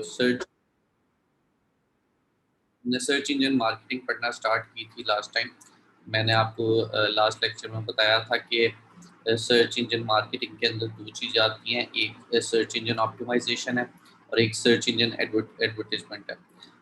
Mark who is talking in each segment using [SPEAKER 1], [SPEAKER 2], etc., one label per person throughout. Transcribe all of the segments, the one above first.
[SPEAKER 1] Search हमने search engine marketing पढ़ना start की थी लास्ट टाइम। मैंने आपको लास्ट लेक्चर में बताया था कि सर्च इंजन मार्केटिंग के अंदर दो चीज़ें आती हैं, एक सर्च इंजन ऑप्टिमाइजेशन है और एक सर्च इंजन एडवर्टाइजमेंट है।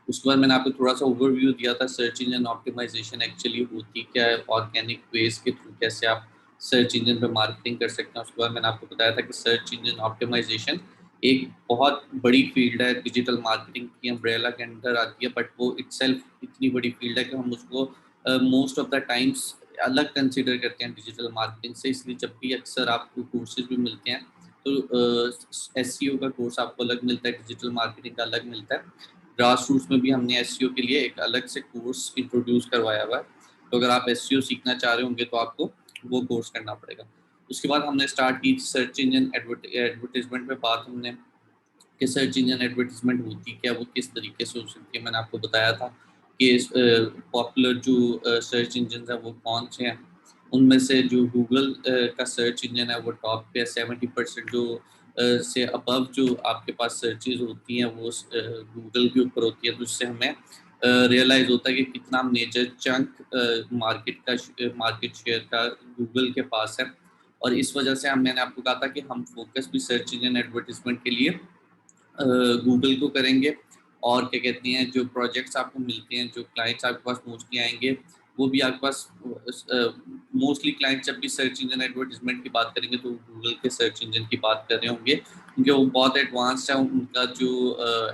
[SPEAKER 1] उसके बाद मैंने आपको थोड़ा सा ओवरव्यू दिया था सर्च इंजन ऑप्टिमाइजेशन एक्चुअली होती क्या है, ऑर्गेनिक वेज के थ्रू कैसे आप सर्च इंजन पे मार्केटिंग कर सकते हैं। उसके बाद मैंने आपको बताया था कि सर्च इंजन ऑप्टिमाइजेशन एक बहुत बड़ी फील्ड है, डिजिटल मार्केटिंग की अम्ब्रेला के अंडर आती है, बट वो इटसेल्फ इतनी बड़ी फील्ड है कि हम उसको मोस्ट ऑफ द टाइम्स अलग कंसिडर करते हैं डिजिटल मार्केटिंग से। इसलिए जब भी अक्सर आपको कोर्सेज भी मिलते हैं तो एसईओ का कोर्स आपको अलग मिलता है, डिजिटल मार्केटिंग का अलग मिलता है। ग्रास रूट्स में भी हमने एसईओ के लिए एक अलग से कोर्स इंट्रोड्यूस करवाया हुआ है, तो अगर आप एसईओ सीखना चाह रहे होंगे तो आपको वो कोर्स करना पड़ेगा। उसके बाद हमने स्टार्ट की सर्च इंजन एडवर्टीजमेंट पे बात हमने कि सर्च इंजन एडवर्टीजमेंट होती क्या, वो किस तरीके से हो सकती है। मैंने आपको बताया था कि पॉपुलर जो सर्च इंजन है वो कौन से हैं। उनमें से जो गूगल का सर्च इंजन है वो टॉप पे है। 70% जो से अबव जो आपके पास सर्चेज होती हैं वो गूगल के ऊपर होती है, तो उससे हमें रियलाइज होता है कि कितना मेजर चंक मार्केट शेयर का गूगल के पास है। और इस वजह से मैंने आपको कहा था कि हम फोकस भी सर्च इंजन एडवर्टीजमेंट के लिए गूगल को करेंगे। और क्या कहते हैं, जो प्रोजेक्ट्स आपको मिलते हैं, जो क्लाइंट्स आपके पास मोस्टली आएंगे, वो भी आपके पास मोस्टली क्लाइंट जब भी सर्च इंजन एडवर्टीजमेंट की बात करेंगे तो गूगल के सर्च इंजन की बात कर रहे होंगे, क्योंकि वो बहुत एडवांस है। उनका जो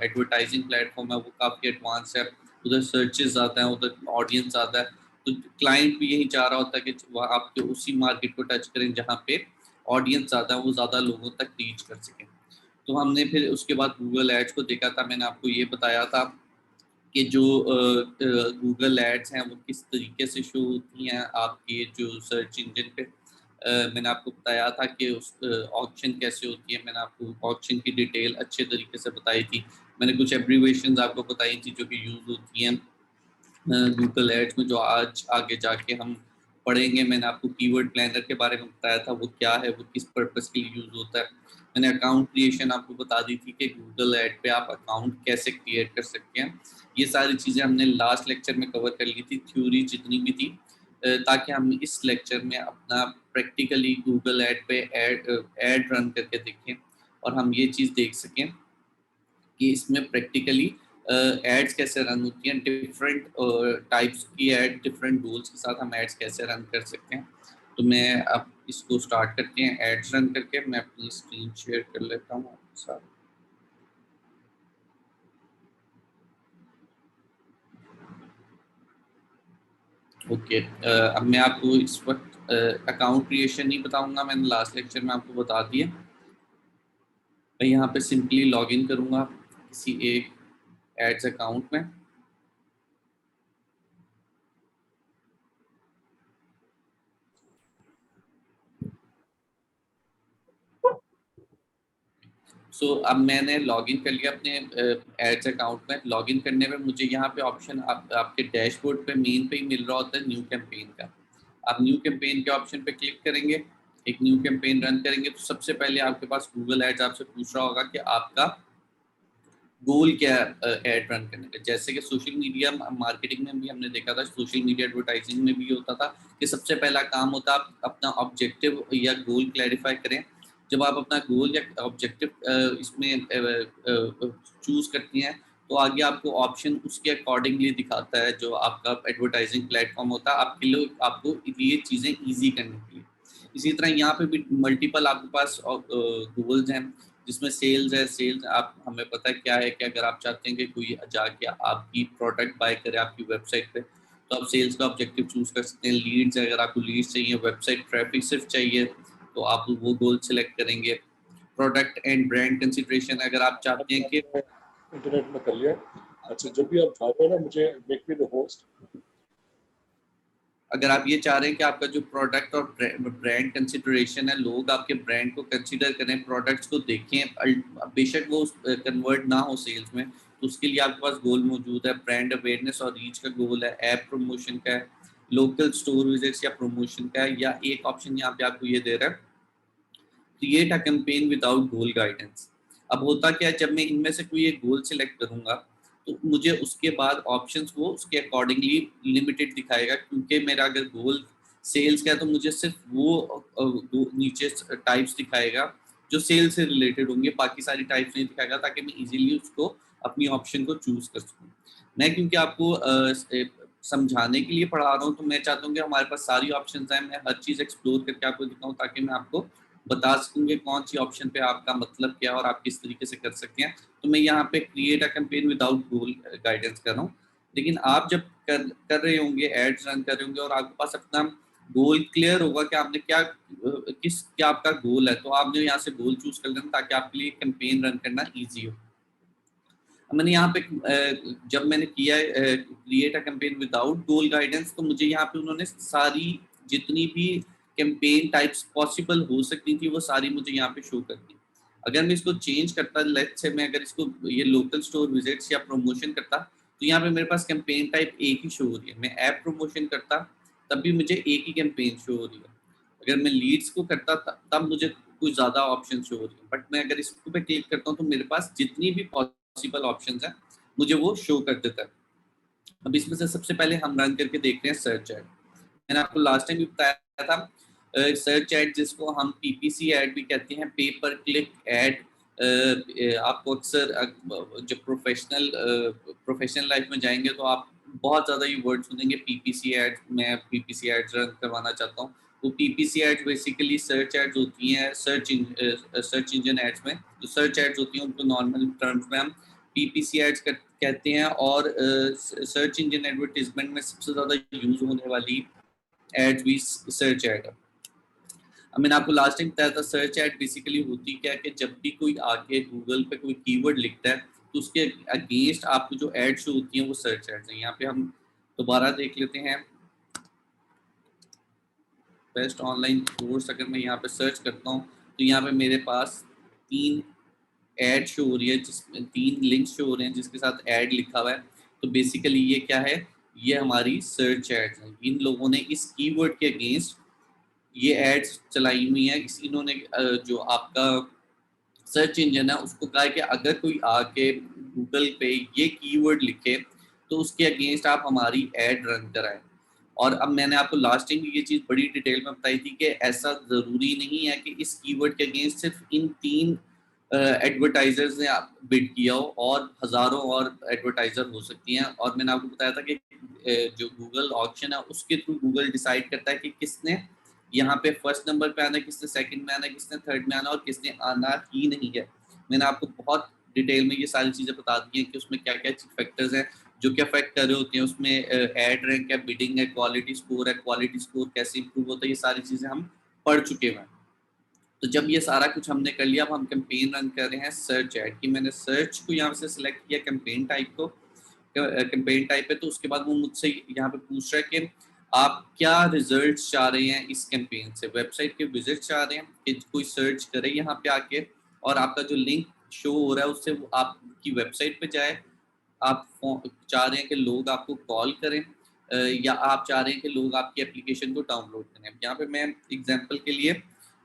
[SPEAKER 1] एडवर्टाइजिंग प्लेटफॉर्म है वो काफ़ी एडवांस है, उधर सर्चेज ज़्यादा है, उधर ऑडियंस ज़्यादा है। तो क्लाइंट भी यही चाह रहा होता है कि वह आपके उसी मार्केट को टच करें जहाँ पे ऑडियंस ज़्यादा है, वो ज़्यादा लोगों तक रीच कर सकें। तो हमने फिर उसके बाद गूगल एड्स को देखा था। मैंने आपको ये बताया था कि जो गूगल एड्स हैं वो किस तरीके से शो होती हैं आपके जो सर्च इंजन पे। मैंने आपको बताया था कि उस ऑक्शन कैसे होती है। मैंने आपको ऑक्शन की डिटेल अच्छे तरीके से बताई थी। मैंने कुछ एब्रीवेशंस आपको बताई थी जो कि यूज़ होती हैं गूगल एड्स में, जो आज आगे जाके हम पढ़ेंगे। मैंने आपको कीवर्ड प्लानर के बारे में बताया था, वो क्या है, वो किस पर्पस के लिए यूज़ होता है। मैंने अकाउंट क्रिएशन आपको बता दी थी कि गूगल एड पे आप अकाउंट कैसे क्रिएट कर सकते हैं। ये सारी चीज़ें हमने लास्ट लेक्चर में कवर कर ली थी, थ्योरी जितनी भी थी, ताकि हम इस लेक्चर में अपना प्रैक्टिकली गूगल एड पे एड रन करके देखें और हम ये चीज़ देख सकें कि इसमें प्रैक्टिकली एड्स कैसे रन होती हैं, डिफरेंट टाइप्स की एड, डिफरेंट गोल्स के साथ हम एड्स कैसे रन कर सकते हैं। तो मैं अब इसको स्टार्ट करते हैं एड्स रन करके। मैं अपनी स्क्रीन शेयर कर लेता हूँ आपके साथ। ओके, अब मैं आपको इस वक्त अकाउंट क्रिएशन नहीं बताऊंगा, मैंने लास्ट लेक्चर में आपको बता दिया। मैं यहाँ पे सिंपली लॉगिन करूँगा किसी एक एड्स अकाउंट में। अब मैंने लॉगिन कर लिया अपने एड्स अकाउंट में। लॉगिन करने में मुझे यहाँ पे ऑप्शन आपके डैशबोर्ड पे मेन पे ही मिल रहा होता है न्यू कैंपेन का। आप न्यू कैंपेन के ऑप्शन पे क्लिक करेंगे, एक न्यू कैंपेन रन करेंगे, तो सबसे पहले आपके पास गूगल एड्स आपसे पूछ रहा होगा कि आपका गोल क्या है एड रन करने का। जैसे कि सोशल मीडिया मार्केटिंग में भी हमने देखा था, सोशल मीडिया एडवर्टाइजिंग में भी होता था कि सबसे पहला काम होता है आप अपना ऑब्जेक्टिव या गोल क्लैरिफाई करें। जब आप अपना गोल या ऑब्जेक्टिव इसमें चूज करती हैं तो आगे आपको ऑप्शन उसके अकॉर्डिंगली दिखाता है, जो आपका एडवर्टाइजिंग प्लेटफॉर्म होता है आपके लिए, आपको ये चीज़ें ईजी करने के लिए। इसी तरह यहाँ पे भी मल्टीपल आपके पास गोल्स हैं, जिसमें सेल्स है। सेल्स आप हमें पता है क्या है कि अगर आप चाहते हैं कि कोई जाके आपकी प्रोडक्ट बाय करे आपकी वेबसाइट पे, तो आप सेल्स का ऑब्जेक्टिव चूज कर सकते हैं। लीड्स है, अगर आपको लीड्स चाहिए, वेबसाइट ट्रैफिक सिर्फ चाहिए, तो आप वो गोल सेलेक्ट करेंगे। प्रोडक्ट एंड ब्रांड कंसिडरेशन, अगर आप चाहते हैं कि
[SPEAKER 2] इंटरनेट में कर लिया। अच्छा, जब भी आप जा रहे हो ना, मुझे मेक मी द होस्ट।
[SPEAKER 1] अगर आप ये चाह रहे हैं कि आपका जो प्रोडक्ट और ब्रांड कंसिडरेशन है, लोग आपके ब्रांड को कंसिडर करें, प्रोडक्ट्स को देखें, बेशक वो कन्वर्ट ना हो सेल्स में, तो उसके लिए आपके पास गोल मौजूद है। ब्रांड अवेयरनेस और रीच का गोल है, ऐप प्रमोशन का है, लोकल स्टोर विजिट्स या प्रमोशन का है, या एक ऑप्शन यहाँ पे आपको ये दे रहा है, create a campaign without goal guidance. अब होता क्या है, जब मैं इनमें से कोई एक गोल सिलेक्ट करूंगा तो मुझे उसके बाद ऑप्शंस वो उसके अकॉर्डिंगली लिमिटेड दिखाएगा, क्योंकि मेरा अगर गोल सेल्स का है तो मुझे सिर्फ वो नीचे टाइप्स दिखाएगा जो सेल से रिलेटेड होंगे, बाकी सारी टाइप्स नहीं दिखाएगा, ताकि मैं इजीली उसको अपनी ऑप्शन को चूज कर सकूं। मैं क्योंकि आपको समझाने के लिए पढ़ा रहा हूँ, तो मैं चाहता हूँ कि हमारे पास सारी ऑप्शंस हैं, मैं हर चीज़ एक्सप्लोर करके आपको दिखाऊं, ताकि मैं आपको बता सकूँ कि कौन सी ऑप्शन पे आपका मतलब क्या है और आप किस तरीके से कर सकते हैं। तो मैं यहाँ पे create a campaign without goal guidance कर रहा हूँ, लेकिन आप जब कर रहे होंगे, एड्स रन कर रहे होंगे और आपके पास अपना गोल क्लियर होगा कि आपने क्या आपका गोल है, तो आपने यहाँ से गोल चूज कर लेना, ताकि आपके लिए कैंपेन रन करना ईजी हो। मैंने यहाँ पे जब मैंने किया create a campaign without goal guidance, तो मुझे यहाँ पे उन्होंने सारी जितनी भी कैंपेन टाइप्स पॉसिबल हो सकती थी वो सारी मुझे यहाँ पे शो कर दी। अगर मैं इसको चेंज करता, लेट्स से मैं अगर इसको ये लोकल स्टोर विजिट्स या प्रमोशन करता, तो यहाँ पे मेरे पास कैंपेन टाइप एक ही शो हो रही है। मैं ऐप प्रमोशन करता तब भी मुझे एक ही कैंपेन शो हो रही है। अगर मैं लीड्स को करता तब मुझे कुछ ज़्यादा ऑप्शन शो हो रही है, बट मैं अगर इसको पे क्लिक करता हूँ तो मेरे पास जितनी भी पॉसिबल ऑप्शंस हैं मुझे वो शो कर देता है। अब इसमें से सबसे पहले हम रन करके देखते हैं सर्च एड। मैंने आपको लास्ट टाइम भी बताया था, सर्च एड जिसको हम पीपीसी एड भी कहते हैं, पे पर क्लिक एड। आपको अक्सर जब प्रोफेशनल लाइफ में जाएंगे तो आप बहुत ज़्यादा ये वर्ड सुनेंगे, पीपीसी एड। मैं पीपीसी एड रन करवाना चाहता हूँ। वो PPC ad basically search ads होती हैं, सर्च इंजन एड्स में जो सर्च एड्स होती हैं उनको नॉर्मल टर्म्स में हम पीपीसी एड्स कहते हैं। और सर्च इंजन एडवर्टीजमेंट में सबसे ज़्यादा यूज होने वाली एड्स भी सर्च एड है। अब मैंने आपको लास्ट टाइम बताया था सर्च एड बेसिकली होती क्या है कि जब भी कोई आके गूगल पे कोई कीवर्ड लिखता है तो उसके अगेंस्ट आपको जो एड शो होती हैं वो सर्च एड्स हैं। यहाँ पे हम दोबारा देख लेते हैं, बेस्ट ऑनलाइन कोर्स अगर मैं यहाँ पे सर्च करता हूँ तो यहाँ पे मेरे पास 3 एड शो हो रही है, जिसमें 3 लिंक्स शो हो रहे हैं जिसके साथ एड लिखा हुआ है। तो बेसिकली ये क्या है, ये हमारी सर्च एड्स हैं। इन लोगों ने इस कीवर्ड के अगेंस्ट ये एड्स चलाई हुई हैं। इन्होंने जो आपका सर्च इंजन है उसको कहा है कि अगर कोई आके गूगल पे ये कीवर्ड लिखे तो उसके अगेंस्ट आप हमारी एड रन कराएं। और अब मैंने आपको लास्ट टाइम ये चीज़ बड़ी डिटेल में बताई थी कि ऐसा ज़रूरी नहीं है कि इस कीवर्ड के अगेंस्ट सिर्फ इन 3 एडवर्टाइजर्स ने बिड किया हो, और हज़ारों और एडवर्टाइजर हो सकती हैं। और मैंने आपको बताया था कि जो गूगल ऑक्शन है उसके थ्रू गूगल डिसाइड करता है कि किसने यहाँ पे फर्स्ट नंबर पे आना है, किसने सेकंड में आना है, किसने थर्ड में आना है और किसने आना ही नहीं है। मैंने आपको बहुत डिटेल में ये सारी चीज़ें बता दी हैं कि उसमें क्या क्या फैक्टर्स हैं जो कि अफेक्ट कर रहे होते हैं। उसमें एड रैंक है, बिडिंग है, क्वालिटी स्कोर कैसे इंप्रूव होता है, ये सारी चीज़ें हम पढ़ चुके हैं। तो जब ये सारा कुछ हमने कर लिया, अब हम कैंपेन रन कर रहे हैं सर्च एड की। मैंने सर्च को यहाँ से सिलेक्ट किया, कैंपेन टाइप को कैंपेन टाइप है, तो उसके बाद वो मुझसे यहाँ पे पूछ रहा है कि आप क्या रिजल्ट्स चाह रहे हैं इस कैंपेन से। वेबसाइट के विजिट चाह रहे हैं कि कोई सर्च करे यहाँ पे आके और आपका जो लिंक शो हो रहा है उससे वो आपकी वेबसाइट पे जाए। आप चाह रहे हैं कि लोग आपको कॉल करें, या आप चाह रहे हैं कि लोग आपकी एप्लीकेशन को डाउनलोड करें। यहाँ पे मैं एग्जांपल के लिए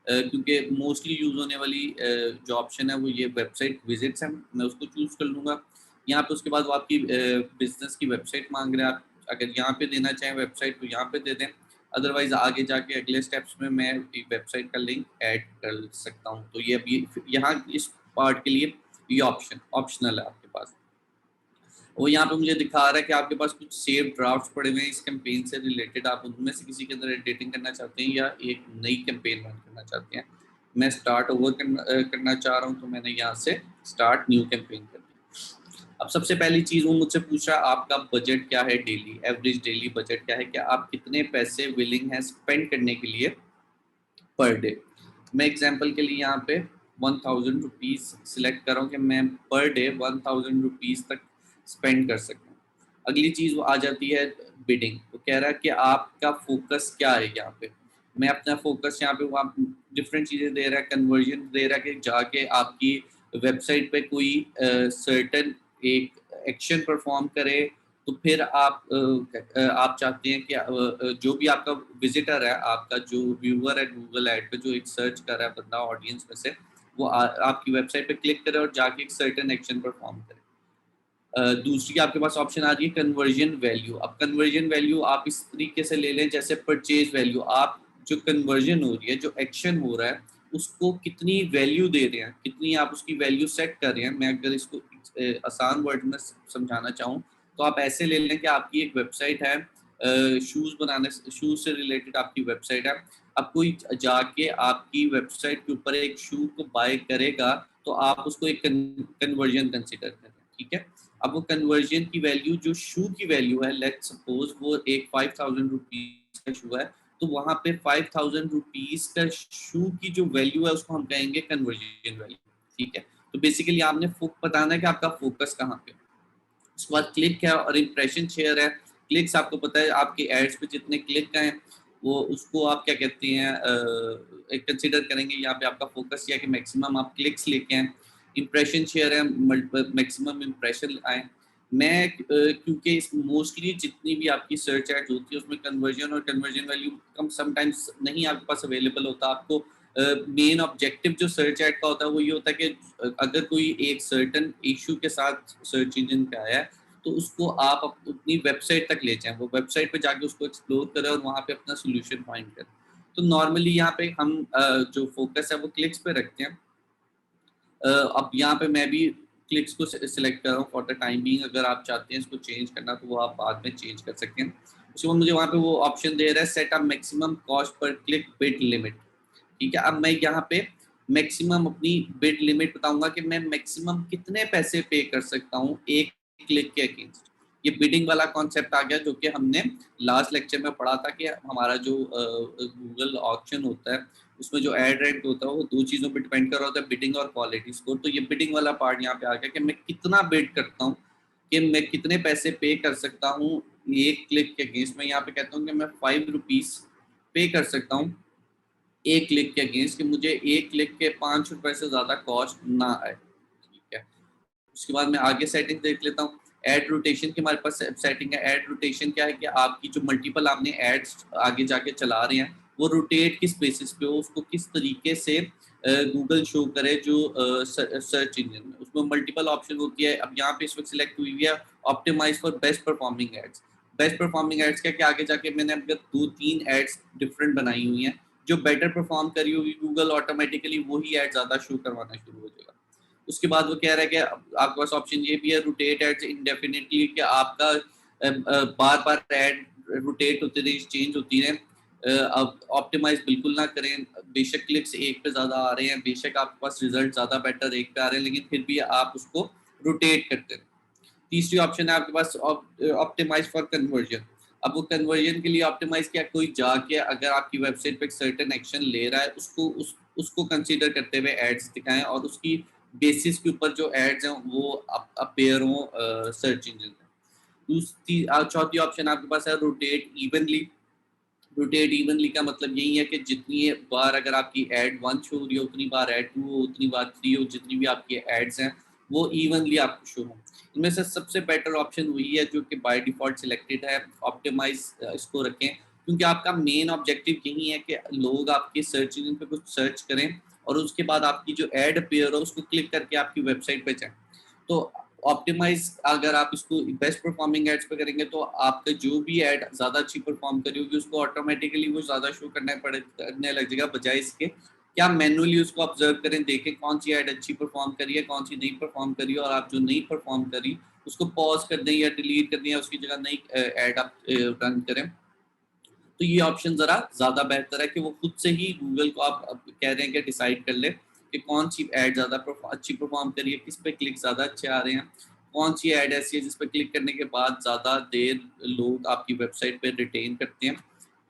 [SPEAKER 1] क्योंकि मोस्टली यूज़ होने वाली जो ऑप्शन है वो ये वेबसाइट विजिट्स है, मैं उसको चूज़ कर लूँगा। यहाँ पे उसके बाद वो आपकी बिजनेस की वेबसाइट मांग रहे हैं, आप अगर यहाँ पे देना चाहें वेबसाइट तो यहाँ पे दे दें। अदरवाइज आगे जाके अगले स्टेप्स में मैं वेबसाइट का लिंक ऐड कर सकता हूँ। तो ये अभी यहाँ इस पार्ट के लिए ये ऑप्शनल है आपके पास। वो यहाँ पे मुझे दिखा रहा है कि आपके पास कुछ सेव ड्राफ्ट्स पड़े हुए हैं इस कैंपेन से रिलेटेड, आप उनमें से किसी के अंदर एडिटिंग करना चाहते हैं या एक नई कैंपेन रन करना चाहते हैं। मैं स्टार्ट ओवर करना चाह रहा हूँ, तो मैंने यहाँ से स्टार्ट न्यू कैंपेन कर दी। अब सबसे पहली चीज़ वो मुझसे पूछ रहा है आपका बजट क्या है, डेली एवरेज डेली बजट क्या है, क्या आप कितने पैसे विलिंग हैं स्पेंड करने के लिए पर डे। मैं एग्जांपल के लिए यहाँ पे 1000 रुपीज़ सिलेक्ट कर रहा हूँ कि मैं पर डे 1000 रुपीज़ तक स्पेंड कर सकता हूँ। अगली चीज़ वो आ जाती है बिडिंग। वो कह रहा है कि आपका फोकस क्या है यहाँ पे। मैं अपना फोकस यहाँ पे वहाँ डिफरेंट चीज़ें दे रहा है, कन्वर्जन दे रहा है कि जाके आपकी वेबसाइट पे कोई सर्टन एक एक्शन परफॉर्म करे, तो फिर आप चाहते हैं कि जो भी आपका विजिटर है, आपका जो व्यूअर है गूगल ऐड पे जो एक सर्च कर रहा है बंदा ऑडियंस में से, वो आपकी वेबसाइट पे क्लिक करे और जाके एक सर्टेन एक्शन परफॉर्म करे। दूसरी आपके पास ऑप्शन आ रही है कन्वर्जन वैल्यू। अब कन्वर्जन वैल्यू आप इस तरीके से ले लें जैसे परचेज वैल्यू। आप जो कन्वर्जन हो रही है, जो एक्शन हो रहा है, उसको कितनी वैल्यू दे रहे हैं, कितनी आप उसकी वैल्यू सेट कर रहे हैं। मैं अगर इसको आसान वर्ड में समझाना चाहूँ तो आप ऐसे ले लें कि आपकी एक वेबसाइट है, शूज़ से रिलेटेड आपकी वेबसाइट है। अब कोई जाके आपकी वेबसाइट के ऊपर एक शू को बाय करेगा तो आप उसको एक कन्वर्जन कंसिडर करें, ठीक है। अब वो कन्वर्जन की वैल्यू जो शू की वैल्यू है, लेट्स सपोज वो एक 5000 रुपीज का शू है, तो वहां पे 5000 रुपीज का शू की जो वैल्यू है उसको हम कहेंगे कन्वर्जन वैल्यू, ठीक है। तो बेसिकली आपने बताना है कि आपका फोकस कहाँ पे। उसके बाद क्लिक है और इम्प्रेशन शेयर है। क्लिक्स आपको पता है आपके एड्स पे जितने क्लिक हैं वो उसको आप क्या कहते हैं एक कंसिडर करेंगे। यहाँ पे आपका फोकस किया कि मैक्सिमम आप क्लिक्स लेके आए। इम्प्रेशन शेयर है, मैक्सिमम इम्प्रेशन आए। मैं क्योंकि इस मोस्टली जितनी भी आपकी सर्च एड्स होती है उसमें कन्वर्जन और कन्वर्जन वैल्यू कम समटाइम्स नहीं आपके पास अवेलेबल होता। आपको मेन ऑब्जेक्टिव जो सर्च एड का होता है वो ये होता है कि अगर कोई एक सर्टन इशू के साथ सर्च इंजन पे आया है तो उसको आप अपनी वेबसाइट तक ले जाएं, वो वेबसाइट पे जाके उसको एक्सप्लोर करें और वहाँ पे अपना सोल्यूशन फाइंड करें। तो नॉर्मली यहाँ पे हम जो फोकस है वो क्लिक्स पे रखते हैं। अब यहाँ पे मैं भी क्लिक्स को सिलेक्ट कर रहा हूँ फॉर द टाइम बीइंग। अगर आप चाहते हैं इसको चेंज करना तो वो आप बाद में चेंज कर सकते हैं। उसके बाद मुझे वहाँ पे वो ऑप्शन दे रहा है set up maximum cost per click bid limit, ठीक है। अब मैं यहाँ पे मैक्सिमम अपनी बिड लिमिट बताऊंगा कि मैं मैक्सिमम कितने पैसे पे कर सकता हूँ एक क्लिक के अगेंस्ट। ये बिडिंग वाला कॉन्सेप्ट आ गया जो कि हमने लास्ट लेक्चर में पढ़ा था कि हमारा जो गूगल ऑक्शन होता है उसमें जो एड रैंक होता है वो दो चीज़ों पे डिपेंड कर रहा होता है, बिडिंग और क्वालिटी स्कोर। तो ये बिडिंग वाला पार्ट यहाँ पे आ गया कि मैं कितना बिड करता हूँ, कि मैं कितने पैसे पे कर सकता हूँ एक क्लिक के अगेंस्ट। मैं यहाँ पे कहता हूँ कि मैं 5 रुपीज़ पे कर सकता हूँ एक क्लिक के अगेंस्ट, कि मुझे एक क्लिक के 5 रुपए से ज़्यादा कॉस्ट ना आए, ठीक है। उसके बाद मैं आगे सेटिंग देख लेता हूँ। एड रोटेशन की हमारे पास सेटिंग है। एड रोटेशन क्या है कि आपकी जो मल्टीपल आपने एड्स आगे जाके चला रहे हैं वो रोटेट किस बेसिस पे हो, उसको किस तरीके से गूगल शो करे जो सर्च इंजन में। उसमें मल्टीपल ऑप्शन होती है। अब यहाँ पे इस वक्त सिलेक्ट हुई है optimize for best performing ads. Best performing ads क्या, कि आगे जाके मैंने अगर 2-3 एड्स डिफरेंट बनाई हुई हैं जो बेटर परफॉर्म करी होगी, गूगल ऑटोमेटिकली वही एड ज़्यादा शो करवाना शुरू हो जाएगा। उसके बाद वो कह रहा है कि आपके पास ऑप्शन ये भी है रोटेट एड्स इंडेफिनिटली, कि आपका बार बार एड रोटेट होते रहे, चेंज होती रहे। अब ऑप्टिमाइज बिल्कुल ना करें। बेशक क्लिक्स एक पे ज़्यादा आ रहे हैं, बेशक आपके पास रिजल्ट ज़्यादा बेटर एक पे आ रहे हैं, लेकिन फिर भी आप उसको रोटेट करते हैं। तीसरी ऑप्शन है आपके पास ऑप्टिमाइज फॉर कन्वर्जन। अब वो कन्वर्जन के लिए ऑप्टिमाइज किया, कोई जाके अगर आपकी वेबसाइट पे एक सर्टेन एक्शन ले रहा है उसको कंसीडर करते हुए एड्स दिखाएं और उसकी बेसिस के ऊपर जो एड्स हैं वो अपेयर हो सर्च इंजन में। दूसरी चौथी ऑप्शन आपके पास है रोटेट इवनली। रोटेट इवनली का मतलब यही है कि जितनी बार अगर आपकी एड 1 शो हो रही है उतनी बार एड 2 हो, उतनी बार 3 हो, जितनी भी आपकी एड्स हैं वो इवनली आपको शो हो। इनमें से सबसे बेटर ऑप्शन वही है जो कि बाय डिफॉल्ट सिलेक्टेड है। ऑप्टिमाइज इसको रखें क्योंकि आपका मेन ऑब्जेक्टिव यही है कि लोग आपके सर्च इंजन पे कुछ सर्च करें और उसके बाद आपकी जो एड अपीयर हो उसको क्लिक करके आपकी वेबसाइट पे जाएं। तो ऑप्टिमाइज अगर आप इसको बेस्ट परफॉर्मिंग एड्स पे करेंगे तो आपका जो भी एड ज़्यादा अच्छी परफॉर्म करी होगी उसको ऑटोमेटिकली वो ज़्यादा शो करने लग जाएगा, बजाय इसके क्या मैनुअली उसको ऑब्जर्व करें, देखें कौन सी एड अच्छी परफॉर्म करी है, कौन सी नहीं परफॉर्म करी है, और आप जो नहीं परफॉर्म करी उसको पॉज कर दें या डिलीट कर दें या उसकी जगह नई एड आप रन करें। तो ये ऑप्शन ज़रा ज़्यादा बेहतर है कि वो खुद से ही गूगल को आप कह रहे हैं कि डिसाइड कर ले कि कौन सी ऐड ज़्यादा अच्छी परफॉर्म करी है, किस पे क्लिक ज़्यादा अच्छे आ रहे हैं, कौन सी ऐड ऐसी है जिस पे क्लिक करने के बाद ज़्यादा देर लोग आपकी वेबसाइट पे रिटेन करते हैं।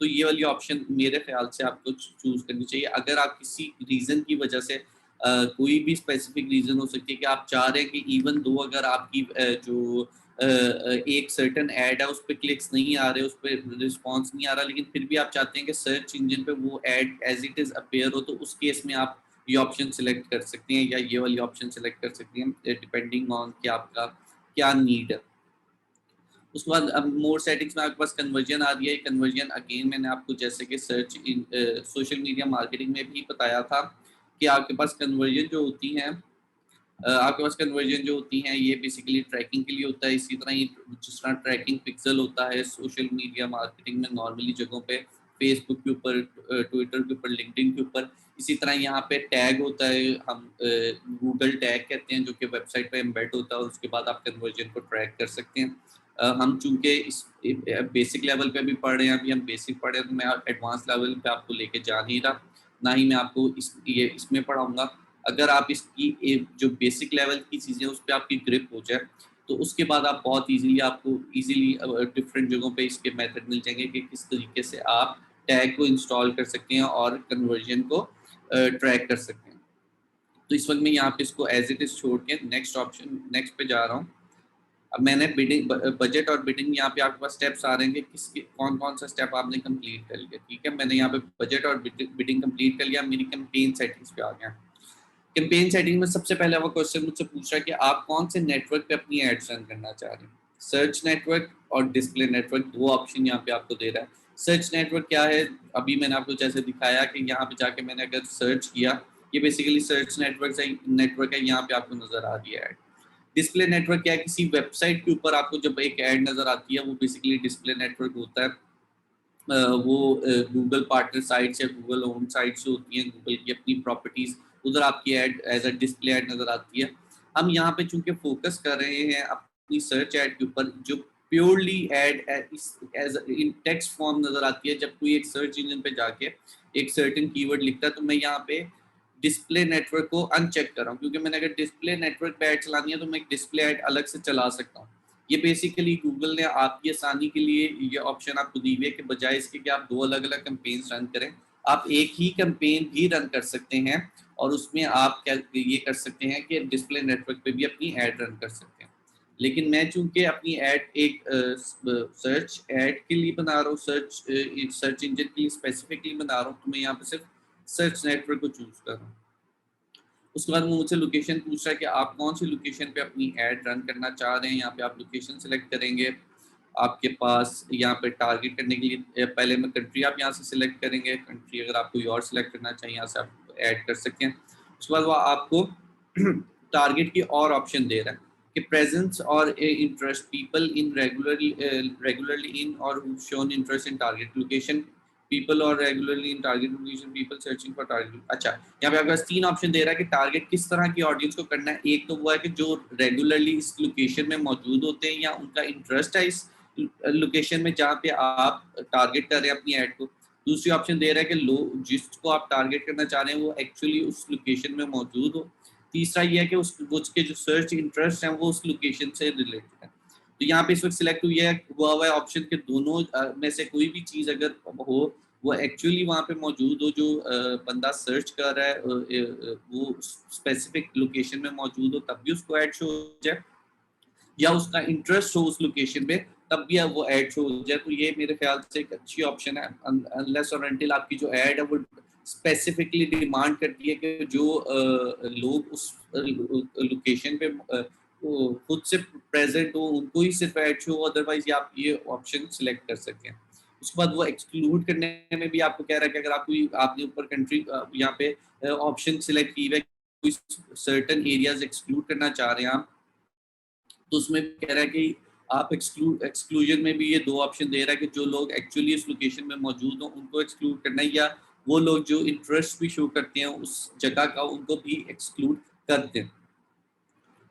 [SPEAKER 1] तो ये वाली ऑप्शन मेरे ख्याल से आपको चूज़ करनी चाहिए। अगर आप किसी रीज़न की वजह से कोई भी स्पेसिफिक रीज़न हो सकती है कि आप चाह रहे हैं कि इवन दो अगर आपकी जो एक सर्टेन ऐड है उस पर क्लिक्स नहीं आ रहे, उस पर रिस्पॉन्स नहीं आ रहा, लेकिन फिर भी आप चाहते हैं कि सर्च इंजन पे वो ad as it is appear हो, तो उस केस में आप ये ऑप्शन सिलेक्ट कर सकते हैं या ये वाली ऑप्शन सिलेक्ट कर सकते हैं डिपेंडिंग ऑन कि आपका क्या नीड है। उसके बाद अब मोर सेटिंग्स में आपके पास कन्वर्जन आ रही है। कन्वर्जन अगेन मैंने आपको जैसे कि search in social media marketing में भी बताया था कि आपके पास कन्वर्जन जो होती हैं ये बेसिकली ट्रैकिंग के लिए होता है। इसी तरह ही जिस तरह ट्रैकिंग पिक्सल होता है सोशल मीडिया मार्केटिंग में नॉर्मली जगहों पे, फेसबुक के ऊपर, ट्विटर के ऊपर, लिंक्डइन के ऊपर, इसी तरह यहाँ पे टैग होता है, हम गूगल टैग कहते हैं, जो कि वेबसाइट पे एम्बेड होता है और उसके बाद आप कन्वर्जन को ट्रैक कर सकते हैं। हम चूंकि इस बेसिक लेवल पे भी पढ़ रहे हैं, अभी हम बेसिक पढ़ रहे हैं, तो मैं एडवांस लेवल पे आपको लेके जा नहीं रहा, ना ही मैं आपको इसमें पढ़ाऊंगा। अगर आप इसकी जो बेसिक लेवल की चीज़ें उस पर आपकी ग्रिप हो जाए, तो उसके बाद आप बहुत आपको इजीली डिफरेंट जगहों पे इसके मेथड मिल जाएंगे कि किस तरीके से आप टैग को इंस्टॉल कर सकते हैं और कन्वर्जन को ट्रैक कर सकते हैं। तो इस वक्त मैं यहाँ पे इसको एज इट इज छोड़ के नेक्स्ट पे जा रहा हूँ। अब मैंने बजट और बिडिंग, यहाँ पे आपके पास स्टेप्स आ रहे हैं कि कौन कौन सा स्टेप आपने कंप्लीट कर लिया। ठीक है, मैंने यहाँ पे बजट और बिडिंग कंप्लीट कर लिया, मेरी कैंपेन सेटिंग्स पे आ गया। कैंपेन सेटिंग में सबसे पहला वो क्वेश्चन मुझसे पूछ रहा है कि आप कौन से नेटवर्क पे अपनी एड्स रन करना चाह रहे हैं। सर्च नेटवर्क और डिस्प्ले नेटवर्क, दो ऑप्शन यहाँ पे आपको दे रहा है। सर्च नेटवर्क क्या है, अभी मैंने आपको जैसे दिखाया कि यहाँ पे जाके मैंने अगर सर्च किया, ये बेसिकली सर्च नेटवर्क है, यहाँ पे आपको नजर आ रही है एड। डिस्प्ले नेटवर्क क्या है, किसी वेबसाइट के ऊपर आपको जब एक एड नजर आती है, वो बेसिकली डिस्प्ले नेटवर्क होता है। वो गूगल पार्टनर साइट्स या गूगल ओन साइट्स होती हैं, गूगल की अपनी प्रॉपर्टीज, उधर आपकी ad as a display ad नजर आती है। हम यहाँ पे चूंकि फोकस कर रहे हैं अपनी सर्च एड के ऊपर, जो purely ad as in text form नजर आती है, जब कोई एक सर्च इंजन पे जाके एक सर्टेन कीवर्ड लिखता है, तो मैं यहाँ पे डिस्प्ले नेटवर्क को अनचेक कर रहा हूँ, क्योंकि मैंने अगर डिस्प्ले नेटवर्क पे ऐड चलानी है तो मैं एक डिस्प्ले ऐड अलग से चला सकता हूँ। ये बेसिकली गूगल ने आपकी आसानी के लिए ये ऑप्शन आपको दी हुई है कि बजाय इसके कि आप दो अलग अलग कैंपेन्स रन करें, आप एक ही कैंपेन भी रन कर सकते हैं और उसमें आप क्या ये कर सकते हैं कि डिस्प्ले नेटवर्क पे भी अपनी ऐड रन कर सकते हैं। लेकिन मैं चूंकि अपनी ऐड एक सर्च ऐड के लिए बना रहा हूँ, सर्च इंजन के लिए स्पेसिफिकली बना रहा हूँ, तो मैं यहाँ पे सिर्फ सर्च नेटवर्क को चूज कर रहा हूँ। उसके बाद वो मुझसे लोकेशन पूछ रहा है कि आप कौन सी लोकेशन पे अपनी ऐड रन करना चाह रहे हैं। यहाँ पे आप लोकेशन सेलेक्ट करेंगे। आपके पास यहाँ पे टारगेट करने के लिए पहले में कंट्री आप यहाँ से सिलेक्ट करेंगे, कंट्री अगर आप कोई और सिलेक्ट करना चाहिए यहाँ से आप ऐड कर सकते हैं। उसके बाद वो आपको टारगेट की और ऑप्शन दे रहा है कि प्रेजेंस और interest people in regularly in और shown interest in target location, people और regularly in target location, people searching for target. अच्छा, यहाँ पे आपके पास तीन ऑप्शन दे रहा है कि टारगेट किस तरह की ऑडियंस को करना है। एक तो वो है कि जो रेगुलरली इस लोकेशन में मौजूद होते हैं या उनका इंटरेस्ट है इस लोकेशन में जहाँ पे आप टारगेट कर रहे हैं अपनी ऐड को। दूसरी ऑप्शन दे रहा है कि लोग जिसको आप टारगेट करना चाह रहे हैं वो एक्चुअली उस लोकेशन में मौजूद हो। तीसरा ये है कि उसके जो सर्च इंटरेस्ट हैं वो उस लोकेशन से रिलेटेड है। तो यहाँ पे इस वक्त सिलेक्ट हुआ है ऑप्शन के दोनों में से कोई भी चीज़ अगर हो, वो एक्चुअली वहाँ पे मौजूद हो, जो बंदा सर्च कर रहा है वो स्पेसिफिक लोकेशन में मौजूद हो, तब भी उसको ऐड शो हो जाए, या उसका इंटरेस्ट हो उस लोकेशन में तब भी वो ऐड शो हो जाए। तो ये मेरे ख्याल से एक अच्छी ऑप्शन है, अनलेस और अनटिल आपकी जो ऐड है वो स्पेसिफिकली डिमांड करती है कि जो लोग उस लोकेशन पे खुद से प्रेजेंट हो उनको ही सिर्फ ऐड शो हो, अदरवाइज आप ये ऑप्शन सिलेक्ट कर सकते हैं। उसके बाद वो एक्सक्लूड करने में भी आपको कह रहा है कि अगर आपने ऊपर कंट्री यहाँ पे ऑप्शन सिलेक्ट की है, कोई सर्टेन एरियाज एक्सक्लूड करना चाह रहे हैं आप, तो उसमें कह रहा है कि आप एक्सक्लूजन में भी ये दो ऑप्शन दे रहा है कि जो लोग एक्चुअली इस लोकेशन में मौजूद हो उनको एक्सक्लूड करना है, या वो लोग जो इंटरेस्ट भी शो करते हैं उस जगह का उनको भी एक्सक्लूड कर दें।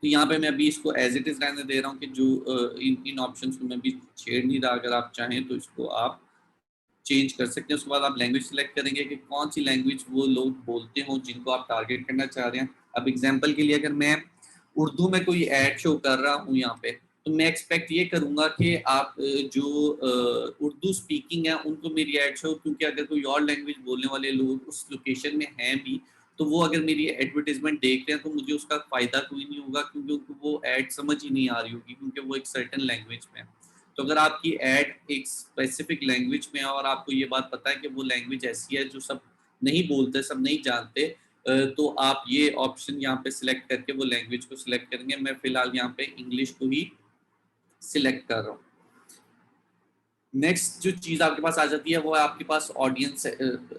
[SPEAKER 1] तो यहाँ पे मैं अभी इसको एज इट इज रहने दे रहा हूँ कि जो इन ऑप्शंस को मैं भी छेड़ नहीं रहा। अगर आप चाहें तो इसको आप चेंज कर सकते हैं। उसके बाद आप लैंग्वेज सिलेक्ट करेंगे कि कौन सी लैंग्वेज वो लोग बोलते हो जिनको आप टारगेट करना चाह रहे हैं। अब एग्जांपल के लिए अगर मैं उर्दू में कोई ऐड शो कर रहा हूँ यहाँ पे, तो मैं एक्सपेक्ट ये करूँगा कि आप जो उर्दू स्पीकिंग है उनको मेरी ऐड शो, क्योंकि अगर कोई और लैंग्वेज बोलने वाले लोग उस लोकेशन में हैं भी, तो वो अगर मेरी एडवर्टीजमेंट देख रहे हैं तो मुझे उसका फ़ायदा कोई नहीं होगा, क्योंकि उनको वो ऐड समझ ही नहीं आ रही होगी, क्योंकि वो एक सर्टेन लैंग्वेज में है। तो अगर आपकी ऐड एक स्पेसिफिक लैंग्वेज में है और आपको ये बात पता है कि वो लैंग्वेज ऐसी है जो सब नहीं बोलते, सब नहीं जानते, तो आप ये ऑप्शन यहाँ पे सिलेक्ट करके वो लैंग्वेज को सिलेक्ट करेंगे। मैं फिलहाल यहाँ पे इंग्लिश को ही सिलेक्ट कर रहा हूँ। नेक्स्ट जो चीज़ आपके पास आ जाती है वो है आपके पास ऑडियंस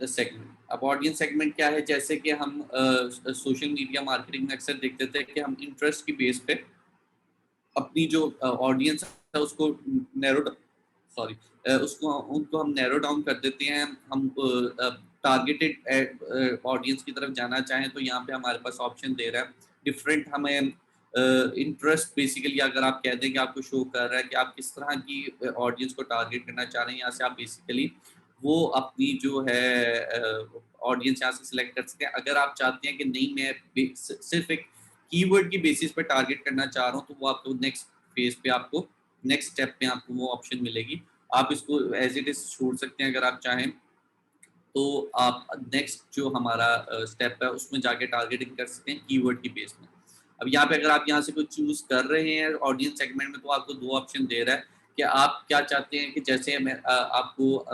[SPEAKER 1] सेगमेंट। अब ऑडियंस सेगमेंट क्या है, जैसे कि हम सोशल मीडिया मार्केटिंग में अक्सर देखते थे कि हम इंटरेस्ट की बेस पे अपनी जो ऑडियंस है उसको नैरो सॉरी उसको उनको हम नैरो डाउन कर देते हैं। हम टारगेटेड ऑडियंस की तरफ जाना चाहें तो यहाँ पे हमारे पास ऑप्शन दे रहा है डिफरेंट। हमें इंटरेस्ट बेसिकली अगर आप कह दें कि आपको शो कर रहा है कि आप किस तरह की ऑडियंस को टारगेट करना चाह रहे हैं, यहाँ से आप बेसिकली वो अपनी जो है ऑडियंस यहाँ से सिलेक्ट कर सकते हैं। अगर आप चाहते हैं कि नहीं मैं सिर्फ एक कीवर्ड की बेसिस पे टारगेट करना चाह रहा हूँ तो वो आपको नेक्स्ट फेज पे आपको नेक्स्ट स्टेप पे आपको वो ऑप्शन मिलेगी। आप इसको एज इट इज छोड़ सकते हैं अगर आप चाहें तो आप नेक्स्ट जो हमारा स्टेप है उसमें जाके टारगेटिंग कर सकते हैं कीवर्ड की बेस में। अब यहाँ पे अगर आप यहाँ से कुछ चूज कर रहे हैं ऑडियंस सेगमेंट में तो आपको दो ऑप्शन दे रहा है कि आप क्या चाहते हैं कि जैसे मैं आपको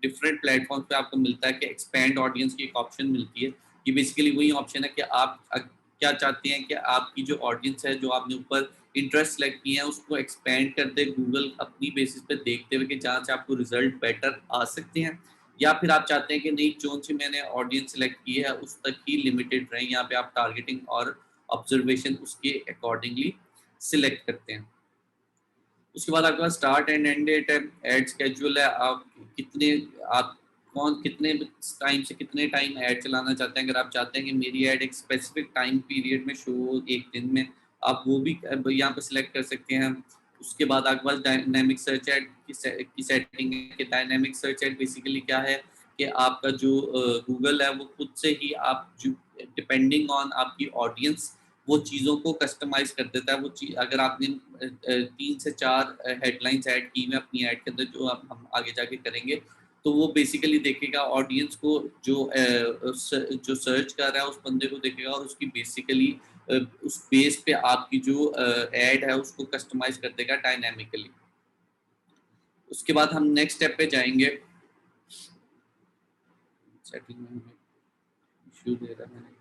[SPEAKER 1] डिफरेंट प्लेटफॉर्म पे आपको मिलता है कि एक्सपैंड ऑडियंस की एक ऑप्शन मिलती है। ये बेसिकली वही ऑप्शन है कि आप क्या चाहते हैं कि आपकी जो ऑडियंस है जो आपने ऊपर इंटरेस्ट सेलेक्ट किए हैं उसको एक्सपैंड कर दे गूगल अपनी बेसिस पे देखते हुए कि जहाँ से आपको रिजल्ट बेटर आ सकते हैं, या फिर आप चाहते हैं कि नहीं जो सी मैंने ऑडियंस सेलेक्ट की है उस तक ही लिमिटेड रहे। यहाँ पे आप टारगेटिंग और ऑब्जर्वेशन उसके अकॉर्डिंगली सिलेक्ट करते हैं। उसके बाद आपके पास स्टार्ट एंड एंड डेट है, एड स्केड्यूल है, आप कितने आप कौन कितने टाइम से कितने टाइम ऐड चलाना चाहते हैं। अगर आप चाहते हैं कि मेरी ऐड एक स्पेसिफिक टाइम पीरियड में शो हो एक दिन में, आप वो भी यहाँ पे सिलेक्ट कर सकते हैं। उसके बाद आपके पास डायनेमिक सर्च ऐड की सेटिंग है कि डायनेमिक सर्च ऐड बेसिकली क्या है कि आपका जो गूगल है वो खुद से ही आप डिपेंडिंग ऑन आपकी ऑडियंस वो चीज़ों को कस्टमाइज कर देता है। वो चीज अगर आपने 3 से 4 हेडलाइंस ऐड की में अपनी ऐड के अंदर जो हम आगे जाके करेंगे तो वो बेसिकली देखेगा ऑडियंस को जो सर्च कर रहा है उस बंदे को देखेगा और उसकी बेसिकली उस बेस पे आपकी जो ऐड है उसको कस्टमाइज कर देगा डायनामिकली। उसके बाद हम नेक्स्ट स्टेप पे जाएंगे। सेटिंग में इशू दे रहा है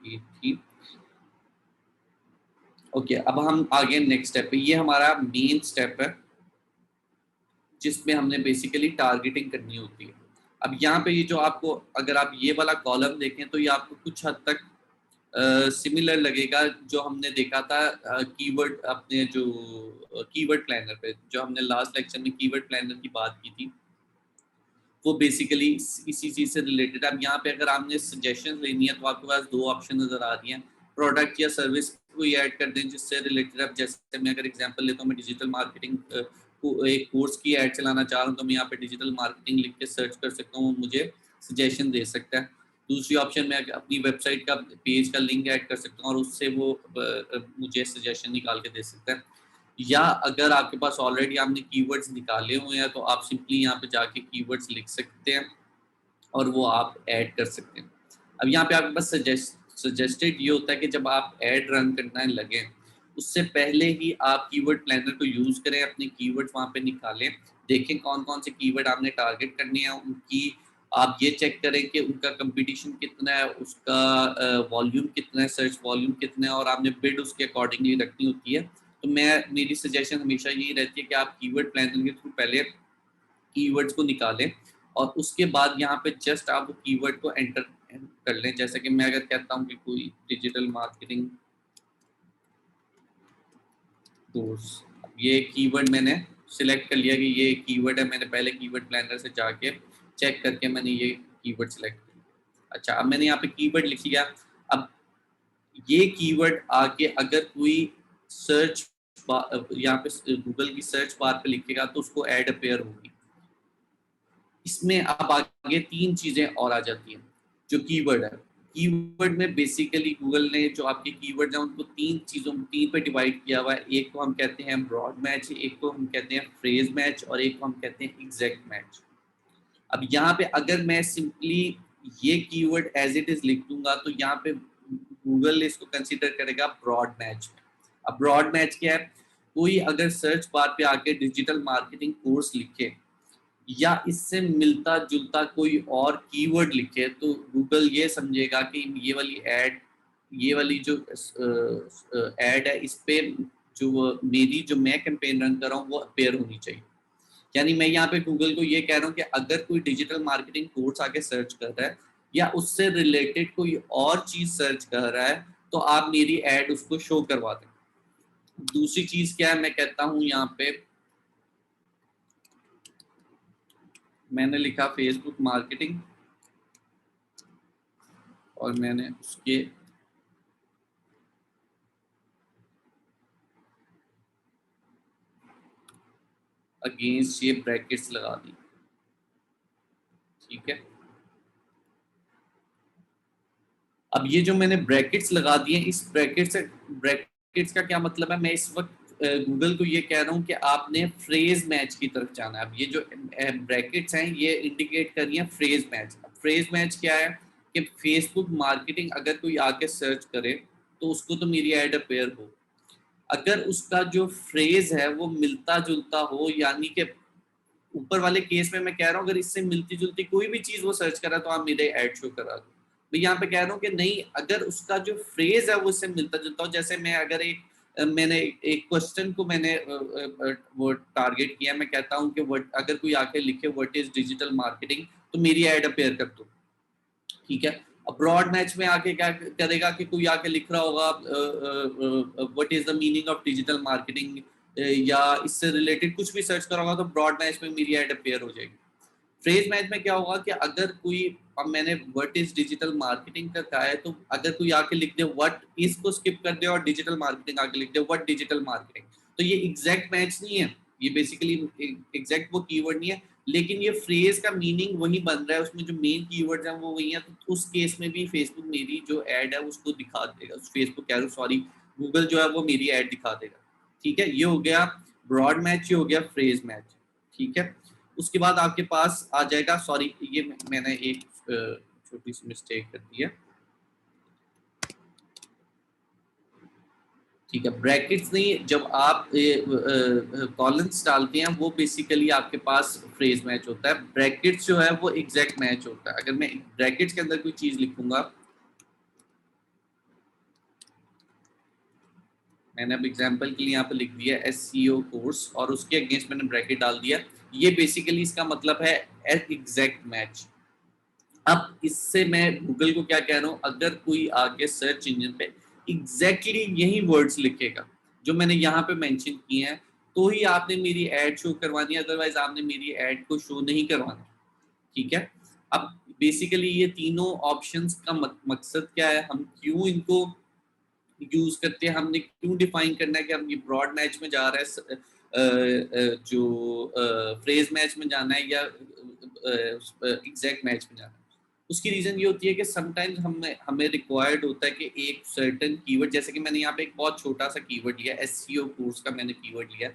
[SPEAKER 1] ये थी। ओके अब हम आगे नेक्स्ट स्टेप पे, ये हमारा मेन स्टेप है जिसमें हमने बेसिकली टारगेटिंग करनी होती है। अब यहाँ पे ये जो आपको अगर आप ये वाला कॉलम देखें तो ये आपको कुछ हद तक सिमिलर लगेगा जो हमने देखा था कीवर्ड अपने जो कीवर्ड प्लानर पे जो हमने लास्ट लेक्चर में कीवर्ड प्लानर की बात की थी वो बेसिकली इसी चीज से रिलेटेड। अब यहाँ पे अगर आपने सजेशन लेनी है तो आपके पास दो ऑप्शन नजर आ रही हैं, प्रोडक्ट या सर्विस को ऐड कर दें जिससे रिलेटेड। अब जैसे मैं अगर एग्जांपल लेता हूँ, मैं डिजिटल मार्केटिंग को एक कोर्स की ऐड चलाना चाह रहा हूँ तो मैं यहाँ पे डिजिटल मार्केटिंग लिख के सर्च कर सकता हूँ, मुझे सजेशन दे सकता है। दूसरी ऑप्शन में अपनी वेबसाइट का पेज का लिंक ऐड कर सकता हूँ और उससे वो मुझे सजेशन निकाल के दे सकता है। या अगर आपके पास ऑलरेडी आपने कीवर्ड्स निकाले हुए हैं तो आप सिंपली यहाँ पे जाके कीवर्ड्स लिख सकते हैं और वो आप ऐड कर सकते हैं। अब यहाँ पे आपके पास सजेस्टेड ये होता है कि जब आप ऐड रन करने लगे उससे पहले ही आप कीवर्ड प्लानर को यूज करें, अपने कीवर्ड्स वहाँ पे निकालें, देखें कौन कौन से कीवर्ड आपने टारगेट करने हैं, उनकी आप ये चेक करें कि उनका कंपटीशन कितना है, उसका वॉल्यूम कितना है, सर्च वॉल्यूम कितना है और आपने बिड उसके अकॉर्डिंगली रखनी होती है। तो मेरी सजेशन हमेशा यही रहती है कि आप कीवर्ड प्लानर के थ्रू पहले कीवर्ड्स को निकालें और उसके बाद यहाँ पे जस्ट आप वो कीवर्ड को एंटर कर लें। जैसे कि मैं अगर कहता हूँ कि कोई डिजिटल मार्केटिंग कोर्स, ये कीवर्ड मैंने सिलेक्ट कर लिया कि ये कीवर्ड है, मैंने पहले कीवर्ड प्लानर से जाके चेक करके मैंने ये कीवर्ड सिलेक्ट किया। अच्छा अब मैंने यहाँ पे कीवर्ड लिख लिया। अब ये कीवर्ड आके अगर कोई सर्च यहाँ पे गूगल की सर्च बार पे लिखेगा तो उसको ऐड अपेयर होगी। इसमें अब आगे तीन चीजें और आ जाती हैं जो कीवर्ड है। कीवर्ड में बेसिकली गूगल ने जो आपके कीवर्ड है उनको तीन पे डिवाइड किया हुआ है। एक को हम कहते हैं ब्रॉड मैच, एक को हम कहते हैं फ्रेज मैच और एक को हम कहते हैं एग्जैक्ट मैच। अब यहाँ पे अगर मैं सिंपली ये कीवर्ड एज इट इज लिख दूंगा तो यहाँ पे गूगल इसको कंसीडर करेगा ब्रॉड मैच। अब ब्रॉड मैच क्या है, कोई अगर सर्च बार पे आके डिजिटल मार्केटिंग कोर्स लिखे या इससे मिलता जुलता कोई और कीवर्ड लिखे तो गूगल ये समझेगा कि ये वाली जो ऐड है इस पे मेरी जो मैं कैंपेन रन कर रहा हूँ वो अपेयर होनी चाहिए। यानी मैं यहाँ पे गूगल को ये कह रहा हूँ कि अगर कोई डिजिटल मार्केटिंग कोर्स आके सर्च कर रहा है या उससे रिलेटेड कोई और चीज सर्च कर रहा है तो आप मेरी एड उसको शो करवा दें। दूसरी चीज क्या है, मैं कहता हूँ यहाँ पे मैंने लिखा फेसबुक मार्केटिंग और मैंने उसके अगेंस्ट ये ब्रैकेट्स लगा दी, ठीक है। अब ये जो मैंने ब्रैकेट्स लगा दिए, इस ब्रैकेट्स का क्या मतलब है, मैं इस वक्त गूगल को ये कह रहा हूँ कि आपने फ्रेज मैच की तरफ जाना है। अब ये जो ब्रैकेट्स हैं ये इंडिकेट कर रही हैं फ्रेज मैच। फ्रेज मैच क्या है कि फेसबुक मार्केटिंग अगर कोई आके सर्च करे तो उसको तो मेरी एड अपेयर हो, अगर उसका जो फ्रेज है वो मिलता जुलता हो, यानी कि ऊपर वाले केस में मैं कह रहा हूँ अगर इससे मिलती जुलती कोई भी चीज वो सर्च करा तो आप मेरे एड शो करा दो। मैं यहाँ पे कह रहा हूँ कि नहीं, अगर उसका जो फ्रेज है वो इससे मिलता जुलता हो, जैसे मैं अगर मैंने एक क्वेश्चन को मैंने वो टारगेट किया, मैं कहता हूँ कि अगर कोई आके लिखे व्हाट इज डिजिटल मार्केटिंग तो मेरी एड अपेयर कर दो, ठीक है। अब ब्रॉड मैच में आके क्या करेगा कि कोई आके लिख रहा होगा what is the meaning of digital marketing या इससे रिलेटेड कुछ भी सर्च करा होगा तो ब्रॉड मैच में मेरी एड अपेयर हो जाएगी। फ्रेज मैच में क्या होगा कि अगर कोई, अब मैंने व्हाट इज डिजिटल मार्केटिंग का कहा है तो अगर कोई आके लिख दे व्हाट इज को स्किप कर दे और डिजिटल मार्केटिंग आके लिख दे व्हाट डिजिटल मार्केटिंग, तो ये एग्जैक्ट मैच नहीं है, ये बेसिकली एग्जैक्ट वो कीवर्ड नहीं है, लेकिन ये फ्रेज का मीनिंग वही बन रहा है, उसमें जो मेन कीवर्ड्स हैं वो वही है। तो उस केस में भी फेसबुक मेरी जो एड है उसको दिखा देगा, फेसबुक कह रहा हूँ सॉरी, गूगल जो है वो मेरी एड दिखा देगा, ठीक है। ये हो गया ब्रॉड मैच, ये हो गया फ्रेज मैच, ठीक है। उसके बाद आपके पास आ जाएगा, सॉरी ये मैंने एक छोटी सी मिस्टेक कर दी है, ठीक है। ब्रैकेट्स नहीं, जब आप कॉलम्स डालते हैं वो बेसिकली आपके पास फ्रेज मैच होता है, ब्रैकेट्स जो है वो एग्जैक्ट मैच होता है। अगर मैं ब्रैकेट्स के अंदर कोई चीज लिखूंगा, मैंने अब एग्जांपल के लिए यहाँ पे लिख दिया SEO कोर्स और उसके अगेंस्ट मैंने ब्रैकेट डाल दिया, ये बेसिकली इसका मतलब है एग्जैक्ट मैच। अब इससे मैं गूगल को क्या कह रहा हूँ, अगर कोई आके सर्च इंजन पे एग्जैक्टली यही वर्ड्स लिखेगा जो मैंने यहाँ पे मेंशन किए हैं तो ही आपने मेरी एड शो करवानी है, अदरवाइज आपने मेरी एड को शो नहीं करवाना, ठीक है। अब बेसिकली ये तीनों ऑप्शंस का मकसद क्या है, हम क्यों इनको यूज करते हैं, हमने क्यों डिफाइन करना है कि हम ये ब्रॉड मैच में जा रहा है, जो फ्रेज मैच में जाना है या एग्जैक्ट मैच में जाना है। उसकी रीजन ये होती है कि समटाइम्स हमें रिक्वायर्ड होता है कि एक सर्टेन कीवर्ड, जैसे कि मैंने यहाँ पे एक बहुत छोटा सा कीवर्ड लिया, SEO कोर्स का मैंने कीवर्ड लिया,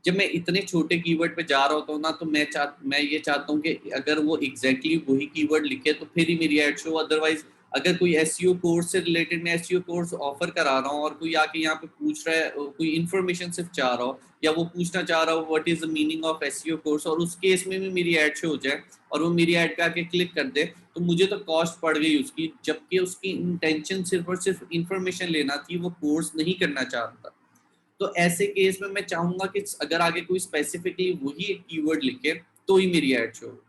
[SPEAKER 1] जब मैं इतने छोटे कीवर्ड पे जा रहा होता हूँ ना तो मैं ये चाहता हूँ कि अगर वो एग्जैक्टली वही कीवर्ड लिखे तो फिर ही मेरी एड शो, अदरवाइज अगर कोई SEO कोर्स से रिलेटेड मैं SEO कोर्स ऑफर करा रहा हूँ और कोई आके यहाँ पे पूछ रहा है, कोई इन्फॉर्मेशन सिर्फ चाह रहा हो या वो पूछना चाह रहा हो what is the meaning of SEO course, और उस केस में भी मेरी एड शो हो जाए और वो मेरी एड पे आके क्लिक कर दे, तो मुझे तो कॉस्ट पड़ गई उसकी, जबकि उसकी इंटेंशन सिर्फ और सिर्फ इन्फॉर्मेशन लेना थी, वो कोर्स नहीं करना चाह रहा था। तो ऐसे केस में मैं चाहूंगा कि अगर आगे कोई स्पेसिफिकली वही एक कीवर्ड लिखे तो ही मेरी एड शो।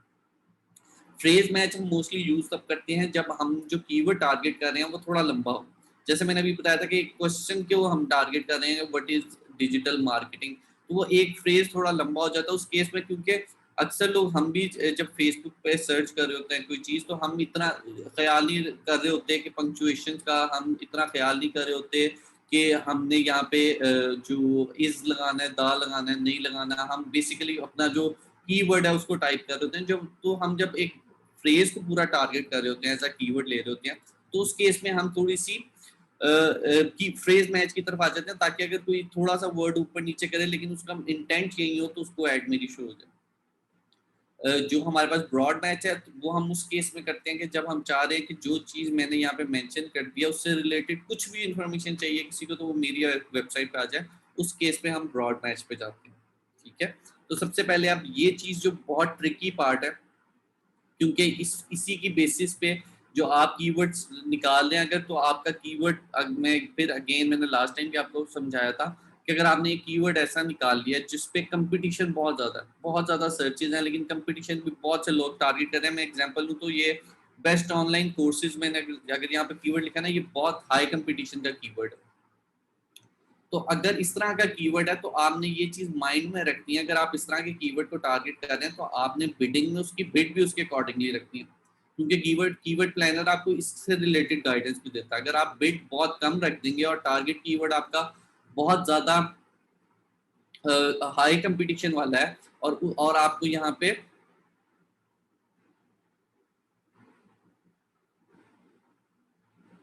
[SPEAKER 1] फ्रेज मैच हम मोस्टली यूज तब करते हैं जब हम जो कीवर्ड टारगेट कर रहे हैं वो थोड़ा लंबा हो, जैसे मैंने अभी बताया था कि क्वेश्चन के वो हम टारगेट कर रहे हैं व्हाट इज डिजिटल मार्केटिंग, तो वो एक फ्रेज थोड़ा लंबा हो जाता है उस केस में, क्योंकि अक्सर लोग, हम भी जब फेसबुक पे सर्च कर रहे होते हैं कोई चीज तो हम इतना ख्याल नहीं कर रहे होते कि पंक्चुएशन का हम इतना ख्याल नहीं कर रहे होते कि हमने यहाँ पे जो इज लगाना है, दा लगाना है, नहीं लगाना, हम बेसिकली अपना जो कीवर्ड है उसको टाइप कर रहे होते हैं। जब तो हम जब एक फ्रेज को पूरा टारगेट कर रहे होते हैं, ऐसा कीवर्ड ले रहे होते हैं, तो उस केस में हम थोड़ी सी की फ्रेज मैच की तरफ आ जाते हैं, ताकि अगर कोई थोड़ा सा वर्ड ऊपर नीचे करे लेकिन उसका इंटेंट यही हो तो उसको ऐड मेरी शो हो जाए। जो हमारे पास ब्रॉड मैच है तो वो हम उस केस में करते हैं कि जब हम चाह रहे हैं कि जो चीज मैंने यहाँ पे मेंशन कर दिया उससे रिलेटेड कुछ भी इंफॉर्मेशन चाहिए किसी को तो वो मेरी वेबसाइट पे आ जाए, उस केस में हम ब्रॉड मैच पे जाते हैं, ठीक है। तो सबसे पहले अब ये चीज जो बहुत ट्रिकी पार्ट है, क्योंकि इसी की बेसिस पे जो आप कीवर्ड्स निकाल रहे हैं, अगर तो आपका कीवर्ड, मैं फिर अगेन मैंने लास्ट टाइम भी आपको समझाया था कि अगर आपने एक कीवर्ड ऐसा निकाल लिया जिस पे कंपटीशन बहुत ज़्यादा है, बहुत ज़्यादा सर्चेज हैं, लेकिन कंपटीशन भी बहुत से लोग टारगेट कर रहे हैं। मैं एग्जांपल दूं तो ये बेस्ट ऑनलाइन कोर्सेज में अगर यहाँ पे कीवर्ड लिखा ना, ये बहुत हाई कंपटीशन का कीवर्ड है। तो अगर इस तरह का कीवर्ड है तो आपने ये चीज माइंड में रखनी है, अगर आप इस तरह के कीवर्ड को टारगेट कर रहे हैं तो आपने बिडिंग में उसकी बिड भी उसके अकॉर्डिंगली रखनी है, क्योंकि कीवर्ड प्लानर आपको इससे रिलेटेड गाइडेंस भी देता है। अगर आप बिड बहुत कम रख देंगे और टारगेट कीवर्ड आपका बहुत ज्यादा हाई कंपटीशन वाला है और आपको यहाँ पे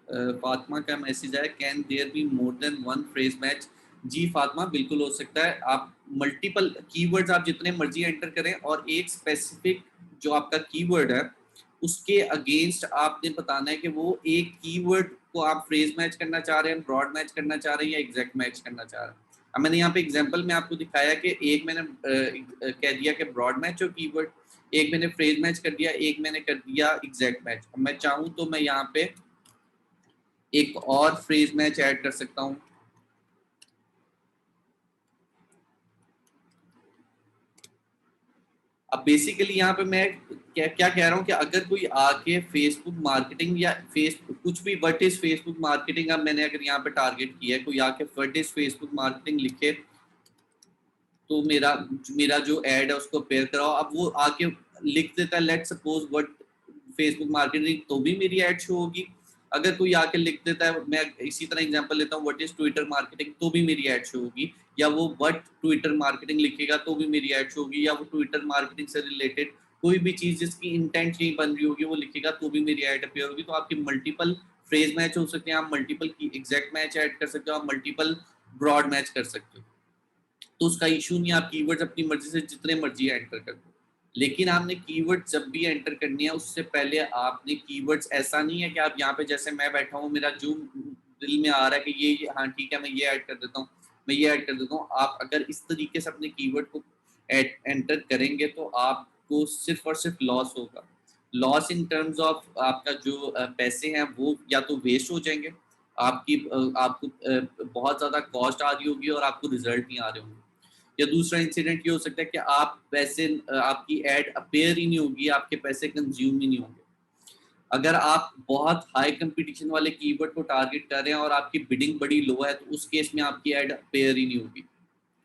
[SPEAKER 1] फातिमा का मैसेज है, can there be more than one phrase match. जी फातिमा, बिल्कुल हो सकता है। आप मल्टीपल कीवर्ड्स आप जितने मर्जी एंटर करें और एक स्पेसिफिक जो आपका कीवर्ड है उसके अगेंस्ट आपने बताना है कि वो एक कीवर्ड को आप फ्रेज मैच करना चाह रहे हैं, ब्रॉड मैच करना चाह रहे हैं या एग्जैक्ट मैच करना चाह रहे हैं। अब मैंने यहाँ पे एग्जांपल में आपको दिखाया कि एक मैंने कह दिया कि ब्रॉड मैच हो कीवर्ड, एक मैंने फ्रेज मैच कर दिया, एक मैंने कर दिया एग्जैक्ट मैच। अब मैं चाहूँ तो मैं यहाँ पे एक और फ्रेज मैच ऐड कर सकता हूं। अब बेसिकली यहाँ पे मैं क्या क्या कह रहा हूँ कि अगर कोई आके फेसबुक मार्केटिंग या फेसबुक कुछ भी व्हाट इज फेसबुक मार्केटिंग, अब मैंने अगर यहाँ पे टारगेट किया है, कोई आके व्हाट इज फेसबुक मार्केटिंग लिखे तो मेरा मेरा जो एड है उसको पेयर कराओ। अब वो आके लिख देता है let's suppose what Facebook marketing, तो भी मेरी एड शो होगी। अगर कोई आके लिख देता है, मैं इसी तरह एग्जांपल लेता हूँ, व्हाट इज ट्विटर मार्केटिंग, तो भी मेरी एड शो होगी। या वो व्हाट ट्विटर मार्केटिंग लिखेगा तो भी मेरी एड शो होगी। या वो ट्विटर मार्केटिंग से रिलेटेड कोई भी चीज जिसकी इंटेंट यही बन रही होगी वो लिखेगा तो भी मेरी एड अपीयर होगी। तो आपकी मल्टीपल फ्रेज मैच हो सकते हैं, आप मल्टीपल की एग्जैक्ट मैच ऐड कर सकते हो, आप मल्टीपल ब्रॉड मैच कर सकते हो। तो उसका इशू नहीं, आप कीवर्ड्स अपनी मर्जी से जितने मर्जी एंटर कर दो। लेकिन आपने कीवर्ड जब भी एंटर करनी है उससे पहले आपने कीवर्ड्स, ऐसा नहीं है कि आप यहाँ पे जैसे मैं बैठा हूँ, मेरा जो दिल में आ रहा है कि ये हाँ ठीक है मैं ये ऐड कर देता हूँ, मैं ये ऐड कर देता हूँ। आप अगर इस तरीके से अपने कीवर्ड को एंटर करेंगे तो आपको सिर्फ और सिर्फ लॉस होगा। लॉस इन टर्म्स ऑफ आपका जो पैसे हैं वो या तो वेस्ट हो जाएंगे, आपको बहुत ज्यादा कॉस्ट आ रही होगी और आपको रिजल्ट नहीं आ रहे होंगे। या दूसरा इंसिडेंट ये हो सकता है कि आप पैसे आपकी एड अपेयर ही नहीं होगी, आपके पैसे कंज्यूम ही नहीं होंगे। अगर आप बहुत हाई कंपटीशन वाले कीवर्ड को टारगेट कर रहे हैं और आपकी बिडिंग बड़ी लो है तो उस केस में आपकी एड अपेयर ही नहीं होगी।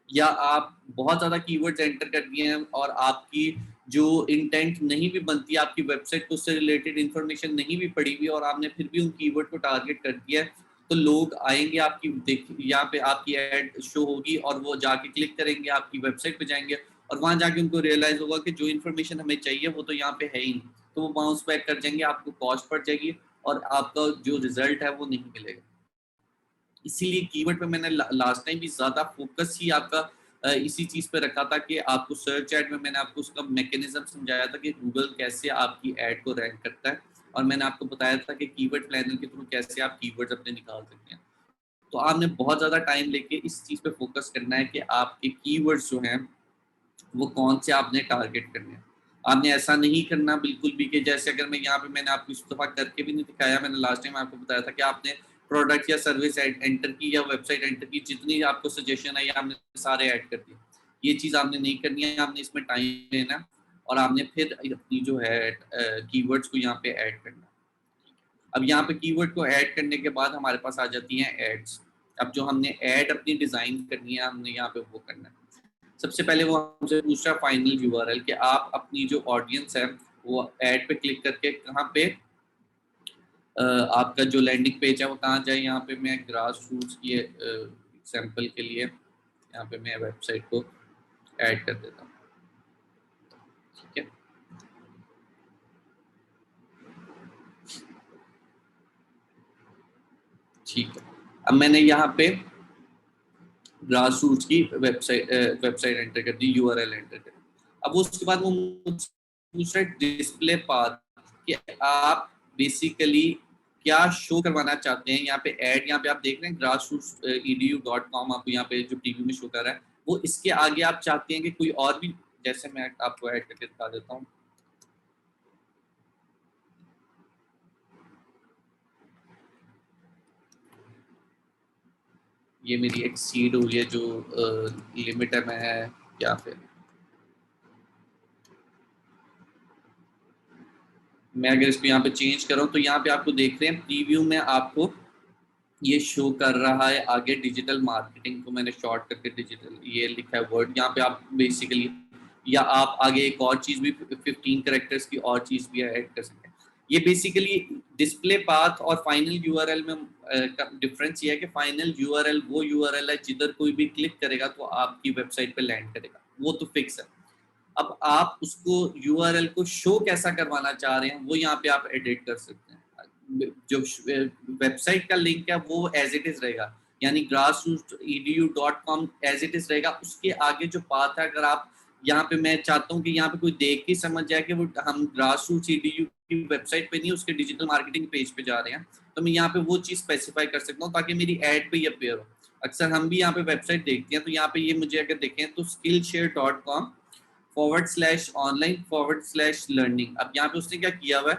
[SPEAKER 1] या आप बहुत ज्यादा कीवर्ड्स एंटर कर दिए हैं और आपकी जो इंटेंट नहीं भी बनती, आपकी वेबसाइट को उससे रिलेटेड इंफॉर्मेशन नहीं भी पड़ी हुई और आपने फिर भी उन कीवर्ड को टारगेट कर दिया है, तो लोग आएंगे आपकी यहाँ पे आपकी एड शो होगी और वो जाके क्लिक करेंगे, आपकी वेबसाइट पे जाएंगे और वहां जाके उनको रियलाइज होगा कि जो इन्फॉर्मेशन हमें चाहिए वो तो यहाँ पे है ही नहीं, तो वो बाउंस बैक कर जाएंगे, आपको कॉस्ट पड़ जाएगी और आपका जो रिजल्ट है वो नहीं मिलेगा। इसीलिए कीवर्ड पे मैंने लास्ट टाइम भी ज्यादा फोकस ही आपका इसी चीज पे रखा था कि आपको सर्च एड में मैंने आपको उसका मैकेनिज्म समझाया था कि गूगल कैसे आपकी एड को रैंक करता है, और मैंने आपको बताया था कि कीवर्ड प्लानर के थ्रू कैसे आप कीवर्ड्स अपने निकाल सकते हैं। तो आपने बहुत ज्यादा टाइम लेके इस चीज पे फोकस करना है कि आपके कीवर्ड्स जो हैं वो कौन से आपने टारगेट करने हैं। आपने ऐसा नहीं करना बिल्कुल भी कि जैसे अगर मैं यहाँ पे मैंने आपको इस दफा करके भी नहीं दिखाया, मैंने लास्ट टाइम आपको बताया था कि आपने प्रोडक्ट या सर्विस एंटर की या वेबसाइट एंटर की, जितनी आपको सजेशन है आपने सारे ऐड कर दिए। ये चीज आपने नहीं करनी है, आपने इसमें टाइम लेना और आपने फिर अपनी जो है कीवर्ड्स को यहाँ पे ऐड करना। अब यहाँ पे कीवर्ड को ऐड करने के बाद हमारे पास आ जाती हैं एड्स। अब जो हमने ऐड अपनी डिजाइन करनी है हमने यहाँ पे वो करना है। सबसे पहले वो हमसे पूछ रहा है फाइनल यूआरएल कि आप अपनी जो ऑडियंस है वो ऐड पे क्लिक करके कहाँ पे आपका जो लैंडिंग पेज है वो कहाँ जाए। यहाँ पे मैं ग्रास रूट्स की एग्जाम्पल के लिए यहाँ पे मैं वेबसाइट को ऐड कर देता हूँ, ठीक है। ठीक है, अब मैंने यहाँ पे ग्रास रूट्स की वेबसाइट एंटर कर दी, यूआरएल एंटर कर दी। अब उसके बाद वो मुझसे पूछ रहा है डिस्प्ले पाथ कि आप बेसिकली क्या शो करवाना चाहते हैं। यहाँ पे ऐड, यहाँ पे आप देख रहे हैं grassroots.edu.com आपको यहाँ पे जो टीवी में शो कर रहा है, वो इसके आगे आप चाहते हैं कि कोई और भी, जैसे मैं आपको ऐड करके दिखा देता हूँ। ये मेरी एक्सीड हो रही है जो लिमिट है, मैं या फिर मैं अगर इसको यहाँ पे चेंज करूँ तो यहाँ पे आपको देख रहे हैं प्रीव्यू में आपको ये शो कर रहा है आगे डिजिटल मार्केटिंग को मैंने शॉर्ट करके डिजिटल ये लिखा है वर्ड। यहाँ पे आप बेसिकली या आप आगे एक और चीज भी 15 कैरेक्टर्स की और चीज भी ऐड कर सकते हैं। ये बेसिकली डिस्प्ले पाथ और फाइनल यूआरएल में डिफरेंस ये है कि फाइनल यूआरएल वो यूआरएल है जिधर कोई भी क्लिक करेगा तो आपकी वेबसाइट पे लैंड करेगा, वो तो फिक्स है। अब आप उसको यूआरएल को शो कैसा करवाना चाह रहे हैं वो यहाँ पे आप एडिट कर सकते हैं। जो वेबसाइट का लिंक है वो एज इट इज रहेगा, यानी grassrootsedu.com एज इट इज रहेगा। उसके आगे जो पाथ है, अगर आप यहाँ पे, मैं चाहता हूँ कि यहाँ पे कोई देख के समझ जाए कि वो हम grassrootsedu की वेबसाइट पे नहीं उसके डिजिटल मार्केटिंग पेज पे जा रहे हैं, तो मैं यहाँ पे वो चीज स्पेसिफाई कर सकता हूँ ताकि मेरी एड पे ही अपीयर हो। अक्सर हम भी यहाँ पे वेबसाइट देखते हैं तो यहाँ पे ये मुझे अगर देखें तो skillshare.com/online/learning। अब यहाँ पे उसने क्या किया हुआ है,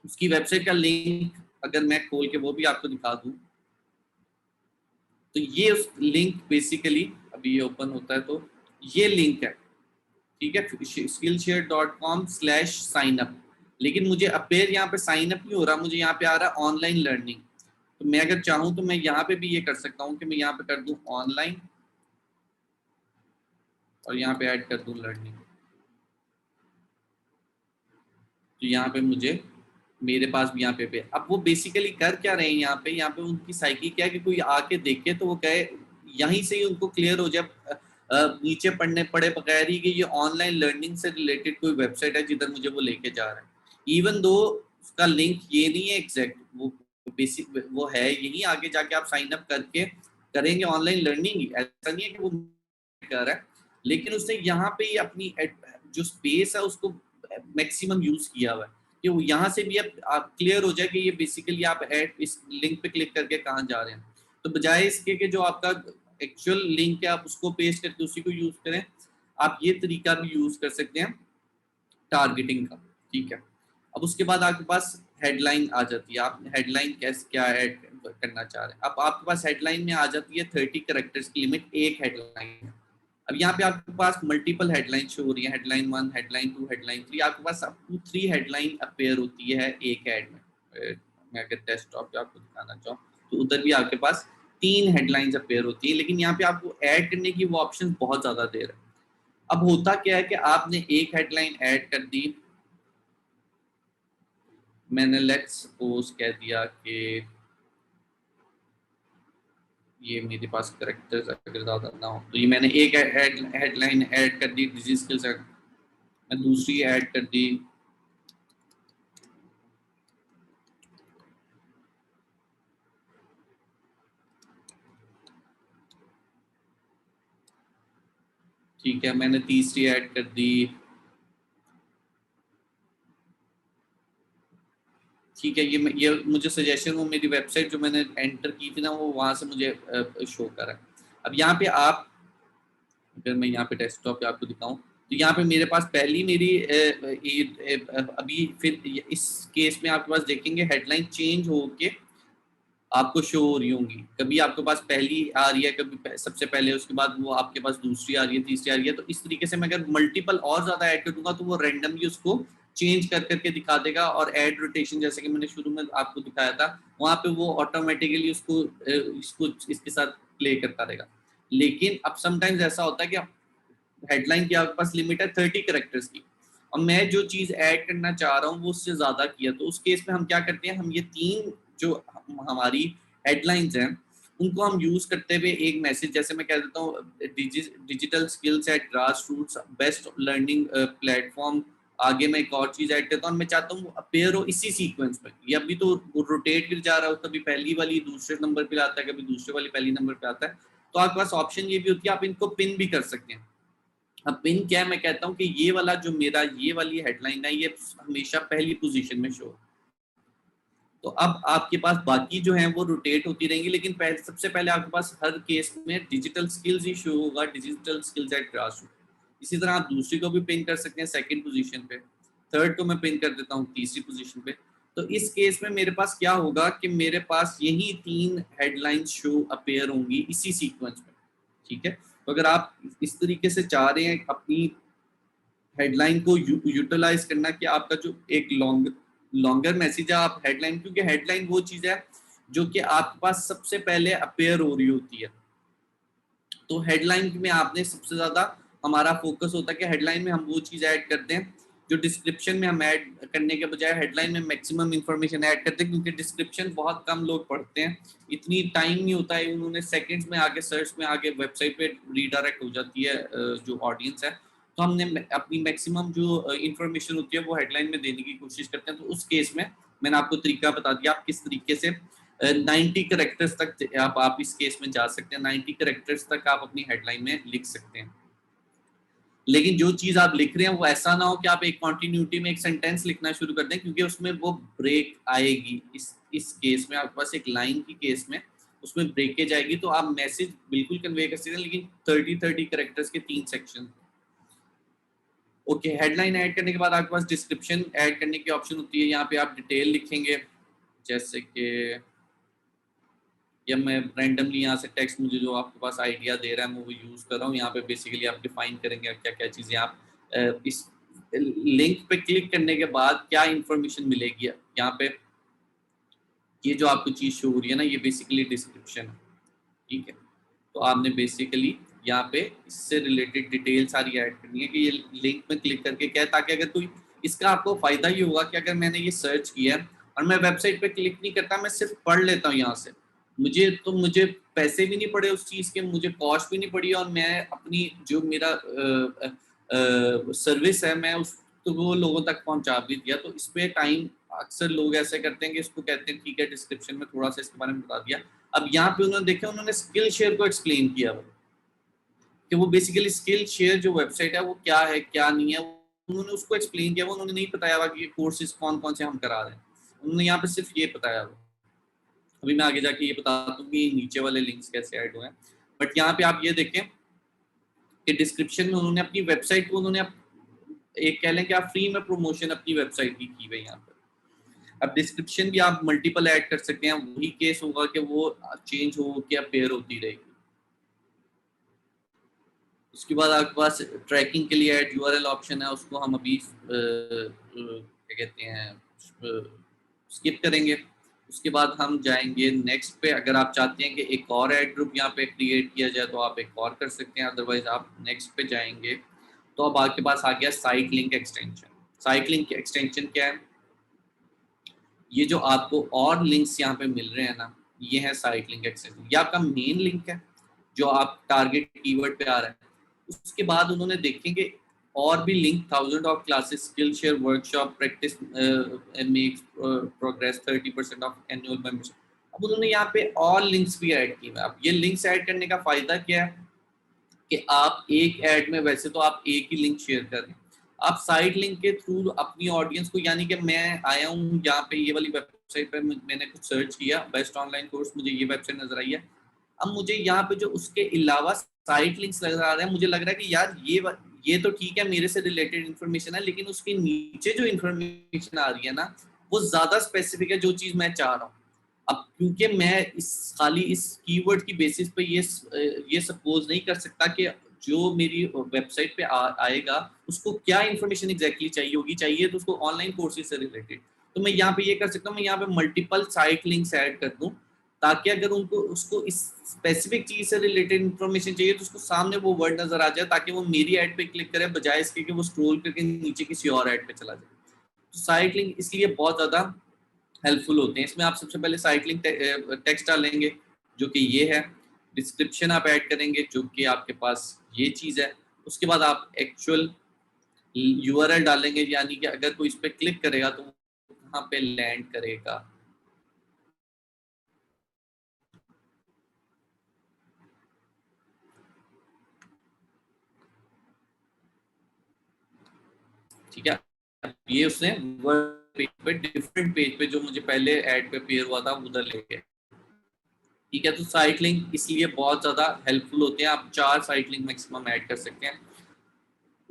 [SPEAKER 1] उसकी वेबसाइट का लिंक अगर मैं खोल के वो भी आपको दिखा दूं तो ये उस लिंक बेसिकली अभी ये ओपन होता है तो ये लिंक है, ठीक है, skillshare.com/signup। लेकिन मुझे अपेयर यहाँ पे साइन अप नहीं हो रहा, मुझे यहाँ पे आ रहा है ऑनलाइन लर्निंग। तो मैं अगर चाहूँ तो मैं यहाँ पे भी ये कर सकता हूँ कि मैं यहाँ पे कर दूं ऑनलाइन और यहाँ पे ऐड कर दूं लर्निंग। तो यहाँ पे मुझे मेरे पास भी यहाँ पे अब वो बेसिकली कर क्या रहे हैं यहाँ पे उनकी साइकी क्या है कि कोई आके देखे तो वो कहे, यहीं से ही उनको क्लियर हो जाए नीचे पढ़ने पड़े बगैर ही कि ये ऑनलाइन लर्निंग से रिलेटेड कोई वेबसाइट है जिधर मुझे वो लेके जा रहा है। इवन दो उसका लिंक ये नहीं है एग्जैक्ट, वो बेसिक वो है यही, आगे जाके आप साइन अप करके करेंगे ऑनलाइन लर्निंग, ऐसा नहीं है कि वो कर रहा है। लेकिन उसने यहाँ पे ही अपनी जो स्पेस है उसको मैक्सिमम यूज किया हुआ है कि वो यहाँ से भी आप क्लियर हो जाए कि ये बेसिकली आप एड इस लिंक पे क्लिक करके कहाँ जा रहे हैं। तो बजाय इसके कि जो आपका एक्चुअल लिंक है आप उसको पेस्ट करके उसी को यूज करें, आप ये तरीका भी यूज कर सकते हैं टारगेटिंग का, ठीक है। अब उसके बाद आपके पास हेडलाइन आ जाती है, आप हेडलाइन कैसे क्या ऐड करना चाह रहे हैं। अब आपके पास हेडलाइन में आ जाती है 30 कैरेक्टर्स की लिमिट एक हेडलाइन है। अब यहाँ पे आपके पास मल्टीपल हेडलाइन शो हो रही है, हेडलाइन 1, हेडलाइन 2, हेडलाइन 3, आपके पास अप टू 3 हेडलाइन अपेयर होती है एक ऐड में। मैं अगर डेस्कटॉप पे आपको दिखाना चाहूँ तो उधर भी आपके पास 3 हेडलाइंस अपेयर होती है, लेकिन यहाँ पे आपको ऐड करने की वो ऑप्शन बहुत ज्यादा दे रहे हैं। अब होता क्या है कि आपने एक हेडलाइन ऐड कर दी, मैंने लेट्स सपोज कह दिया कि ये मेरे पास कैरेक्टर्स अगर ज़्यादा ना हो तो ये मैंने एक हेडलाइन ऐड कर दी डिजीज स्किल्स, मैं दूसरी ऐड कर दी ठीक है, मैंने तीसरी ऐड कर दी, ठीक है। ये मुझे सजेशन वो मेरी वेबसाइट जो मैंने एंटर की थी ना वो वहां से मुझे शो करा। अब यहाँ पे आप अगर मैं यहाँ पे डेस्कटॉप पे आपको दिखाऊं तो यहाँ पे मेरे पास पहली मेरी अभी फिर इस केस में आपके पास देखेंगे हेडलाइन चेंज होके आपको शो हो रही होंगी, कभी आपके पास पहली आ रही है, कभी सबसे पहले, उसके बाद वो आपके पास दूसरी आ रही है, तीसरी आ रही है। तो इस तरीके से मैं अगर मल्टीपल और ज्यादा ऐड कर दूंगा तो वो रैंडमली उसको चेंज कर करके दिखा देगा। और ऐड रोटेशन जैसे कि मैंने शुरू में आपको दिखाया था वहां पे वो ऑटोमेटिकली उसको इसको इसके साथ प्ले करता रहेगा। लेकिन अब समटाइम्स ऐसा होता है कि हेडलाइन की आपके पास लिमिट है 30 कैरेक्टर्स की, और मैं जो चीज ऐड करना चाह रहा हूँ वो उससे ज्यादा किया, तो उस केस में हम क्या करते हैं, हम ये 3 जो हमारी हेडलाइंस हैं उनको हम यूज करते हुए एक मैसेज, जैसे मैं कह देता हूँ digital skills at grass roots best learning platform, आगे मैं एक और चीज ऐड करता हूँ, मैं चाहता हूँ अपेयर हो इसी सीक्वेंस में। ये अभी तो रोटेट कर जा रहा हो, कभी पहली वाली दूसरे नंबर पे आता है, कभी दूसरे वाली पहली नंबर पे आता है। तो आपके पास ऑप्शन ये भी होती है आप इनको पिन भी कर सकते हैं। अब पिन क्या है, मैं कहता हूँ कि ये वाला जो मेरा ये वाली हेडलाइन है ये हमेशा पहली पोजीशन में शो, तो अब आपके पास बाकी जो है वो रोटेट होती रहेंगी, लेकिन सबसे पहले आपके पास हर केस में डिजिटल स्किल्स ही शो होगा, डिजिटल स्किल्स एट ग्रासरूट। इसी तरह आप दूसरी को भी पिन कर सकते हैं सेकंड पोजीशन पे, थर्ड को मैं पिन कर देता हूँ तीसरी पोजीशन पे। तो इस केस में मेरे पास क्या होगा कि मेरे पास यही 3 हेडलाइंस शो अपीयर होंगी इसी सीक्वेंस में, ठीक है। तो अगर आप इस तरीके से चाह रहे हैं अपनी हेडलाइन को यूटिलाइज करना कि आपका जो एक लॉन्गर मैसेज है आप हेडलाइन, क्योंकि हेडलाइन वो चीज है जो कि आपके पास सबसे पहले अपीयर हो रही होती है। तो हेडलाइन में आपने सबसे ज्यादा हमारा फोकस होता है कि हेडलाइन में हम वो चीज ऐड करते हैं जो डिस्क्रिप्शन में हम ऐड करने के बजाय हेडलाइन में मैक्सिमम इंफॉर्मेशन ऐड करते हैं, क्योंकि डिस्क्रिप्शन बहुत कम लोग पढ़ते हैं, इतनी टाइम नहीं होता है, उन्होंने सेकंड्स में आगे सर्च में आगे वेबसाइट पे रीडायरेक्ट हो जाती है जो ऑडियंस है। तो हमने अपनी मैक्सिमम जो इंफॉर्मेशन होती है वो हेडलाइन में देने की कोशिश करते हैं। तो उस केस में मैंने आपको तरीका बता दिया आप किस तरीके से 90 करेक्टर्स तक आप इस केस में जा सकते हैं, 90 करेक्टर्स तक आप अपनी हेडलाइन में लिख सकते हैं। लेकिन जो चीज आप लिख रहे हैं वो ऐसा ना हो कि आप एक कॉन्टिन्यूटी में एक सेंटेंस लिखना शुरू कर दें, क्योंकि उसमें वो ब्रेक आएगी। इस केस में आपके पास एक लाइन की केस में उसमें ब्रेकेज आएगी, तो आप मैसेज बिल्कुल कन्वे कर सकते हैं, लेकिन 30 करेक्टर्स के 3 सेक्शन। ओके, हेडलाइन ऐड करने के बाद आपके पास डिस्क्रिप्शन ऐड करने की ऑप्शन होती है। यहाँ पे आप डिटेल लिखेंगे, जैसे कि या मैं रैंडमली यहाँ से टेक्स्ट मुझे जो आपके पास आइडिया दे रहा है मैं वो यूज़ कर रहा हूँ। यहाँ पे बेसिकली आप डिफाइन करेंगे क्या क्या चीज़ें आप इस लिंक पे क्लिक करने के बाद क्या इंफॉर्मेशन मिलेगी। यहाँ पे ये जो आपको चीज़ शो हो रही है ना, ये बेसिकली डिस्क्रिप्शन है, ठीक है। तो आपने बेसिकली यहाँ पे इससे रिलेटेड डिटेल सारी ऐड करनी है कि ये लिंक में क्लिक करके क्या है, ताकि अगर कोई इसका आपको फायदा ये होगा कि अगर मैंने ये सर्च किया और मैं वेबसाइट पे क्लिक नहीं करता, मैं सिर्फ पढ़ लेता हूँ यहाँ से, मुझे पैसे भी नहीं पड़े उस चीज़ के, मुझे कॉस्ट भी नहीं पड़ी, और मैं अपनी जो मेरा सर्विस है मैं उस तो वो लोगों तक पहुंचा भी दिया। तो इस पे टाइम अक्सर लोग ऐसे करते हैं कि इसको कहते हैं ठीक है डिस्क्रिप्शन में थोड़ा सा इसके बारे में बता दिया। अब यहाँ पे उन्होंने देखा, उन्होंने स्किल शेयर को एक्सप्लेन किया वो कि वो बेसिकली स्किल शेयर जो वेबसाइट है वो क्या है क्या नहीं है, उन्होंने उसको एक्सप्लेन किया। वो उन्होंने नहीं बताया हुआ कि ये कोर्सेज कौन कौन से हम करा रहे हैं, उन्होंने यहाँ पे सिर्फ ये बताया हुआ। अभी मैं आगे जाके ये बताता हूँ कि नीचे वाले लिंक्स कैसे ऐड हुए हैं। बट यहाँ पे आप ये देखें कि डिस्क्रिप्शन में उन्होंने अपनी वेबसाइट को उन्होंने एक कह लें कि आप फ्री में प्रमोशन अपनी वेबसाइट की हुई है यहाँ पर। अब डिस्क्रिप्शन भी आप मल्टीपल ऐड कर सकते हैं, वही केस होगा कि वो चेंज हो के अपीयर होती रहेगी। उसके बाद आपके पास ट्रैकिंग के लिए ऐड यूआरएल ऑप्शन है, उसको हम अभी क्या कहते हैं स्किप करेंगे। उसके बाद हम जाएंगे नेक्स्ट पे। अगर आप चाहते हैं कि एक और ऐड ग्रुप यहाँ पे क्रिएट किया जाए तो आप एक और कर सकते हैं, अदरवाइज आप नेक्स्ट पे जाएंगे। तो अब आपके पास आ गया site link extension. Site link extension क्या है? ये जो आपको और लिंक्स यहाँ पे मिल रहे हैं ना, ये है साइट लिंक एक्सटेंशन। ये आपका मेन लिंक है जो आप टारगेट कीवर्ड पे आ रहा है। उसके बाद उन्होंने देखेंगे और भी link 1000 of classes, skill share, workshop, practice make progress, 30% of annual membership. अब उन्होंने यहाँ पे और लिंक्स भी ऐड किए हैं। अब ये लिंक्स ऐड करने का फायदा क्या है कि आप एक ऐड में वैसे तो आप एक ही लिंक शेयर कर रहे हैं, आप साइड लिंक के थ्रू अपनी ऑडियंस को, यानी कि मैं आया हूँ यहाँ पे ये वाली वेबसाइट पे, मैंने कुछ सर्च किया बेस्ट ऑनलाइन कोर्स, मुझे ये वेबसाइट नजर आई है। अब मुझे यहाँ पे जो उसके अलावा साइट लिंक्स नजर आ रहे हैं, मुझे लग रहा है कि यार ये तो ठीक है मेरे से रिलेटेड इन्फॉर्मेशन है, लेकिन उसके नीचे जो इन्फॉर्मेशन आ रही है ना वो ज्यादा स्पेसिफिक है जो चीज मैं चाह रहा हूँ। अब क्योंकि मैं खाली इस कीवर्ड की बेसिस पे ये सपोज नहीं कर सकता कि जो मेरी वेबसाइट पे आएगा उसको क्या इन्फॉर्मेशन एग्जैक्टली चाहिए होगी, चाहिए तो उसको ऑनलाइन कोर्सेज से रिलेटेड। तो मैं यहाँ पे ये कर सकता हूँ, मैं यहाँ पे मल्टीपल साइट लिंक्स ऐड कर दूँ, ताकि अगर उनको उसको इस स्पेसिफिक चीज से रिलेटेड इन्फॉर्मेशन चाहिए तो उसको सामने वो वर्ड नजर आ जाए, ताकि वो मेरी ऐड पे क्लिक करे बजाय इसके कि वो स्क्रॉल करके नीचे किसी और ऐड पे चला जाए। तो साइट लिंक इसलिए बहुत ज्यादा हेल्पफुल होते हैं। इसमें आप सबसे पहले साइट लिंक टेक्स्ट डालेंगे जो कि ये है, डिस्क्रिप्शन आप ऐड करेंगे जो कि आपके पास ये चीज़ है। उसके बाद आप एक्चुअल यूआरएल डालेंगे, यानी कि अगर कोई इस पर क्लिक करेगा तो कहाँ पे लैंड करेगा। ठीक है, ये उसने वर्ड पेज पे, डिफरेंट पेज पे जो मुझे पहले ऐड पे पेयर हुआ था उधर ले गए। ठीक है, तो साइट लिंक इसलिए बहुत ज़्यादा हेल्पफुल होते हैं। आप 4 साइट लिंक मैक्सिमम ऐड कर सकते हैं।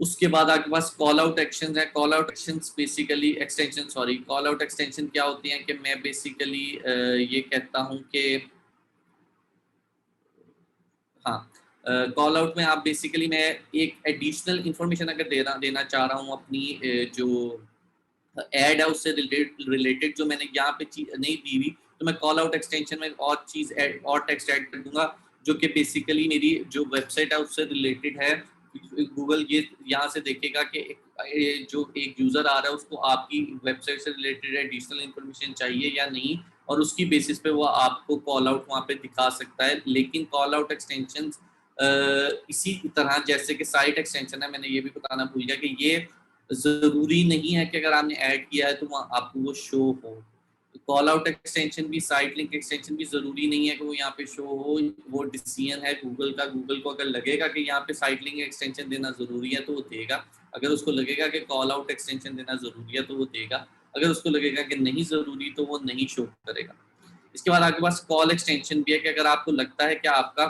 [SPEAKER 1] उसके बाद आपके पास कॉल आउट एक्शन है। Call out action basically extension, sorry, call out extension क्या होती हैं कि मैं बेसिकली ये कहता हूँ कि हाँ, कॉल आउट में आप बेसिकली मैं एक एडिशनल इंफॉर्मेशन अगर देना चाह रहा हूँ अपनी जो ऐड है उससे रिलेटेड जो मैंने यहाँ पे चीज नहीं दी हुई, तो मैं कॉल आउट एक्सटेंशन में और चीज ऐड और टेक्स्ट ऐड कर दूंगा जो कि बेसिकली मेरी जो वेबसाइट है उससे रिलेटेड है। गूगल ये यहाँ से देखेगा कि जो एक यूजर आ रहा है उसको आपकी वेबसाइट से रिलेटेड एडिशनल इंफॉर्मेशन चाहिए या नहीं, और उसकी बेसिस पे वो आपको कॉल आउट वहाँ पे दिखा सकता है। लेकिन कॉल आउट एक्सटेंशन इसी तरह जैसे कि साइट एक्सटेंशन है, मैंने ये भी बताना भूल गया कि ये जरूरी नहीं है कि अगर आपने ऐड किया है तो आपको वो शो हो। कॉल आउट एक्सटेंशन भी, साइट लिंक एक्सटेंशन भी जरूरी नहीं है कि वो यहाँ पे शो हो। वो डिसीजन है गूगल का। गूगल को अगर लगेगा कि यहाँ पे साइट लिंक एक्सटेंशन देना जरूरी है तो वो देगा। अगर उसको लगेगा कि कॉल आउट एक्सटेंशन देना जरूरी है तो वो देगा। अगर उसको लगेगा कि नहीं जरूरी तो वो नहीं शो करेगा। इसके बाद आपके पास कॉल एक्सटेंशन भी है कि अगर आपको लगता है कि आपका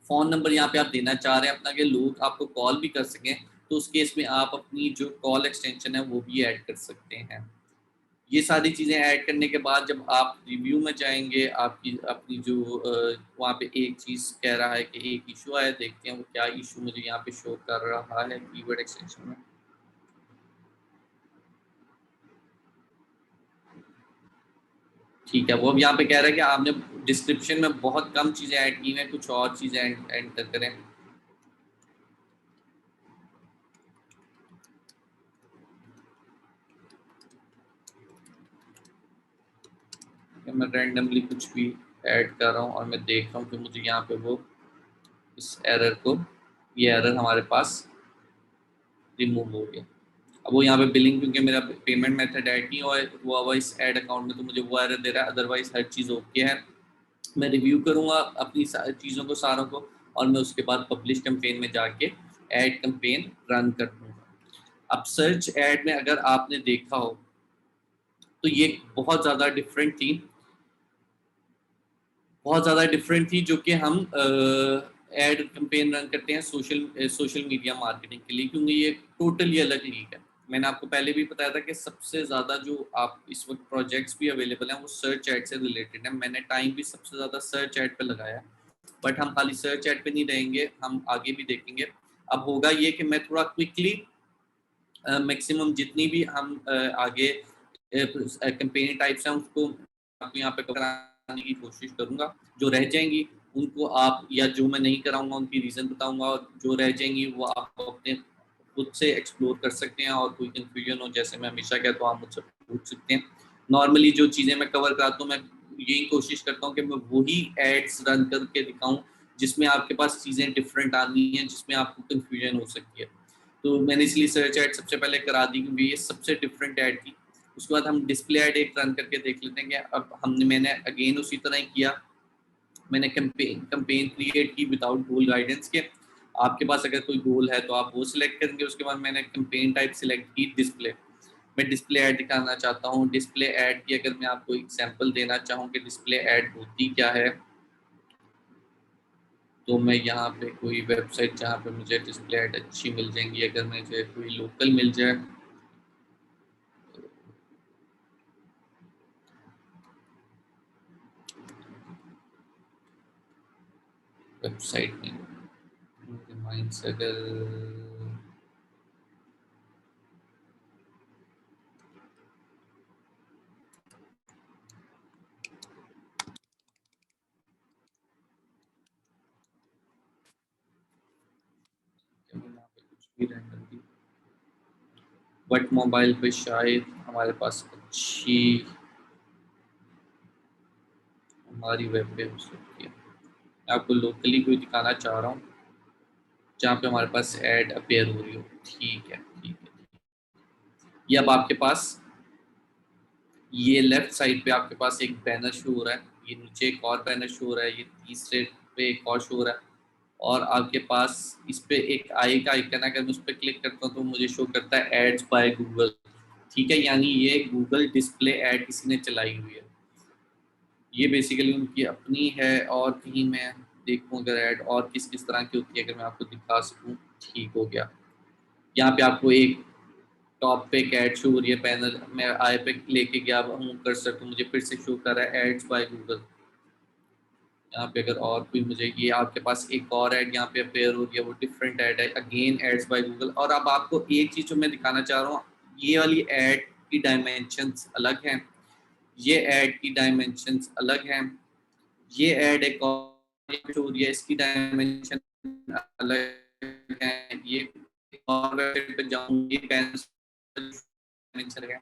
[SPEAKER 1] फ़ोन नंबर यहाँ पे आप देना चाह रहे हैं अपना कि लोग आपको कॉल भी कर सकें, तो उस केस में आप अपनी जो कॉल एक्सटेंशन है वो भी ऐड कर सकते हैं। ये सारी चीज़ें ऐड करने के बाद जब आप रिव्यू में जाएँगे, आपकी अपनी जो वहाँ पे एक चीज़ कह रहा है कि एक इश्यू आया, देखते हैं वो क्या इश्यू मुझे यहाँ पे शो कर रहा है कीवर्ड एक्सटेंशन में। ठीक है, वो अब यहाँ पे कह रहा है कि आपने डिस्क्रिप्शन में बहुत कम चीज़ें ऐड की हैं, कुछ और चीज़ें एंटर करें। मैं रैंडमली कुछ भी ऐड कर रहा हूँ और मैं देख रहा हूँ कि मुझे यहाँ पे वो इस एरर को, ये एरर हमारे पास रिमूव हो गया। अब वो यहाँ पे बिलिंग, क्योंकि मेरा पेमेंट मेथड ऐड नहीं हुआ हुआ इस ऐड अकाउंट में, तो मुझे वो एरर दे रहा है। अदरवाइज हर चीज़ ओके है। मैं रिव्यू करूँगा अपनी चीज़ों को, सारों को, और मैं उसके बाद पब्लिश कैंपेन में जाके ऐड कैंपेन रन कर दूँगा। अब सर्च ऐड में अगर आपने देखा हो तो ये बहुत ज़्यादा डिफरेंट थी, बहुत ज़्यादा डिफरेंट थी, जो कि हम एड कैंपेन रन करते हैं सोशल मीडिया मार्केटिंग के लिए, क्योंकि ये टोटली अलग लीग है। मैंने आपको पहले भी बताया था कि सबसे ज़्यादा जो आप इस वक्त प्रोजेक्ट्स भी अवेलेबल हैं वो सर्च ऐड से रिलेटेड है। मैंने टाइम भी सबसे ज़्यादा सर्च ऐड पे लगाया, बट हम खाली सर्च ऐड पे नहीं रहेंगे, हम आगे भी देखेंगे। अब होगा ये कि मैं थोड़ा क्विकली मैक्सिमम जितनी भी हम आगे कैंपेन टाइप्स हैं उसको आपको यहाँ पे कराने की कोशिश करूँगा। जो रह जाएंगी उनको आप, या जो मैं नहीं कराऊंगा उनकी रीज़न बताऊंगा, और जो रह जाएंगी वो आप अपने खुद से एक्सप्लोर कर सकते हैं। और कोई कंफ्यूजन हो, जैसे मैं हमेशा कहता हूँ, आप मुझसे पूछ सकते हैं। नॉर्मली जो चीज़ें मैं कवर कराता हूँ, मैं यही कोशिश करता हूँ कि मैं वही एड्स रन करके दिखाऊँ जिसमें आपके पास चीज़ें डिफरेंट आनी हैं, जिसमें आपको कंफ्यूजन हो सकती है। तो मैंने इसलिए सर्च ऐड सबसे पहले करा दी, क्योंकि ये सबसे डिफरेंट ऐड थी। उसके बाद हम डिस्प्ले ऐड एक रन करके देख लेते हैं कि अब मैंने अगेन उसी तरह ही किया। मैंने कैंपेन क्रिएट की विदाउट गोल गाइडेंस के। आपके पास अगर कोई गोल है तो आप वो सिलेक्ट करेंगे। उसके बाद मैंने कैंपेन टाइप सिलेक्ट की डिस्प्ले। मैं डिस्प्ले ऐड दिखाना चाहता हूँ। डिस्प्ले ऐड की अगर मैं आपको एग्जांपल देना चाहूँ कि डिस्प्ले ऐड होती क्या है, तो मैं यहाँ पे कोई वेबसाइट जहाँ पे मुझे डिस्प्ले ऐड अच्छी मिल जाएंगी, अगर मुझे कोई लोकल मिल जाए, वेबसाइट में मेरे माइंड से अगर यहाँ पे कुछ भी रैंडमली, बट मोबाइल पे शायद हमारे पास अच्छी हमारी वेब पे हो सकती है। मैं आपको लोकली कोई दिखाना चाह रहा हूँ जहाँ पे हमारे पास ऐड अपेयर हो रही हो। ठीक है, ठीक है। ये अब आपके पास, ये लेफ्ट साइड पे आपके पास एक बैनर शो हो रहा है, ये नीचे एक और बैनर शो हो रहा है, ये तीसरे पे एक और शो हो रहा है, और आपके पास इस पे एक आई का आइकन है। अगर मैं उस पर क्लिक करता हूँ तो मुझे शो करता है एड्स बाय गूगल। ठीक है, यानी ये गूगल डिस्प्ले ऐड किसी ने चलाई हुई है। ये बेसिकली उनकी अपनी है। और कहीं मैं देखूँ अगर ऐड और किस किस तरह की होती है, अगर मैं आपको दिखा सकूँ। ठीक हो गया। यहाँ पे आपको एक टॉप पे एक ऐड शो हो रही है पैनल, मैं आई पे लेके गया हूँ कर्सर तो मुझे फिर से शो कर रहा है एड्स बाय गूगल। यहाँ पे अगर और कोई मुझे ये आपके पास एक और ऐड यहाँ पे अपेयर हो रही है, वो डिफरेंट ऐड है, अगेन एड्स बाय गूगल। और अब आपको एक चीज़ जो मैं दिखाना चाह रहा हूँ, ये वाली ऐड की डायमेंशंस अलग हैं, ये ऐड की डायमेंशंस अलग हैं, ये ऐड एक और शो हो रही है, इसकी डायमेंशन अलग है, ये एक और वेबसाइट पे जाऊँ, ये डायमेंशन है।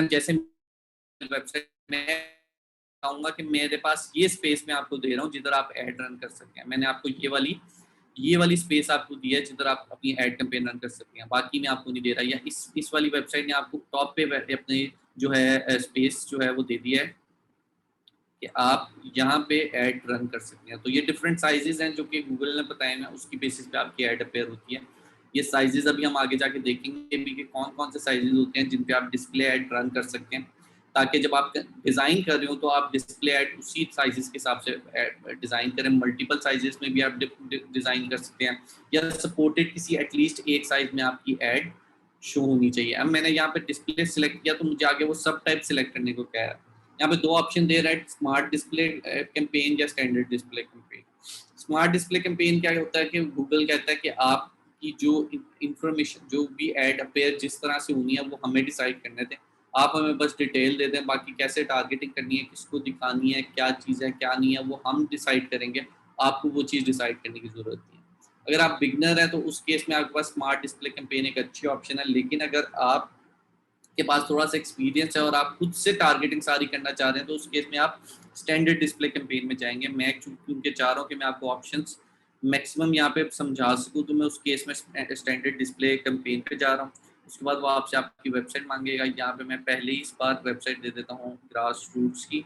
[SPEAKER 1] जैसे वेबसाइट में चाहूंगा कि मेरे पास ये स्पेस मैं आपको दे रहा हूँ जिधर आप ऐड रन कर सकते हैं। मैंने आपको ये वाली स्पेस आपको दी है जिधर आप अपनी ऐड कैंपेन रन कर सकते हैं, बाकी मैं आपको नहीं दे रहा। या इस वाली वेबसाइट ने आपको टॉप पे अपने जो है स्पेस जो है वो दे दिया है कि आप यहाँ पे ऐड रन कर सकते हैं। तो ये डिफरेंट साइजेस हैं जो कि गूगल ने बताए हैं, उसकी बेसिस पे आपकी ऐड अपेयर होती है। ये साइजेस अभी हम आगे जाके देखेंगे भी कि कौन कौन से साइजेस होते हैं जिन पे आप डिस्प्ले ऐड रन कर सकते हैं, ताकि जब आप डिज़ाइन कर रहे हो तो आप डिस्प्ले ऐड उसी साइजेस के हिसाब से डिज़ाइन करें। मल्टीपल साइजेस में भी आप डिज़ाइन कर सकते हैं, या सपोर्टेड किसी एटलीस्ट एक साइज में आपकी ऐड शो होनी चाहिए। अब मैंने यहाँ पे डिस्प्ले सिलेक्ट किया तो मुझे आगे वो सब टाइप सिलेक्ट करने को कह रहा है। यहाँ पे दो ऑप्शन दे रहा है, स्मार्ट डिस्प्ले कैंपेन या standard display campaign. Smart display campaign क्या होता है कि गूगल कहता है कि आपकी जो इंफॉर्मेशन, जो भी ऐड अपेयर जिस तरह से होनी है वो हमें डिसाइड करने दें, आप हमें बस डिटेल दे दें, बाकी कैसे टारगेटिंग करनी है, किसको दिखानी है, क्या चीज़ है क्या नहीं है, वो हम डिसाइड करेंगे। आपको वो चीज़ डिसाइड करने की ज़रूरत नहीं है। अगर आप बिगनर हैं तो उस केस में आपके पास स्मार्ट डिस्प्ले कैंपेन एक अच्छी ऑप्शन है, लेकिन अगर आप के पास थोड़ा सा एक्सपीरियंस है और आप खुद से टारगेटिंग सारी करना चाह रहे हैं तो उस केस में आप स्टैंडर्ड डिस्प्ले कैंपेन में जाएंगे। मैं क्योंकि चाह रहा हूँ कि मैं आपको ऑप्शंस मैक्सिमम यहाँ पे समझा सकूँ, तो मैं उस केस में स्टैंडर्ड डिस्प्ले कैंपेन पे जा रहा हूँ। उसके बाद वो आपसे आपकी वेबसाइट मांगेगा। यहाँ पे मैं पहले ही इस बार वेबसाइट दे देता हूँ ग्रास रूट्स की।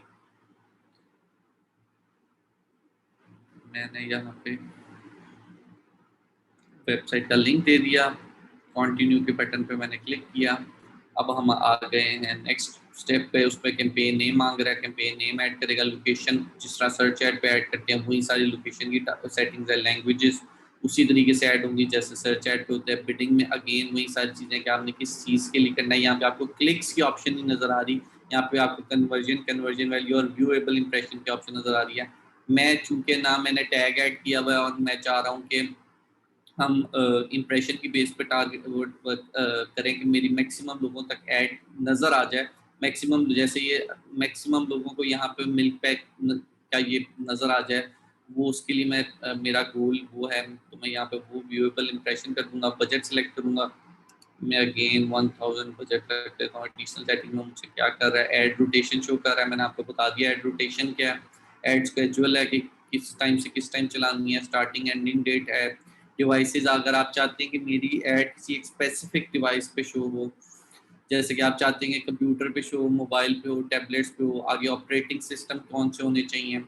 [SPEAKER 1] मैंने यहाँ पे वेबसाइट का लिंक दे दिया, कंटिन्यू के बटन पे मैंने क्लिक किया। अब हम आ गए हैं नेक्स्ट स्टेप पे। उस पर कैंपेन नेम मांग रहा है, कैंपेन नेम ऐड करेगा, लोकेशन जिस तरह सर्च ऐड पे ऐड करते हैं वही सारी लोकेशन की सेटिंग्स है, लैंग्वेजेस उसी तरीके से ऐड होंगी जैसे सर्च ऐड पे होते हैं। बिडिंग में अगेन वही सारी चीज़ें कि आपने किस चीज़ के लिए करना है। यहाँ पे आपको क्लिक्स की ऑप्शन नहीं नज़र आ रही, यहाँ पे आपको कन्वर्जन वैल्यू और व्यूएबल इंप्रेशन की ऑप्शन नज़र आ रही है। मैं चूँकि ना मैंने टैग ऐड किया हुआ है और मैं चाह रहा हूँ कि हम इम्प्रेशन की बेस पे टारगेट करें कि मेरी मैक्सिमम लोगों तक ऐड नज़र आ जाए। मैक्सिमम जैसे ये मैक्सिमम लोगों को यहाँ पे मिल्क पैक का ये नज़र आ जाए, वो उसके लिए मैं मेरा गोल वो है। तो मैं यहाँ पे वो व्यूएबल इंप्रेशन कर दूंगा, बजट सेलेक्ट करूँगा। मैं अगेन 1000 बजट रख देता हूँ। एडिशनल सेटिंग में मुझे क्या कर रहा है, ऐड रोटेशन शो कर रहा है, मैंने आपको बता दिया ऐड रोटेशन क्या है। ऐड स्केजुअल है कि किस टाइम से किस टाइम चलानी है, स्टार्टिंग एंडिंग डेट है। डिवाइसेस, अगर आप चाहते हैं कि मेरी ऐड किसी एक स्पेसिफिक डिवाइस पे शो हो, जैसे कि आप चाहते हैं कि कंप्यूटर पे शो हो, मोबाइल पे हो, टैबलेट्स पे हो, आगे ऑपरेटिंग सिस्टम कौन से होने चाहिए,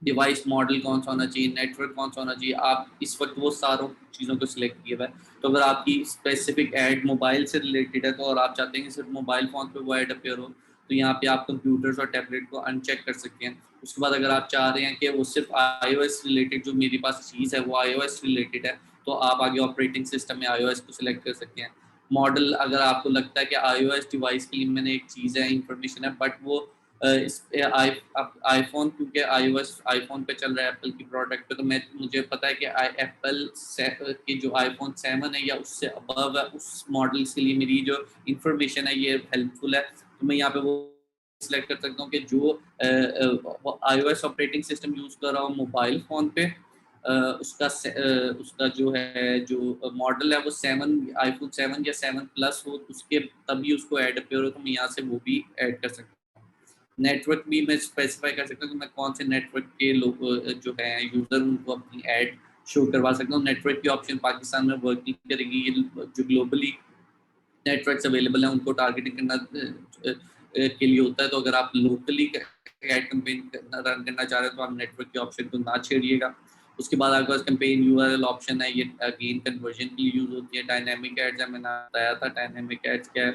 [SPEAKER 1] डिवाइस मॉडल कौन सा होना चाहिए, नेटवर्क कौन सा होना चाहिए, आप इस वक्त वो सारों चीज़ों को सिलेक्ट किया हुआ है। तो अगर आपकी स्पेसिफिक ऐड मोबाइल से रिलेटेड है तो और आप चाहते हैं कि सिर्फ मोबाइल फ़ोन पे वो ऐड अपेयर हो, तो यहाँ पे आप कंप्यूटर्स और टैबलेट को अनचेक कर सकते हैं। उसके बाद अगर आप चाह रहे हैं कि वो सिर्फ iOS रिलेटेड जो मेरे पास चीज़ है वो iOS रिलेटेड है, तो आप आगे ऑपरेटिंग सिस्टम में iOS को सिलेक्ट कर सकते हैं। मॉडल, अगर आपको लगता है कि iOS डिवाइस के लिए मैंने एक चीज़ है, इंफॉर्मेशन है, बट वो इस पे आईफोन, क्योंकि आईफोन पे चल रहा है एप्पल की प्रोडक्ट पे, तो मुझे पता है कि एप्पल की जो आईफोन 7 है या उससे अबव है, उस मॉडल के लिए मेरी जो इंफॉर्मेशन है ये हेल्पफुल है। तो मैं यहाँ पे वो सिलेक्ट कर सकता हूँ कि जो iOS ऑपरेटिंग सिस्टम यूज़ कर रहा हूँ मोबाइल फ़ोन पे, उसका जो है जो मॉडल है वो 7, आईफोन 7 या 7 प्लस हो, उसके तभी उसको ऐड अपेयर हो, तो मैं यहाँ से वो भी ऐड कर सकता हूँ। नेटवर्क भी मैं स्पेसिफाई कर सकता हूँ कि मैं कौन से नेटवर्क के लोग जो है यूज़र उनको अपनी ऐड शो करवा सकता हूँ। नेटवर्क की ऑप्शन पाकिस्तान में वर्क नहीं करेगी, ये जो ग्लोबली नेटवर्क्स अवेलेबल हैं उनको टारगेटिंग करना के लिए होता है। तो अगर आप लोकली ऐड कैंपेन रन करना चाह रहे हैं तो आप नेटवर्क के ऑप्शन को ना छेड़िएगा। उसके बाद आपके पास कैंपेन यूआरएल ऑप्शन है, ये अगेन कन्वर्जन के लिए यूज़ होती है। डायनामिक एड्स है, मैंने बताया था डायनामिक एड्स क्या है।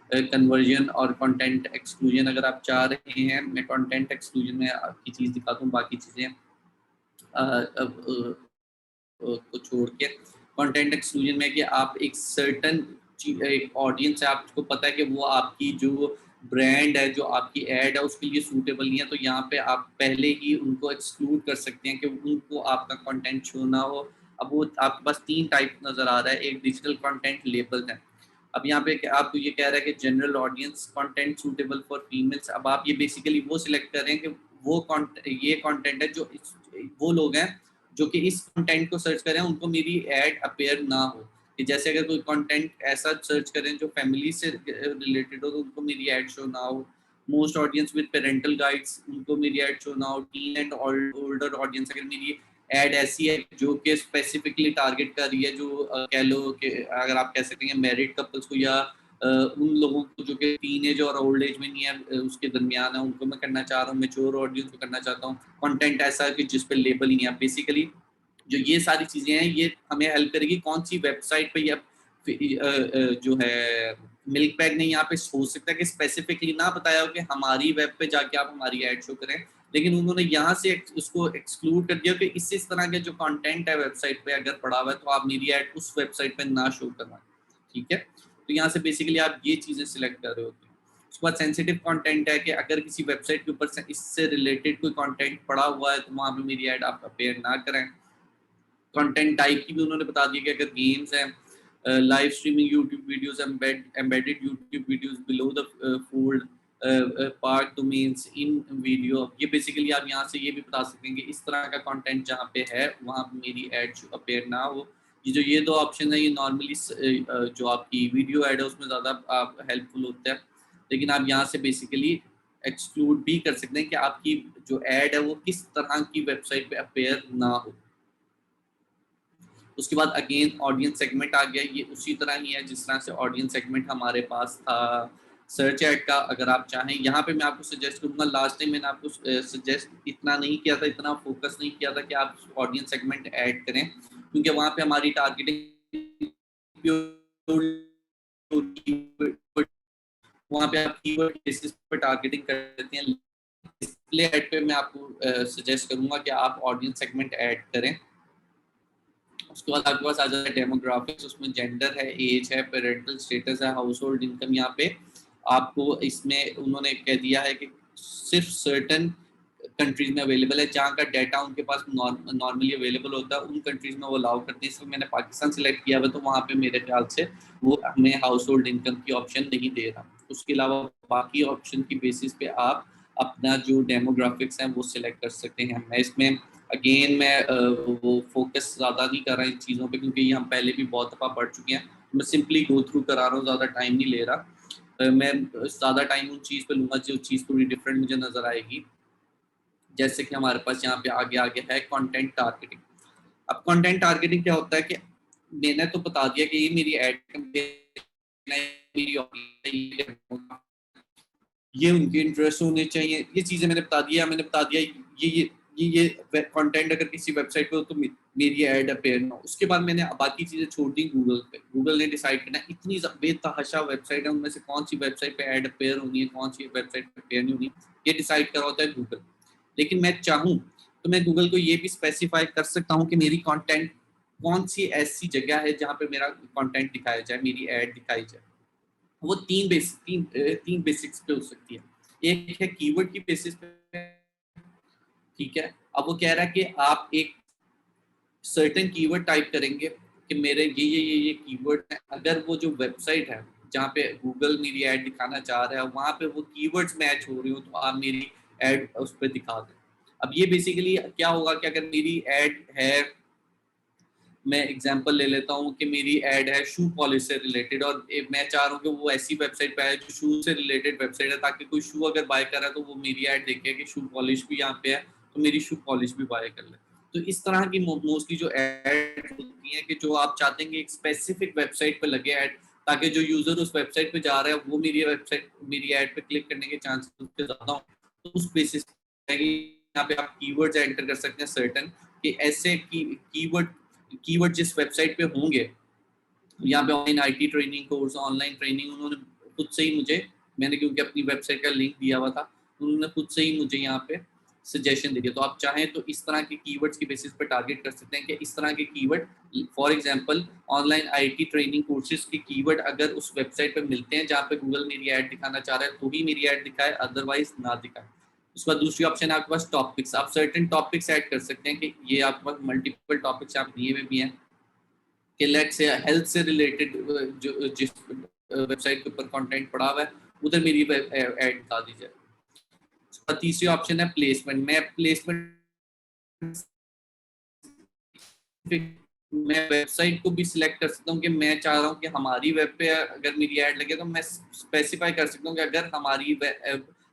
[SPEAKER 1] कन्वर्जन और कंटेंट एक्सक्लूजन अगर आप चाह रहे हैं, मैं कंटेंट एक्सक्लूजन में आपकी चीज़ दिखाता हूँ, बाकी चीज़ें को छोड़ के। कंटेंट एक्सक्लूजन में कि आप एक सर्टन एक ऑडियंस है, आपको पता है कि वो आपकी जो ब्रांड है, जो आपकी ऐड है, उसके लिए सूटेबल नहीं है, तो यहाँ पे आप पहले ही उनको एक्सक्लूड कर सकते हैं कि उनको आपका कंटेंट शो ना हो। अब वो आपके पास 3 टाइप नज़र आ रहा है, एक डिजिटल कंटेंट लेबल है। अब यहाँ पे आपको ये कह रहा है कि general audience content suitable for females. अब आप ये बेसिकली वो सिलेक्ट कर रहे हैं कि वो ये कंटेंट है जो वो लोग हैं जो कि इस कंटेंट को सर्च करें, उनको मेरी ऐड अपीयर ना हो। कि जैसे अगर कोई कंटेंट ऐसा सर्च करें जो फैमिली से रिलेटेड हो, तो उनको मेरी ऐड शो ना हो। Most audience with parental guides, उनको मेरी ऐड शो ना हो। टीन एंड ओल्डर ऑडियंस, अगर मेरी ऐड ऐसी है जो कि स्पेसिफिकली टारगेट कर रही है, जो कह लो कि अगर आप कह सकते हैं मैरिड कपल्स को, या उन लोगों को जो कि टीनेज और ओल्ड एज में नहीं है, उसके दरमियान है, उनको मैं करना चाह रहा हूँ। मैच्योर ऑडियंस को करना चाहता हूँ। कंटेंट ऐसा है कि जिस पे लेबल ही नहीं है। बेसिकली जो ये सारी चीज़ें हैं, ये हमें हेल्प करेगी कौन सी वेबसाइट पे, या जो है मिल्क बैग ने यहाँ पे हो सकता है कि स्पेसिफिकली ना बताया हो कि हमारी वेब पे जाके आप हमारी ऐड शो करें, लेकिन उन्होंने यहाँ से उसको एक्सक्लूड कर दिया कि इस तरह के जो कंटेंट है वेबसाइट पे अगर पड़ा हुआ है, तो आप मेरी ऐड उस वेबसाइट पे ना शो करवाएं। ठीक है, तो यहाँ से बेसिकली आप ये चीज़ें सिलेक्ट कर रहे होते हैं। उसके बाद सेंसिटिव कंटेंट है कि अगर किसी वेबसाइट के ऊपर से इससे रिलेटेड कोई कंटेंट पड़ा हुआ है, तो वहाँ पे मेरी ऐड आप अपीयर ना करें। कंटेंट टाइप की भी उन्होंने बता दिया कि अगर गेम्स हैं, live streaming YouTube videos, embedded YouTube videos below the fold part domains in video, ये बेसिकली आप यहाँ से ये भी बता सकते हैं कि इस तरह का कंटेंट जहाँ पे है वहाँ पे मेरी ऐड अपीयर ना हो। ये 2 ऑप्शन है, ये नॉर्मली जो आपकी वीडियो ऐड है उसमें ज़्यादा आप हेल्पफुल होता है, लेकिन आप यहाँ से बेसिकली एक्सक्लूड भी कर सकते हैं कि आपकी जो ऐड है वो किस तरह की वेबसाइट पे अपीयर ना हो। उसके बाद अगेन ऑडियंस सेगमेंट आ गया, ये उसी तरह ही है जिस तरह से ऑडियंस सेगमेंट हमारे पास था सर्च ऐड का। अगर आप चाहें, यहाँ पे मैं आपको सजेस्ट करूँगा, लास्ट टाइम मैंने आपको सजेस्ट इतना नहीं किया था, इतना फोकस नहीं किया था कि आप ऑडियंस सेगमेंट ऐड करें, क्योंकि वहाँ पे हमारी टारगेटिंग, वहाँ पे आप कीवर्ड बेसिस पे टारगेटिंग करते हैं। डिस्प्ले ऐड पे मैं आपको सजेस्ट करूँगा कि आप ऑडियंस सेगमेंट ऐड करें। उसके बाद आपके पास आ जाता है डेमोग्राफिक्स, उसमें जेंडर है, एज है, पेरेंटल स्टेटस है, हाउस होल्ड इनकम। यहाँ पे आपको इसमें उन्होंने कह दिया है कि सिर्फ सर्टन कंट्रीज में अवेलेबल है, जहाँ का डाटा उनके पास नॉर्मली अवेलेबल होता है, उन कंट्रीज में वो अलाउ करते हैं। इसमें मैंने पाकिस्तान सिलेक्ट किया हुआ, तो वहाँ पे मेरे ख्याल से वो हमें हाउस होल्ड इनकम की ऑप्शन नहीं दे रहा। उसके अलावा बाकी ऑप्शन की बेसिस पे आप अपना जो डेमोग्राफिक्स हैं वो सिलेक्ट कर सकते हैं। मैं इसमें अगेन मैं वो फोकस ज़्यादा नहीं कर रहा इन चीज़ों पे, क्योंकि ये हम पहले भी बहुत दफ़ा पढ़ चुके हैं। मैं सिंपली गो थ्रू करा रहा हूँ, ज़्यादा टाइम नहीं ले रहा। मैं ज़्यादा टाइम उन चीज़ पे लूँगा जो चीज़ थोड़ी डिफरेंट मुझे नज़र आएगी। जैसे कि हमारे पास यहाँ पे आगे आगे है कंटेंट टारगेटिंग। अब कंटेंट टारगेटिंग क्या होता है कि मैंने तो बता दिया कि ये मेरी ऐड ये उनके इंटरेस्ट होने चाहिए, ये चीज़ें मैंने बता दिया। मैंने बता दिया ये कंटेंट अगर किसी वेबसाइट पे हो तो मेरी ऐड अपीयर ना हो। उसके बाद मैंने बाकी चीज़ें छोड़ दी गूगल पे। गूगल ने डिसाइड करना है, इतनी बेतहाशा वेबसाइट है, उनमें से कौन सी वेबसाइट पे ऐड अपीयर होनी है, कौन सी वेबसाइट पे अपीयर नहीं होनी, ये डिसाइड करा होता है गूगल। लेकिन मैं चाहूँ तो मैं गूगल को ये भी स्पेसिफाई कर सकता हूँ कि मेरी कंटेंट कौन सी ऐसी जगह है जहाँ पे मेरा कंटेंट दिखाया जाए, मेरी ऐड दिखाई जाए। वो तीन बेसिक्स पे हो सकती है। एक है कीवर्ड की बेसिस पे, ठीक है। अब वो कह रहा है कि आप एक सर्टेन कीवर्ड टाइप करेंगे कि मेरे ये कीवर्ड है। अगर वो जो वेबसाइट है जहाँ पे गूगल मेरी ऐड दिखाना चाह रहा है, वहाँ पे वो कीवर्ड्स मैच हो रही हो, तो आप मेरी ऐड उस पर दिखा दें। अब ये बेसिकली क्या होगा कि अगर मेरी ऐड है, मैं एग्जांपल ले लेता हूँ कि मेरी ऐड है शू पॉलिश से रिलेटेड, और मैं चाह रहा हूँ कि वो ऐसी वेबसाइट पे है जो शू से रिलेटेड वेबसाइट है, ताकि कोई शू अगर बाय कर रहा है तो वो मेरी ऐड देखे कि शू पॉलिश भी यहाँ पे है, तो मेरी शू पॉलिश भी बाय कर ले। तो इस तरह की मोस्टली जो ऐड होती है कि जो आप चाहते हैं कि एक स्पेसिफिक वेबसाइट पे लगे ऐड, ताकि जो यूजर उस वेबसाइट पे जा रहा है वो मेरी ऐड पे क्लिक करने के चांसेस उसके ज्यादा हो। तो उस बेसिस यहाँ पे आप कीवर्ड्स एंटर कर सकते हैं सर्टेन, कि ऐसे कीवर्ड जिस वेबसाइट पे होंगे। यहाँ पे online IT training course, online training उन्होंने खुद से ही मुझे, मैंने क्योंकि अपनी वेबसाइट का लिंक दिया हुआ था, उन्होंने खुद से ही मुझे यहाँ पे सजेशन दे दिया। तो आप चाहें तो इस तरह के कीवर्ड्स की बेसिस पे टारगेट कर सकते हैं कि इस तरह के keyword, for example online IT training courses के कीवर्ड अगर उस वेबसाइट पे मिलते हैं जहाँ पे गूगल मेरी ऐड दिखाना चाह रहा है तो ही मेरी ऐड दिखाए, अदरवाइज ना दिखाए। उसके बाद दूसरी ऑप्शन है आपके पास टॉपिक्स। आप सर्टेन टॉपिक्स ऐड कर सकते हैं कि ये आपके पास मल्टीपल टॉपिक्स आप दिए हुए भी हैं कि लेट्स से हेल्थ से रिलेटेड जो जिस वेबसाइट के ऊपर कंटेंट पड़ा हुआ है उधर मेरी ऐड दिखा दी जाए। तीसरी ऑप्शन है प्लेसमेंट। मैं वेबसाइट को भी सिलेक्ट कर सकता हूँ कि मैं चाह रहा हूँ कि हमारी वेब पे अगर मेरी ऐड लगे तो मैं स्पेसिफाई कर सकता हूँ कि अगर हमारी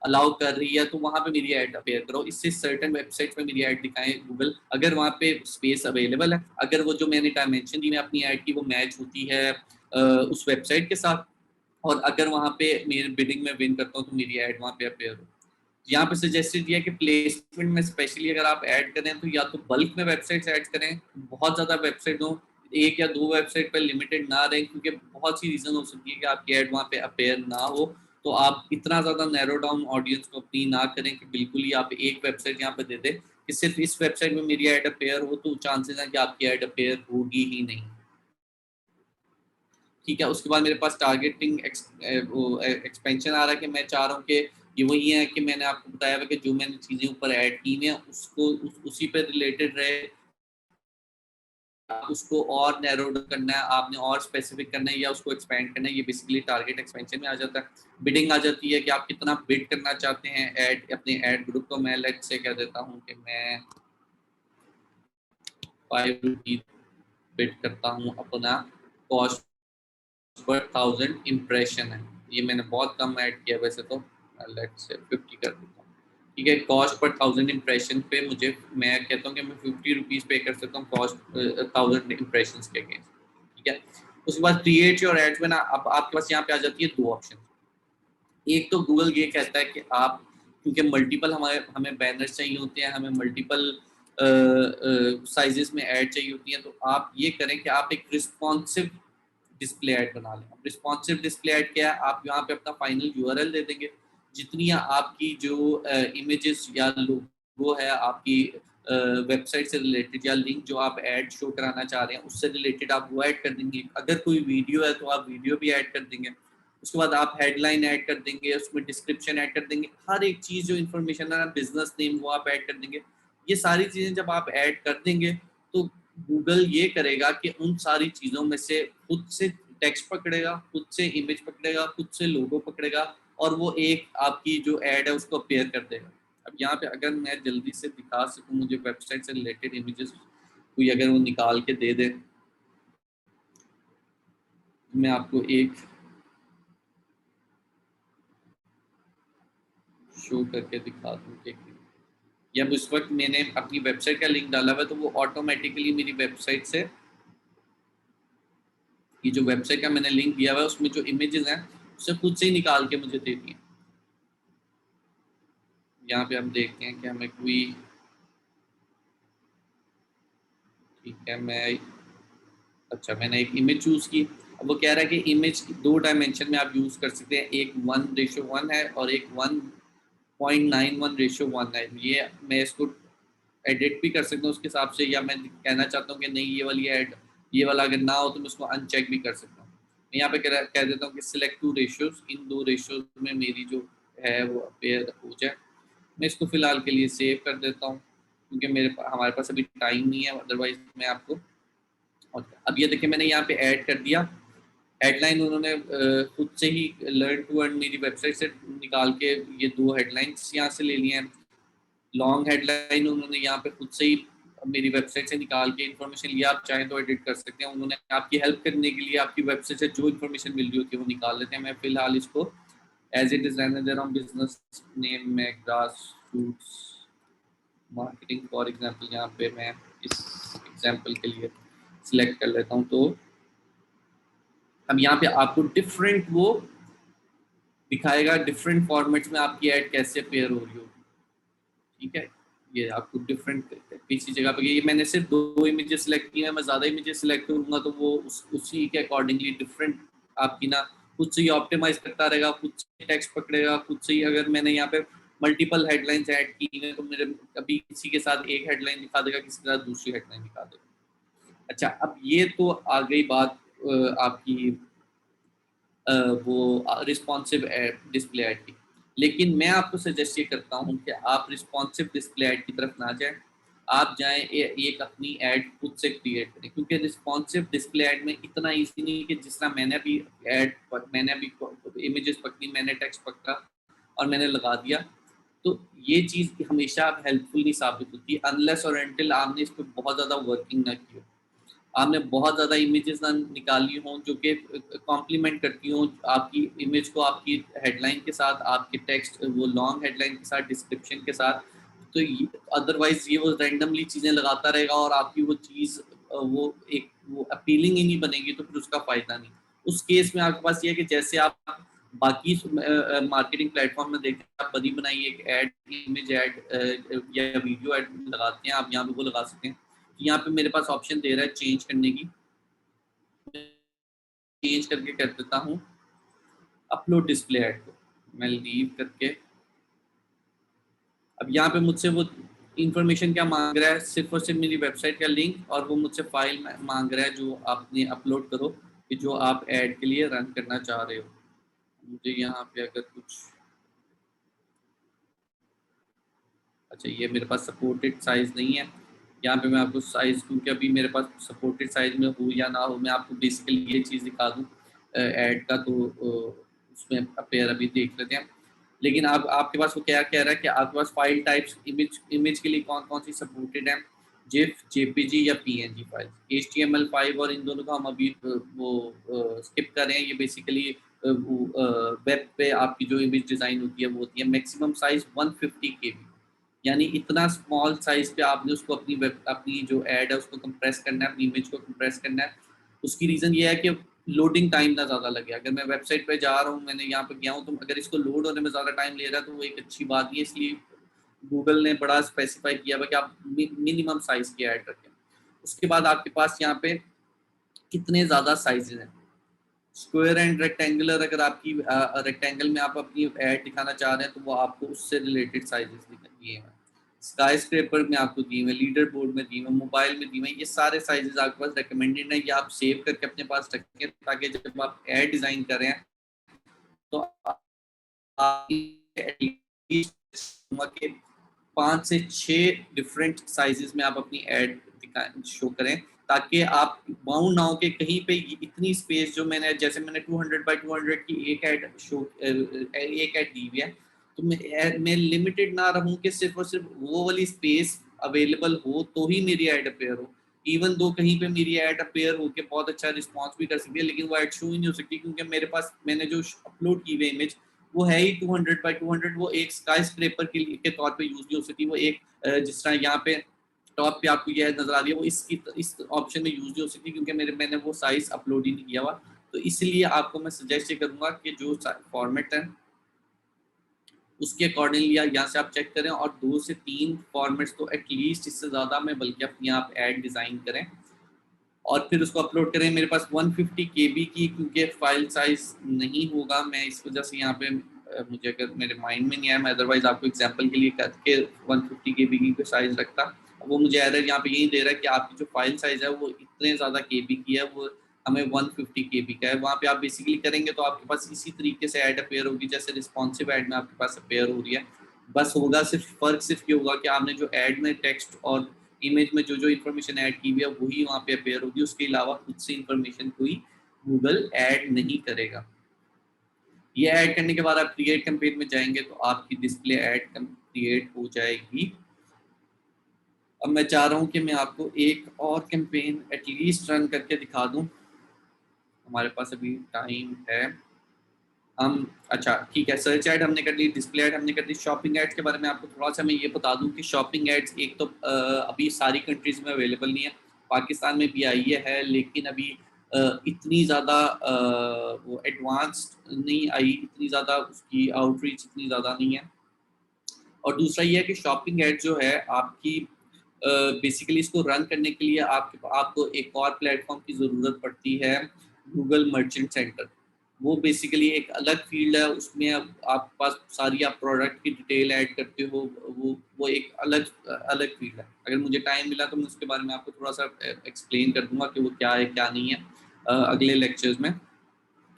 [SPEAKER 1] अलाउ कर रही है तो वहाँ पे मेरी ऐड अपेयर करो। इससे सर्टेन वेबसाइट पे मेरी ऐड दिखाएं गूगल, अगर वहाँ पे स्पेस अवेलेबल है, अगर वो जो मैंने डायमेंशन दी मैं अपनी ऐड की वो मैच होती है उस वेबसाइट के साथ, और अगर वहाँ पे मेरे बिडिंग में विन करता हूँ तो मेरी ऐड वहाँ पे अपेयर हो। यहाँ पे सजेस्टेड दिया कि प्लेसमेंट में स्पेशली अगर आप ऐड करें तो या तो बल्क में वेबसाइट्स ऐड करें, बहुत ज़्यादा वेबसाइट हो, एक या दो वेबसाइट पर लिमिटेड ना रहें, क्योंकि बहुत सी रीज़न हो सकती है कि आपकी ऐड वहाँ पे अपेयर ना हो। तो आप इतना ज़्यादा नैरो डाउन ऑडियंस को अपनी ना करें कि बिल्कुल ही आप एक वेबसाइट यहाँ पे दे दें कि सिर्फ इस वेबसाइट में मेरी ऐड अपेयर हो, तो चांसेस हैं कि आपकी ऐड अपेयर होगी ही नहीं। ठीक है, उसके बाद मेरे पास टारगेटिंग एक्सपेंशन आ रहा है कि मैं चाह रहा हूँ कि ये वही है कि मैंने आपको बताया था कि जो मैंने चीज़ें ऊपर ऐड की हैं उसको उसी पे रिलेटेड रहे, उसको और नैरो डाउन करना है आपने, और स्पेसिफिक करना है या उसको एक्सपेंड करना है, ये बेसिकली टारगेट एक्सपेंशन में आ जाता है। बिडिंग आ जाती है कि आप कितना बिड करना चाहते हैं ऐड अपने ऐड ग्रुप को। मैं लेट से कह देता हूँ कि मैं 5 रुपीज बिड करता हूँ अपना, कॉस्ट पर 1000 इम्प्रेशन है। ये मैंने बहुत कम ऐड किया वैसे तो, लेट से 50 कर देता हूँ। ठीक है, कॉस्ट पर 1000 इम्प्रेशन पे मुझे, मैं कहता हूँ कि मैं 50 रुपीज़ पे कर सकता हूँ कॉस्ट 1000 इम्प्रेशन के अगेंस्ट। ठीक है, उसके बाद क्रिएट योर एड्स में ना अब आपके पास यहाँ पे आ जाती है दो ऑप्शन। एक तो गूगल ये कहता है कि आप, क्योंकि मल्टीपल हमें बैनर्स चाहिए होते हैं, हमें मल्टीपल साइजेस में ऐड चाहिए होती हैं, तो आप ये करें कि आप एक रिस्पॉन्सिव डिस्प्ले ऐड बना लें। रिस्पॉन्सिव डिस्प्ले ऐड क्या है, आप यहाँ पे अपना फाइनल यूआरएल दे देंगे, जितनी आपकी जो इमेजेस या लोगो है आपकी वेबसाइट से रिलेटेड या लिंक जो आप ऐड शो कराना चाह रहे हैं उससे रिलेटेड आप वो ऐड कर देंगे। अगर कोई वीडियो है तो आप वीडियो भी ऐड कर देंगे। उसके बाद आप हेडलाइन ऐड कर देंगे, उसमें डिस्क्रिप्शन ऐड कर देंगे, हर एक चीज़ जो इन्फॉर्मेशन है ना, बिजनेस नेम, वो आप ऐड कर देंगे। ये सारी चीज़ें जब आप ऐड कर देंगे तो गूगल ये करेगा कि उन सारी चीज़ों में से खुद से टेक्स्ट पकड़ेगा, खुद से इमेज पकड़ेगा, खुद से लोगो पकड़ेगा, और वो एक आपकी जो ऐड है उसको अपेयर कर देगा। अब यहाँ पे अगर मैं जल्दी से दिखा सकूँ, मुझे वेबसाइट से रिलेटेड इमेजेस कोई अगर वो निकाल के दे दे, मैं आपको एक शो करके दिखा दूँ कि जब उस वक्त मैंने अपनी वेबसाइट का लिंक डाला हुआ तो वो ऑटोमेटिकली मेरी वेबसाइट से, ये जो वेबसाइट का मैंने लिंक दिया हुआ है उसमें जो इमेजेस हैं उसे खुद से ही निकाल के मुझे दे दिए। यहाँ पे हम देखते हैं कि हमें कोई, ठीक है, अच्छा मैंने एक इमेज चूज़ की। अब वो कह रहा है कि इमेज दो डायमेंशन में आप यूज़ कर सकते हैं, एक 1:1 है और एक 1.91:1 है। ये मैं इसको एडिट भी कर सकता हूँ उसके हिसाब से, या मैं कहना चाहता हूँ कि नहीं ये वाली ऐड, ये वाला अगर ना हो तो मैं उसको अनचेक भी कर सकता हूँ। मैं यहाँ पे कह देता हूँ कि सिलेक्ट 2 रेशियोज, इन 2 रेशियोज में मेरी जो है वो अपेयर हो जाए। मैं इसको फिलहाल के लिए सेव कर देता हूँ क्योंकि हमारे पास अभी टाइम नहीं है, अदरवाइज मैं आपको, और अब ये देखिए मैंने यहाँ पे ऐड कर दिया। हेडलाइन उन्होंने खुद से ही लर्न टू अर्न मेरी वेबसाइट से निकाल के ये दो हेडलाइंस यहाँ से ले लिए हैं। लॉन्ग हेडलाइन उन्होंने यहाँ पे खुद से ही मेरी वेबसाइट से निकाल के इन्फॉर्मेशन लिया, आप चाहें तो एडिट कर सकते हैं। उन्होंने आपकी हेल्प करने के लिए आपकी वेबसाइट से जो इन्फॉर्मेशन मिल रही होती है वो निकाल लेते हैं। मैं फिलहाल इसको एज इट इज रहने दे रहा हूँ, बिजनेस नेम में grass roots marketing for example, यहाँ पे मैं इस एग्जाम्पल के लिए सिलेक्ट कर लेता हूँ। तो अब यहाँ पे आपको डिफरेंट वो दिखाएगा, डिफरेंट फॉर्मेट्स में आपकी ऐड कैसे पेयर हो रही हो। ठीक है, ये आपको डिफरेंट किसी जगह पे, ये मैंने सिर्फ 2 इमेजेस सिलेक्ट की है, मैं ज़्यादा इमेजेस सिलेक्ट करूँगा तो वो उसी के अकॉर्डिंगली डिफरेंट आपकी ना खुद से ही ऑप्टिमाइज करता रहेगा, खुद से टेक्स्ट पकड़ेगा, खुद से ही। अगर मैंने यहाँ पे मल्टीपल हेडलाइंस ऐड की हैं तो मेरे कभी किसी के साथ एक हेडलाइन दिखा देगा, किसी के साथ दूसरी हेडलाइन दिखा देगा। अच्छा, अब ये तो आ गई बात आपकी वो रिस्पॉन्सिव डिस्प्ले ऐड की। लेकिन मैं आपको सजेस्ट ये करता हूँ कि आप रिस्पॉन्सिव डिस्प्ले ऐड की तरफ ना जाएं, आप जाएं एक अपनी ऐड खुद से क्रिएट करें, क्योंकि रिस्पॉन्सिव डिस्प्ले ऐड में इतना ईजी नहीं है कि जिस तरह मैंने अभी इमेजेस पकड़ी, मैंने टेक्स्ट पकड़ा और मैंने लगा दिया। तो ये चीज़ हमेशा हेल्पफुल नहीं साबित होती अनलेस और अनटिल आपने इस पर बहुत ज़्यादा वर्किंग ना की हो, आपने बहुत ज़्यादा इमेजेस ना निकाली हों जो कि कॉम्प्लीमेंट करती हों आपकी इमेज को, आपकी हेडलाइन के साथ, आपके टेक्स्ट वो लॉन्ग हेडलाइन के साथ, डिस्क्रिप्शन के साथ। तो अदरवाइज ये वो रैंडमली चीज़ें लगाता रहेगा और आपकी वो चीज़ वो अपीलिंग ही नहीं बनेगी, तो फिर उसका फ़ायदा नहीं। उस केस में आपके पास ये है कि जैसे आप बाकी मार्केटिंग प्लेटफॉर्म में देखते हैं, आप बनी बनाई एक ऐड, इमेज ऐड या वीडियो ऐड लगाते हैं, आप यहाँ पे वो लगा सकते हैं। यहाँ पे मेरे पास ऑप्शन दे रहा है चेंज करने की, चेंज करके कर देता हूँ अपलोड डिस्प्ले ऐड को, मैं लीव करके। अब यहाँ पे मुझसे वो इंफॉर्मेशन क्या मांग रहा है, सिर्फ और सिर्फ मेरी वेबसाइट का लिंक, और वो मुझसे फाइल मांग रहा है जो आपने अपलोड करो कि जो आप ऐड के लिए रन करना चाह रहे हो। मुझे यहाँ पे अगर कुछ, अच्छा ये मेरे पास सपोर्टेड साइज नहीं है, यहाँ पे मैं आपको साइज, क्योंकि अभी मेरे पास सपोर्टेड साइज में हो या ना हो, मैं आपको बेसिकली ये चीज़ दिखा दूँ ऐड का, तो उसमें अपेयर अभी देख लेते हैं। लेकिन आप आपके पास वो क्या कह रहा है कि आपके पास फाइल टाइप्स इमेज के लिए कौन कौन सी सपोर्टेड है, जिफ, जेपीजी या पीएनजी फाइल, HTML5, और इन दोनों का हम अभी वो स्किप कर रहे हैं। ये बेसिकली वेब पे आपकी जो इमेज डिज़ाइन होती है वो होती है मैक्सिमम साइज 150 KB, यानी इतना स्मॉल साइज पे आपने उसको अपनी जो ऐड है उसको कंप्रेस करना है, अपनी इमेज को कंप्रेस करना है। उसकी रीज़न ये है कि लोडिंग टाइम ना ज़्यादा लगे। अगर मैं वेबसाइट पे जा रहा हूँ, मैंने यहाँ पे गया हूँ, तो अगर इसको लोड होने में ज़्यादा टाइम ले रहा है तो वो एक अच्छी बात नहीं है। इसलिए गूगल ने बड़ा स्पेसिफाई किया हुआ कि आप मिनिमम साइज की ऐड रखें। उसके बाद आपके पास यहाँ पे कितने ज़्यादा साइजेज हैं, स्क्वायर एंड रेक्टेंगुलर। अगर आपकी रेक्टेंगल में आप अपनी ऐड दिखाना चाह रहे हैं तो वो आपको उससे रिलेटेड साइजेस दिए हैं। स्काई स्क्रेपर में आपको दिए हुए, लीडर बोर्ड में दिए हुए, मोबाइल में दिए हुए, ये सारे साइजेस आपके पास रिकमेंडेड है। ये आप सेव करके अपने पास रखें ताकि जब आप ऐड डिज़ाइन करें तो आप के 5 से 6 डिफरेंट साइजेस में आप अपनी ऐड शो करें, ताकि आप बाउंड ना हो कि कहीं पे इतनी स्पेस, जो मैंने 200 बाय 200 की एक ऐड दी हुई है, तो मैं लिमिटेड ना रहूं कि सिर्फ और सिर्फ वो वाली स्पेस अवेलेबल हो तो ही मेरी ऐड अपेयर हो। इवन दो कहीं पे मेरी ऐड अपेयर हो के बहुत अच्छा रिस्पॉन्स भी कर सकती है, लेकिन वो ऐड शो ही नहीं हो सकती, क्योंकि मेरे पास मैंने जो अपलोड की हुई इमेज वो है ही 200 बाय 200, वो एक स्काई स्क्रेपर के तौर पे यूज नहीं हो सकती। वो एक जिस तरह यहाँ पे टॉप पे आपको यह नजर आ रही है, वो इस ऑप्शन में यूज नहीं हो सकती, क्योंकि मैंने वो साइज अपलोड ही नहीं किया हुआ। तो इसलिए आपको मैं सजेस्ट ये करूंगा कि जो फॉर्मेट है उसके अकॉर्डिंगली यहाँ से आप चेक करें, और 2 से 3 फॉर्मेट्स तो एटलीस्ट, इससे ज़्यादा में बल्कि अपनी आप ऐड डिज़ाइन करें और फिर उसको अपलोड करें। मेरे पास 150 KB की क्योंकि फाइल साइज नहीं होगा, मैं इस वजह से यहाँ पे मुझे अगर मेरे माइंड में नहीं आया, मैं अदरवाइज आपको एग्जांपल के लिए करके 150 KB की साइज रखता। वो मुझे एरर यहाँ पे यही दे रहा है कि आपकी जो फाइल साइज है वो इतने ज़्यादा KB की है, वो हमें 150 KB का है। वहाँ पे आप बेसिकली करेंगे तो आपके पास इसी तरीके से ऐड अपेयर होगी जैसे रिस्पॉन्सिव ऐड में आपके पास अपेयर हो रही है। बस होगा फ़र्क सिर्फ ये होगा कि आपने जो ऐड में टेक्स्ट और इमेज में जो इन्फॉर्मेशन ऐड की हुई है वही वहाँ पे अपेयर होगी, उसके अलावा खुद से इन्फॉर्मेशन कोई गूगल ऐड नहीं करेगा। ये ऐड करने के बाद आप क्रिएट कैंपेन में जाएंगे तो आपकी डिस्प्ले ऐड क्रिएट हो जाएगी। अब मैं चाह रहा हूँ कि मैं आपको एक और कैंपेन एटलीस्ट रन करके दिखा दूँ, हमारे पास अभी टाइम है। हम अच्छा ठीक है, सर्च ऐड हमने कर ली, डिस्प्ले ऐड हमने कर दी। शॉपिंग एड्स के बारे में आपको थोड़ा सा मैं ये बता दूं कि शॉपिंग एड्स एक तो अभी सारी कंट्रीज़ में अवेलेबल नहीं है, पाकिस्तान में भी आई है लेकिन अभी इतनी ज़्यादा वो एडवांस्ड नहीं आई, इतनी ज़्यादा उसकी आउटरीच इतनी ज़्यादा नहीं है। और दूसरा ये है कि शॉपिंग एड जो है आपकी बेसिकली इसको रन करने के लिए आपको एक और प्लेटफॉर्म की ज़रूरत पड़ती है, गूगल मर्चेंट सेंटर। वो बेसिकली एक अलग फील्ड है, उसमें अब आपके पास सारी आप प्रोडक्ट की डिटेल ऐड करते हो, वो एक अलग अलग फील्ड है। अगर मुझे टाइम मिला तो मैं उसके बारे में आपको थोड़ा सा एक्सप्लेन कर दूंगा कि वो क्या है क्या नहीं है अगले लेक्चर्स में।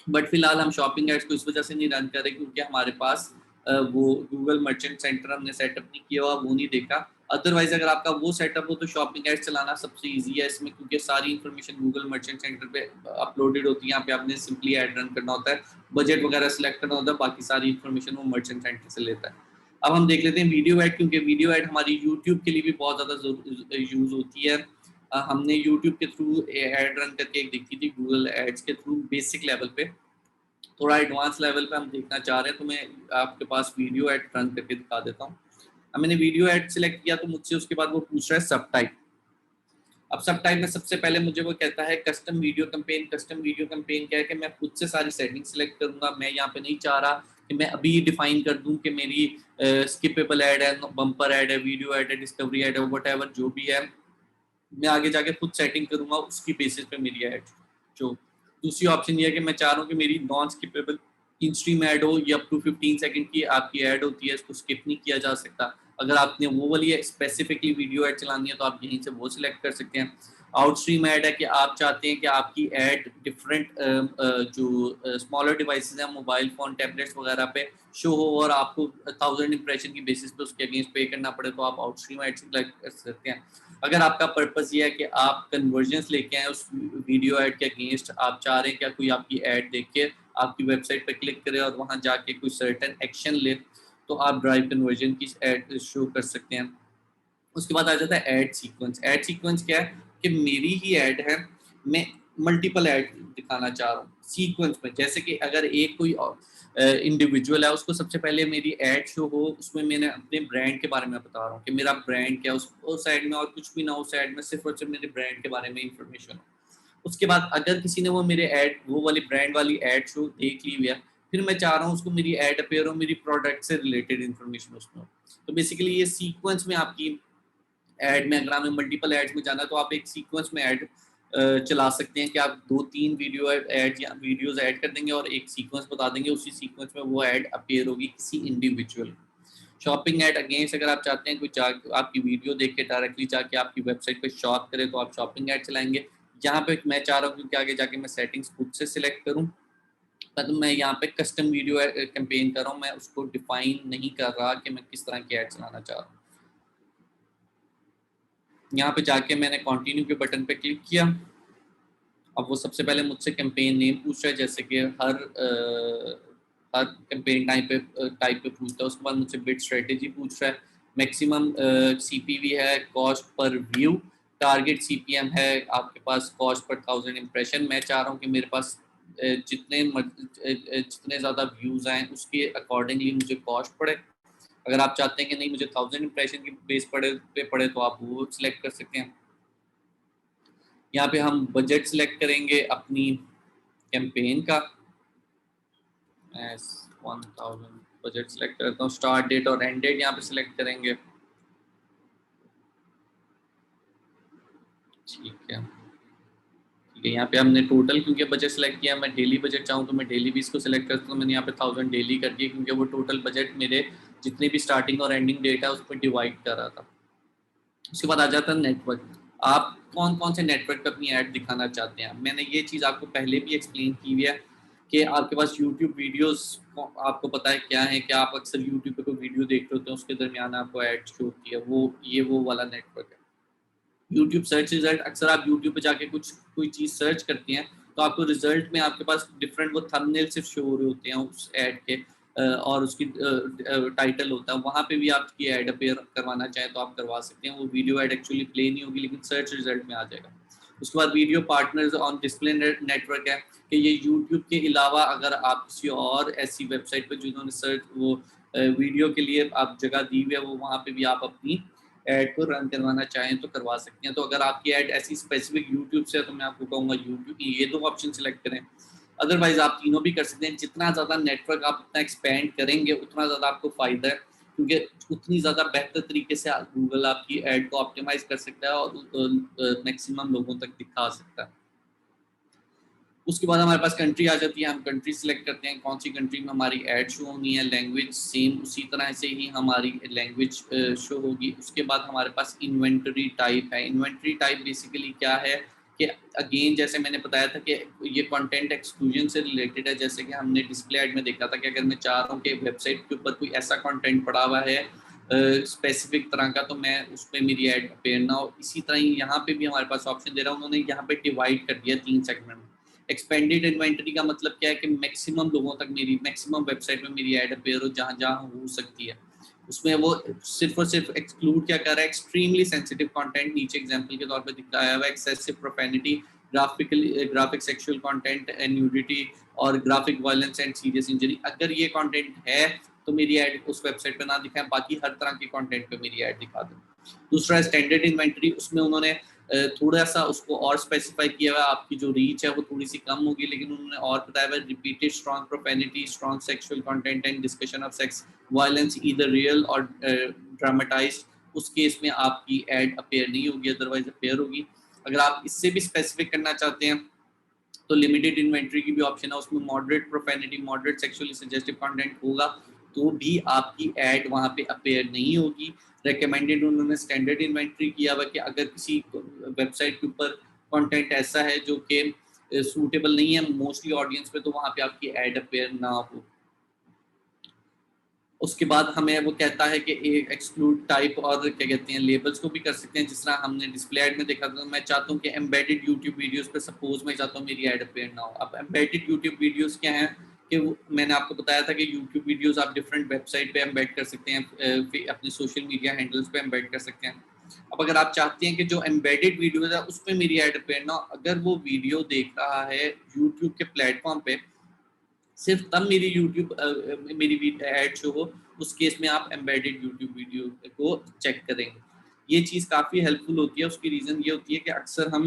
[SPEAKER 1] बट फिलहाल हम शॉपिंग एड्स को इस वजह से नहीं रन कर रहे क्योंकि हमारे पास वो गूगल मर्चेंट सेंटर हमने सेटअप नहीं किया हुआ, वो नहीं देखा। अदरवाइज अगर आपका वो सेटअप हो तो शॉपिंग एड्स चलाना सबसे इजी है इसमें, क्योंकि सारी इन्फॉर्मेशन गूगल मर्चेंट सेंटर पे अपलोडेड होती है। यहाँ पे आपने सिंपली ऐड रन करना होता है, बजट वगैरह सेलेक्ट करना होता है, बाकी सारी इन्फॉर्मेशन वो मर्चेंट सेंटर से लेता है। अब हम देख लेते हैं वीडियो ऐड, क्योंकि वीडियो ऐड हमारी यूट्यूब के लिए भी बहुत ज़्यादा यूज़ होती है। हमने यूट्यूब के थ्रू ऐड रन करके एक देखी थी, गूगल एड्स के थ्रू बेसिक लेवल पे। थोड़ा एडवांस लेवल पे हम देखना चाह रहे हैं तो मैं आपके पास वीडियो ऐड रन करके दिखा देता हूँ। अब मैंने वीडियो ऐड सिलेक्ट किया तो मुझसे उसके बाद वो पूछ रहा है सब टाइप। अब सब टाइप में सबसे पहले मुझे वो कहता है custom video campaign. Custom video campaign क्या है कि मैं खुद से सारी सेटिंग सेलेक्ट करूंगा। मैं यहाँ पे नहीं चाह रहा कि मैं अभी डिफाइन कर दूं कि मेरी स्किपेबल ऐड है, बम्पर ऐड है, वीडियो ऐड है, डिस्कवरी ऐड है, वट जो भी है मैं आगे जाके खुद सेटिंग करूंगा उसकी बेसिस पे मेरी ऐड जो। दूसरी ऑप्शन ये है कि मैं चाह रहा हूँ कि मेरी नॉन स्किपेबल इन स्ट्रीम ऐड हो, ये अप टू 15 सेकंड की आपकी ऐड होती है, इसको स्किप नहीं किया जा सकता। अगर आपने वो वाली स्पेसिफिकली वीडियो ऐड चलानी है तो आप यहीं से वो सिलेक्ट कर सकते हैं। आउट स्ट्रीम ऐड है कि आप चाहते हैं कि आपकी ऐड डिफरेंट जो स्मॉलर डिवाइसेस हैं, मोबाइल फ़ोन, टैबलेट्स वगैरह पे शो हो और आपको 1000 इंप्रेशन की बेसिस पे उसके अगेंस्ट पे करना पड़े, तो आप आउट स्ट्रीम ऐड सिलेक्ट कर सकते हैं। अगर आपका पर्पस ये है कि आप कन्वर्जन्स लेके आए उस वीडियो ऐड के अगेंस्ट, आप चाह रहे हैं कि कोई आपकी ऐड देख के आपकी वेबसाइट पे क्लिक करे और वहां जाके कोई सर्टेन एक्शन ले, तो आप ड्राइव कन्वर्जन की ऐड शो कर सकते हैं। उसके बाद आ जाता है ऐड सीक्वेंस। ऐड सीक्वेंस क्या है कि मेरी ही ऐड है, मैं मल्टीपल ऐड दिखाना चाह रहा हूँ सीक्वेंस में। जैसे कि अगर एक कोई इंडिविजुअल है, उसको सबसे पहले मेरी ऐड शो हो, उसमें मैंने अपने ब्रांड के बारे में बता रहा हूँ कि मेरा ब्रांड क्या है, उस ऐड में और कुछ भी ना हो, उस ऐड में सिर्फ और सिर्फ मेरे ब्रांड के बारे में इंफॉर्मेशन हो। उसके बाद अगर किसी ने वो मेरे ऐड, वो वाली ब्रांड वाली ऐड शो देख ली हुई है, फिर मैं चाह रहा हूँ उसको मेरी ऐड अपेयर हो, मेरी प्रोडक्ट से रिलेटेड इन्फॉर्मेशन उसमें हो। तो बेसिकली ये सीक्वेंस में आपकी ऐड में, अगर हमें मल्टीपल एड्स में जाना तो आप एक सीक्वेंस में ऐड चला सकते हैं कि आप 2-3 वीडियो ऐड या वीडियोस ऐड कर देंगे और एक सीक्वेंस बता देंगे, उसी सीक्वेंस में वो ऐड अपीयर होगी किसी इंडिविजुअल। शॉपिंग ऐड अगेंस्ट अगर आप चाहते हैं कोई आपकी वीडियो देख के डायरेक्टली जाके आपकी वेबसाइट पे शॉप करे तो आप शॉपिंग ऐड चलाएंगे। यहाँ पे मैं चाह रहा हूँ कि आगे जाके मैं सेटिंग्स खुद से सिलेक्ट करूँ, मतलब मैं यहाँ पे कस्टम वीडियो कैंपेन कर रहा हूँ, मैं उसको डिफाइन नहीं कर रहा कि मैं किस तरह की ऐड चलाना चाह रहा हूँ। यहाँ पे जाके मैंने कंटिन्यू के बटन पे क्लिक किया। अब वो सबसे पहले मुझसे कैंपेन नेम पूछ रहा है, जैसे कि हर कैंपेन टाइप पे पूछता है। उसके बाद मुझसे बिड स्ट्रेटेजी पूछ रहा है, मैक्सिमम सीपीवी है, cost per view, target CPM है आपके पास, कॉस्ट पर 1000 इंप्रेशन। मैं चाह रहा हूँ कि मेरे पास जितने ज़्यादा व्यूज़ आए उसके अकॉर्डिंगली मुझे कॉस्ट पड़े। अगर आप चाहते हैं कि नहीं मुझे 1000 इंप्रेशन की बेस पे पड़े तो आप वो सिलेक्ट कर सकते हैं। यहाँ पे हम बजट सिलेक्ट करेंगे अपनी कैंपेन का, 1000 बजट सिलेक्ट करता हूँ। स्टार्ट डेट और एंड डेट यहाँ पे सिलेक्ट करेंगे। ठीक है, यहाँ पे हमने टोटल क्योंकि बजट सिलेक्ट किया, मैं डेली बजट चाहूँ तो मैं डेली भी इसको सिलेक्ट करता हूँ। मैंने यहाँ पे 1000 डेली कर दिया क्योंकि वो टोटल बजट मेरे जितनी भी स्टार्टिंग और एंडिंग डेट है उस पर डिवाइड कर रहा था। उसके बाद आ जाता है नेटवर्क। आप कौन कौन से नेटवर्क पे अपनी ऐड दिखाना चाहते हैं। मैंने ये चीज़ आपको पहले भी एक्सप्लेन की हुई है कि आपके पास यूट्यूब वीडियोस आपको पता है क्या है, कि आप अक्सर यूट्यूब पे कोई वीडियो देख रहे होते हैं उसके दरमियान आपको ऐड शो होती है, वो वाला नेटवर्क है। यूट्यूब सर्च रिजल्ट, अक्सर आप यूट्यूब पे जाके कोई चीज़ सर्च करती हैं तो आपको रिजल्ट में आपके पास डिफरेंट वो थंबनेल सिर्फ शो हो रहे होते हैं उस ऐड के, और उसकी टाइटल होता है, वहाँ पे भी आपकी ऐड अपेयर करवाना चाहें तो आप करवा सकते हैं। वो वीडियो ऐड एक्चुअली प्ले नहीं होगी लेकिन सर्च रिजल्ट में आ जाएगा। उसके बाद video partners on display network है कि ये यूट्यूब के अलावा अगर आप किसी और ऐसी वेबसाइट पर जिन्होंने सर्च वो वीडियो के लिए आप जगह दी हुई है, वो वहाँ पे भी आप अपनी ऐड को रन करवाना चाहें तो करवा सकते हैं। तो अगर आपकी ऐड ऐसी स्पेसिफिक यूट्यूब से है तो मैं आपको कहूँगा यूट्यूब की ये 2 ऑप्शन सिलेक्ट करें। अदरवाइज आप तीनों भी कर सकते हैं। जितना ज़्यादा नेटवर्क आप उतना एक्सपेंड करेंगे उतना ज़्यादा आपको फ़ायदा है, क्योंकि उतनी ज़्यादा बेहतर तरीके से गूगल आपकी ऐड को ऑप्टिमाइज़ कर सकता है और मैक्सिमम लोगों तक दिखा सकता है। उसके बाद हमारे पास कंट्री आ जाती है, हम कंट्री सिलेक्ट करते हैं कौन सी कंट्री में हमारी ऐड शो होनी है, लैंग्वेज सेम उसी तरह से ही हमारी लैंग्वेज शो होगी। उसके बाद हमारे पास इन्वेंटरी टाइप है। इन्वेंटरी टाइप बेसिकली क्या है कि अगेन जैसे मैंने बताया था कि ये कंटेंट एक्सक्लूजन से रिलेटेड है। जैसे कि हमने डिस्प्ले ऐड में देखा था कि अगर मैं चाह रहा हूँ कि वेबसाइट के ऊपर कोई ऐसा कंटेंट पड़ा हुआ है स्पेसिफिक तरह का, तो मैं उस पर मेरी ऐड अपेयर ना हो। इसी तरह ही यहाँ पे भी हमारे पास ऑप्शन दे रहा है, उन्होंने यहाँ पे डिवाइड कर दिया 3 सेगमेंट में। एक्सपेंडेड इन्वेंटरी का मतलब क्या है कि मैक्सिमम लोगों तक मेरी मैक्सिमम वेबसाइट में मेरी ऐड अपेयर हो जहाँ जहाँ हो सकती है। उसमें वो सिर्फ और सिर्फ एक्सक्लूड क्या कर रहा है, एक्सट्रीमली सेंसिटिव कंटेंट, नीचे एग्जांपल के तौर पे दिखाया हुआ है, excessive profanity, graphic sexual content and nudity और graphic violence and serious injury. अगर ये कंटेंट है तो मेरी ऐड उस वेबसाइट पे ना दिखाएं, बाकी हर तरह के कंटेंट पे मेरी ऐड दिखा दें। दूसरा स्टैंडर्ड इन्वेंटरी, उसमें उन्होंने थोड़ा सा उसको और स्पेसिफाई किया हुआ है, आपकी जो रीच है वो थोड़ी सी कम होगी, लेकिन उन्होंने और बताया हुआ है repeated strong profanity, strong sexual content and discussion of sex violence either real और ड्रामेटाइज्ड, उस केस में आपकी ऐड अपेयर नहीं होगी, अदरवाइज अपेयर होगी। अगर आप इससे भी स्पेसिफिक करना चाहते हैं तो लिमिटेड इन्वेंटरी की भी ऑप्शन है, उसमें moderate profanity, moderate sexually suggestive content होगा तो भी आपकी ऐड वहाँ पे अपेयर नहीं होगी। रेकमेंडेड उन्होंने स्टैंडर्ड इन्वेंटरी किया हुआ कि अगर किसी वेबसाइट के ऊपर कंटेंट ऐसा है जो कि सूटेबल नहीं है मोस्टली ऑडियंस पे, तो वहाँ पे आपकी ऐड अपेयर ना हो। उसके बाद हमें वो कहता है कि एक एक्सक्लूड टाइप और क्या कहते हैं लेबल्स को भी कर सकते हैं, जिस तरह हमने डिस्प्ले ऐड में देखा था। मैं चाहता हूँ कि एम्बेडेड यूट्यूब वीडियोस पे सपोज मैं चाहता हूँ मेरी ऐड अपेयर ना हो। अब एम्बेडेड यूट्यूब वीडियोस क्या हैं कि मैंने आपको बताया था कि यूट्यूब वीडियोस आप डिफरेंट वेबसाइट पे एम्बेड कर सकते हैं, अपने सोशल मीडिया हैंडल्स पे एम्बेड कर सकते हैं। अब अगर आप चाहते हैं कि जो एम्बेडेड वीडियोस है उसमें मेरी ऐड अपेयर ना हो, अगर वो वीडियो देख रहा है यूट्यूब के प्लेटफॉर्म पे सिर्फ तब मेरी मेरी ऐड शो हो, उस केस में आप एम्बेडेड यूट्यूब वीडियो को चेक करेंगे। ये चीज़ काफ़ी हेल्पफुल होती है। उसकी रीज़न ये होती है कि अक्सर हम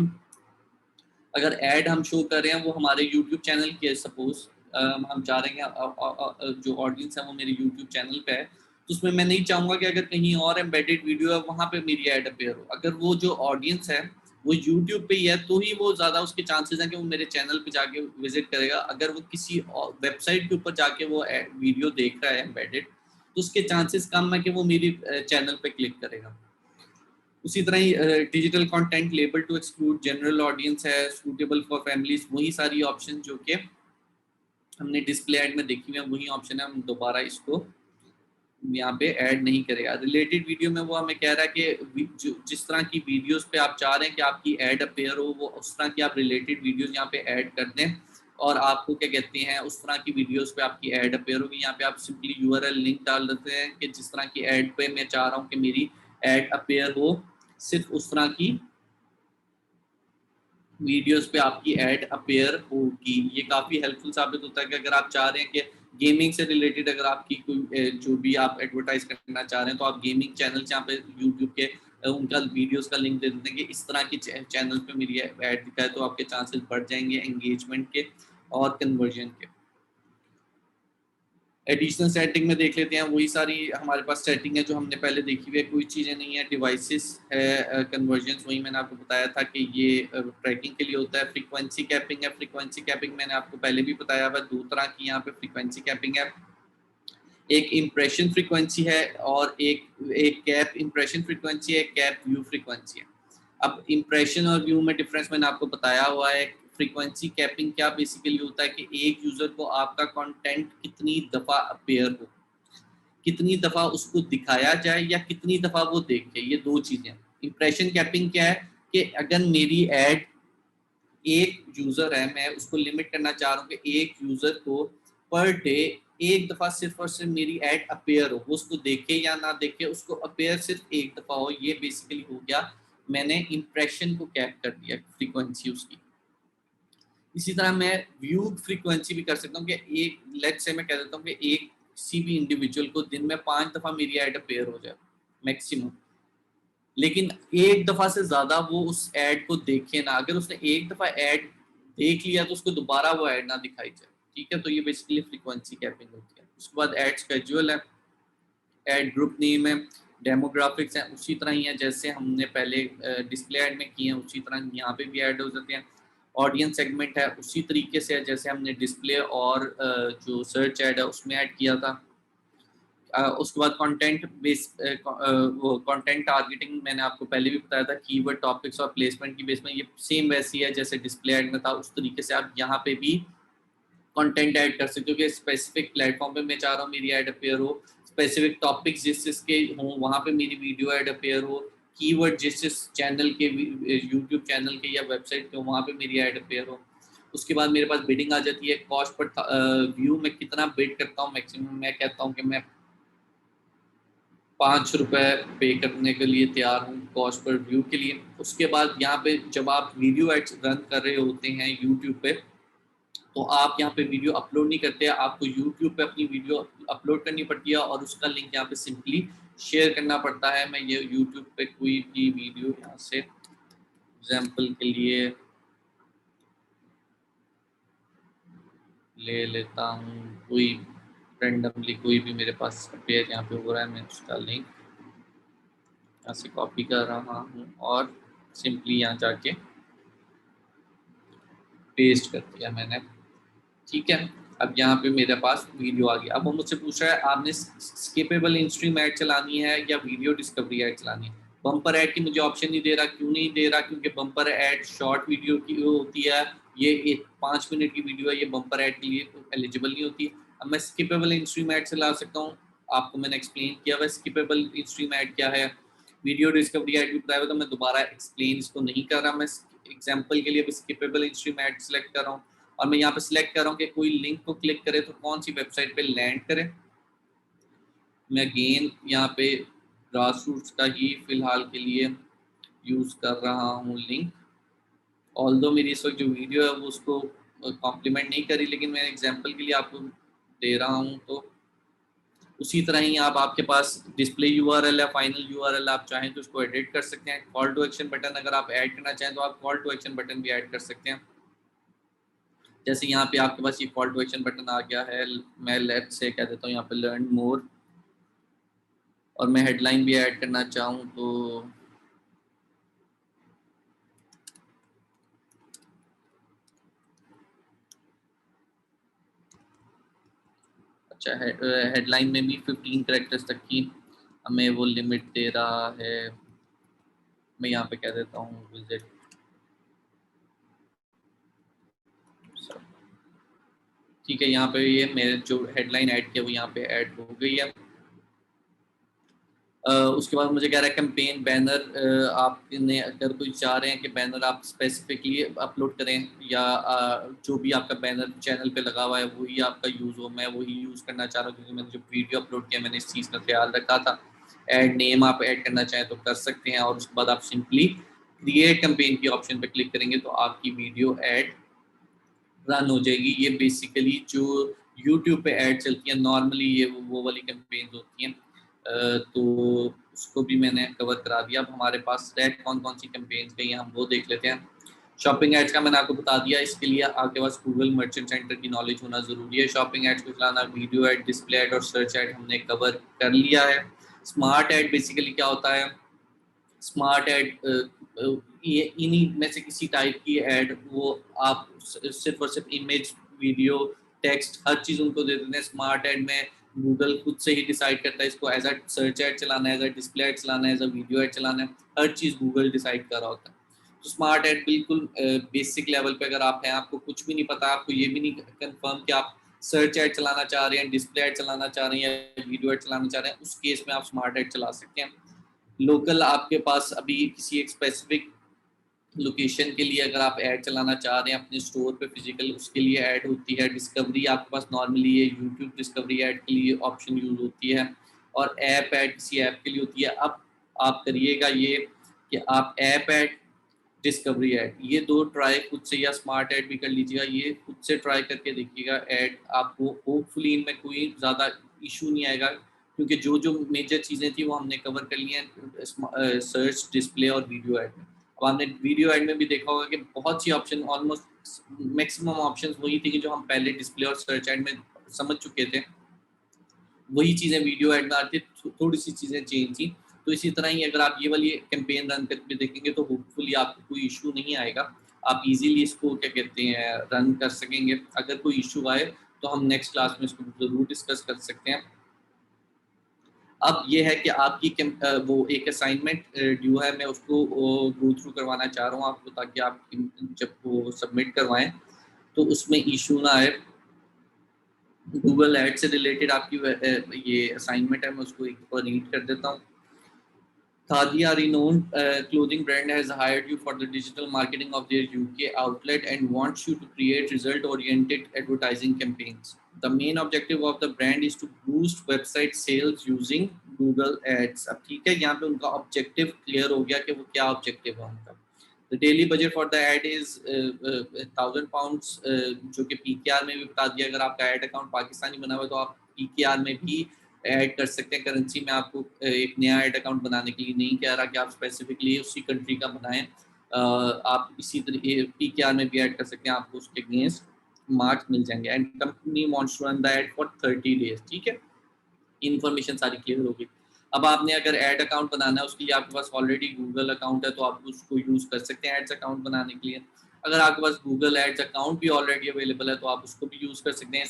[SPEAKER 1] अगर ऐड हम शो कर रहे हैं वो हमारे यूट्यूब चैनल की है, सपोज हम चाह रहे हैं जो ऑडियंस है वो मेरे यूट्यूब चैनल पे है, तो उसमें मैं नहीं चाहूँगा कि अगर कहीं और एम्बेडेड वीडियो है वहाँ पे मेरी ऐड अपेयर हो। अगर वो जो ऑडियंस है वो यूट्यूब पे ही है तो ही वो ज़्यादा उसके चांसेस हैं कि वो मेरे चैनल पे जाके विजिट करेगा। अगर वो किसी वेबसाइट के ऊपर जाके वो वीडियो देख रहा है एम्बेडेड, तो उसके चांसेस कम है कि वो मेरी चैनल पे क्लिक करेगा। उसी तरह ही digital content label to exclude general audience है, सूटेबल फॉर फैमिलीज, वही सारी ऑप्शन जो कि हमने डिस्प्ले ऐड में देखी हुई है वही ऑप्शन है, हम दोबारा इसको यहाँ पे ऐड नहीं करेगा। रिलेटेड वीडियो में वो हमें कह रहा है कि जिस तरह की वीडियोस पे आप चाह रहे हैं कि आपकी ऐड अपेयर हो वो उस तरह की आप रिलेटेड वीडियोस यहाँ पे ऐड कर दें और आपको क्या कहते हैं उस तरह की वीडियोस पे आपकी ऐड अपेयर होगी। यहाँ पे आप सिंपली यूआरएल लिंक डाल देते हैं कि जिस तरह की ऐड पे मैं चाह रहा हूँ कि मेरी ऐड अपेयर हो, सिर्फ उस तरह की वीडियोस पे आपकी ऐड अपेयर होगी। ये काफ़ी हेल्पफुल साबित होता है कि अगर आप चाह रहे हैं कि गेमिंग से रिलेटेड अगर आपकी कोई जो भी आप एडवर्टाइज करना चाह रहे हैं तो आप गेमिंग चैनल यहाँ पे यूट्यूब के उनका वीडियोस का लिंक दे देते हैं कि इस तरह की चैनल पे मेरी ऐड दिखाए, तो आपके चांसेस बढ़ जाएंगे एंगेजमेंट के और कन्वर्जन के। एडिशनल सेटिंग में देख लेते हैं, वही सारी हमारे पास सेटिंग है जो हमने पहले देखी हुई है, कोई चीज़ें नहीं है। डिवाइसेस है, कन्वर्जन वही मैंने आपको बताया था कि ये ट्रैकिंग के लिए होता है। फ्रीक्वेंसी कैपिंग है, फ्रीक्वेंसी कैपिंग मैंने आपको पहले भी बताया हुआ, 2 तरह की यहाँ पे फ्रीक्वेंसी कैपिंग है। एक इम्प्रेशन फ्रीक्वेंसी है और एक कैप इम्प्रेशन फ्रीक्वेंसी है, कैप व्यू फ्रीक्वेंसी है। अब इम्प्रेशन और व्यू में डिफरेंस मैंने आपको बताया हुआ है। फ्रीक्वेंसी कैपिंग क्या बेसिकली होता है कि एक यूजर को आपका कंटेंट कितनी दफ़ा अपेयर हो, कितनी दफ़ा उसको दिखाया जाए या कितनी दफ़ा वो देखे, ये 2 चीज़ें। इम्प्रेशन कैपिंग क्या है कि अगर मेरी ऐड एक यूज़र है, मैं उसको लिमिट करना चाह रहा हूँ कि एक यूज़र को पर डे एक दफ़ा सिर्फ और सिर्फ मेरी ऐड अपेयर हो, वो उसको देखे या ना देखे उसको अपेयर सिर्फ एक दफ़ा हो। ये बेसिकली हो गया, मैंने इम्प्रेशन को कैप कर दिया फ्रीक्वेंसी उसकी। इसी तरह मैं व्यू फ्रीक्वेंसी भी कर सकता हूँ कि एक लेट्स से मैं कह देता हूँ कि एक किसी भी इंडिविजुअल को दिन में 5 दफ़ा मेरी ऐड अपेयर हो जाए मैक्सिमम, लेकिन एक दफ़ा से ज़्यादा वो उस ऐड को देखे ना। अगर उसने एक दफ़ा ऐड देख लिया तो उसको दोबारा वो ऐड ना दिखाई जाए, ठीक है। तो ये बेसिकली फ्रीक्वेंसी कैपिंग होती है। उसके बाद ऐड स्केड्यूल है, ऐड ग्रुप नेम है, डेमोग्राफिक्स हैं उसी तरह ही है जैसे हमने पहले डिस्प्ले ऐड में किए हैं, उसी तरह यहाँ पे भी ऐड हो जाते हैं। ऑडियंस सेगमेंट है उसी तरीके से है जैसे हमने डिस्प्ले और जो सर्च ऐड है उसमें ऐड किया था। उसके बाद कंटेंट बेस वो कंटेंट टारगेटिंग मैंने आपको पहले भी बताया था, कीवर्ड टॉपिक्स और प्लेसमेंट की बेस में ये सेम वैसी है जैसे डिस्प्ले ऐड में था, उस तरीके से आप यहाँ पे भी कंटेंट ऐड कर सकते हो कि स्पेसिफिक प्लेटफॉर्म पे मैं चाह रहा हूँ मेरी ऐड अपीयर हो, स्पेसिफिक टॉपिक्स जिसके हों वहाँ पे मेरी वीडियो ऐड अपीयर हो, कीवर्ड जिस चैनल के यूट्यूब चैनल के या वेबसाइट के वहाँ पे मेरी ऐड अपीयर हो। उसके बाद मेरे पास बिडिंग आ जाती है, कॉस्ट पर व्यू में कितना बिड करता हूँ मैक्सिमम, मैं कहता हूँ कि मैं 5 रुपए पे करने के लिए तैयार हूँ कॉस्ट पर व्यू के लिए। उसके बाद यहाँ पे जब आप वीडियो एड्स रन कर रहे होते हैं यूट्यूब पे, तो आप यहाँ पे वीडियो अपलोड नहीं करते, आपको यूट्यूब पे अपनी वीडियो अपलोड करनी पड़ती है और उसका लिंक यहाँ पे सिंपली शेयर करना पड़ता है। मैं ये यूट्यूब पे कोई भी वीडियो यहाँ से एग्जाम्पल के लिए ले लेता हूँ, कोई रेंडमली कोई भी मेरे पास पेज यहाँ पे हो रहा है, मैं उसका लिंक यहाँ से कॉपी कर रहा हूँ और सिंपली यहाँ जाके पेस्ट कर दिया मैंने, ठीक है। अब यहाँ पे मेरे पास वीडियो आ गया। अब वो मुझसे पूछ रहा है आपने स्किपेबल इनस्ट्रीम ऐड चलानी है या वीडियो डिस्कवरी ऐड चलानी है। बम्पर ऐड की मुझे ऑप्शन नहीं दे रहा, क्यों नहीं दे रहा, क्योंकि बम्पर ऐड शॉर्ट वीडियो की होती है, ये एक 5 मिनट की वीडियो है, ये बम्पर ऐड के लिए एलिजिबल नहीं होती। अब मैं स्किपेबल इनस्ट्रीम ऐड चला सकता हूँ, आपको मैंने एक्सप्लेन किया हुआ स्किपेबल इनस्ट्रीम ऐड क्या है। वीडियो डिस्कवरी ऐड भी बताया हुआ, तो मैं दोबारा एक्सप्लेन इसको नहीं कर रहा, मैं एग्जाम्पल के लिए स्किपेबल इनस्ट्रीम ऐड सेलेक्ट कर रहा हूँ और मैं यहाँ पे सिलेक्ट कर रहा हूँ कि कोई लिंक को क्लिक करे तो कौन सी वेबसाइट पे लैंड करे। मैं अगेन यहाँ पे ग्रास रूट्स का ही फिलहाल के लिए यूज़ कर रहा हूँ लिंक, ऑल्दो मेरी इस वक्त जो वीडियो है वो उसको कॉम्प्लीमेंट नहीं करी, लेकिन मैं एग्जाम्पल के लिए आपको दे रहा हूँ। तो उसी तरह ही आपके पास डिस्प्ले यूआरएल है, फाइनल यूआरएल, आप चाहें तो उसको एडिट कर सकते हैं। कॉल टू एक्शन बटन अगर आप ऐड करना चाहें तो आप कॉल टू एक्शन बटन भी ऐड कर सकते हैं। जैसे यहाँ पे आपके पास ये कॉल टू एक्शन बटन आ गया है, मैं लेफ्ट से कह देता हूँ यहाँ पे लर्न मोर, और मैं हेडलाइन भी ऐड करना चाहूँ तो अच्छा हेडलाइन में भी 15 कैरेक्टर्स तक की हमें वो लिमिट दे रहा है। मैं यहाँ पे कह देता हूँ विजिट, ठीक है। यहाँ पे ये मेरे जो हेडलाइन ऐड किया वो यहाँ पे ऐड हो गई है। उसके बाद मुझे कह रहा है कैंपेन बैनर, आपने अगर कोई चाह रहे हैं कि बैनर आप स्पेसिफिकली अपलोड करें या जो भी आपका बैनर चैनल पे लगा हुआ है वही आपका यूज़ हो, मैं वही यूज़ करना चाह रहा हूँ क्योंकि मैंने जो वीडियो अपलोड किया मैंने इस चीज़ का ख्याल रखा था। ऐड नेम आप ऐड करना चाहें तो कर सकते हैं और उसके बाद आप सिंपली क्रिएट कैंपेन की ऑप्शन पे क्लिक करेंगे तो आपकी वीडियो ऐड रन हो जाएगी। ये बेसिकली जो यूट्यूब पे ऐड चलती है नॉर्मली ये वो वाली कैंपेन होती हैं, तो उसको भी मैंने कवर करा दिया। अब हमारे पास रेड कौन कौन सी कैंपेन्स गई हैं हम वो देख लेते हैं। शॉपिंग एड्स का मैंने आपको बता दिया, इसके लिए आपके पास गूगल मर्चेंट सेंटर की नॉलेज होना ज़रूरी है। शॉपिंग एड्स को चलाना, वीडियो एड, डिस्प्ले एड और सर्च एड हमने कवर कर लिया है। स्मार्ट एड बेसिकली क्या होता है, स्मार्ट एड ये इन्हीं में से किसी टाइप की एड, वो आप सिर्फ और सिर्फ इमेज, वीडियो, टेक्स्ट हर चीज़ उनको दे देते हैं। स्मार्ट एड में गूगल खुद से ही डिसाइड करता है इसको एज अ सर्च एड चलाना है, एज अ डिस्प्ले एड चलाना है, एज अ वीडियो एड चलाना है, हर चीज़ गूगल डिसाइड कर रहा होता है। तो स्मार्ट एड बिल्कुल बेसिक लेवल पे अगर आप हैं, आपको कुछ भी नहीं पता, आपको ये भी नहीं कंफर्म कि आप सर्च एड चलाना चाह रहे हैं, डिस्प्ले एड चलाना चाह रहे हैं या वीडियो एड चलाना चाह रहे हैं, उस केस में आप स्मार्ट एड चला सकते हैं। लोकल आपके पास अभी किसी एक स्पेसिफिक लोकेशन के लिए अगर आप ऐड चलाना चाह रहे हैं अपने स्टोर पे फिजिकल, उसके लिए ऐड होती है। डिस्कवरी आपके पास नॉर्मली ये यूट्यूब डिस्कवरी ऐड के लिए ऑप्शन यूज होती है और ऐप ऐड किसी ऐप के लिए होती है। अब आप करिएगा ये कि आप ऐप ऐड, डिस्कवरी ऐड, ये दो ट्राई खुद से, या स्मार्ट ऐड भी कर लीजिएगा, ये खुद से ट्राई करके देखिएगा। ऐड आपको होपफुली इनमें कोई ज़्यादा इशू नहीं आएगा क्योंकि जो जो मेजर चीज़ें थी वो हमने कवर कर ली हैं सर्च, डिस्प्ले और वीडियो ऐड में। अब आपने वीडियो ऐड में भी देखा होगा कि बहुत सी ऑप्शन, ऑलमोस्ट मैक्सिमम ऑप्शंस वही थी कि जो हम पहले डिस्प्ले और सर्च ऐड में समझ चुके थे, वही चीज़ें वीडियो ऐड में आती, थोड़ी सी चीज़ें चेंज थी। तो इसी तरह ही अगर आप ये वाली कैंपेन रन करके देखेंगे तो होपफुली आपको कोई इशू नहीं आएगा। आप इजीली इसको क्या कहते हैं रन कर सकेंगे। अगर कोई इशू आए तो हम नेक्स्ट क्लास में इसको ज़रूर डिस्कस कर सकते हैं। अब ये है कि आपकी वो एक असाइनमेंट ड्यू है, मैं उसको गो थ्रू करवाना चाह रहा हूँ आपको, ताकि आप जब वो सबमिट करवाएं तो उसमें इशू ना आए। गूगल एड से रिलेटेड आपकी ये असाइनमेंट है, मैं उसको एक बार रीड कर देता हूँ। Thadia, a renowned clothing brand, has hired you for the digital marketing of their UK outlet and wants you to create result-oriented advertising campaigns. The main objective of the brand is to boost website sales using Google Ads. अब ठीक है, यहाँ पे उनका objective clear हो गया कि वो क्या objective है उनका। The daily budget for the ad is £1,000, जो कि PKR में भी बता दिया। अगर आपका ad account पाकिस्तानी बना हुआ है तो आप PKR में भी ऐड कर सकते हैं करेंसी में। आपको एक नया ऐड अकाउंट बनाने के लिए नहीं कह रहा कि आप स्पेसिफिकली उसी कंट्री का बनाएं। आप इसी तरीके PKR में भी ऐड कर सकते हैं, आपको उसके अगेंस्ट मार्क्स मिल जाएंगे। And company wants to run the ad for 30 days. ठीक है, इन्फॉर्मेशन सारी क्लियर होगी। अब आपने अगर ऐड अकाउंट बनाना है, उसके लिए आपके पास ऑलरेडी गूगल अकाउंट है तो आप उसको यूज़ कर सकते हैं एड्स अकाउंट बनाने के लिए। अगर आपके पास गूगल एड्स अकाउंट भी ऑलरेडी अवेलेबल है तो आप उसको भी यूज़ कर सकते हैं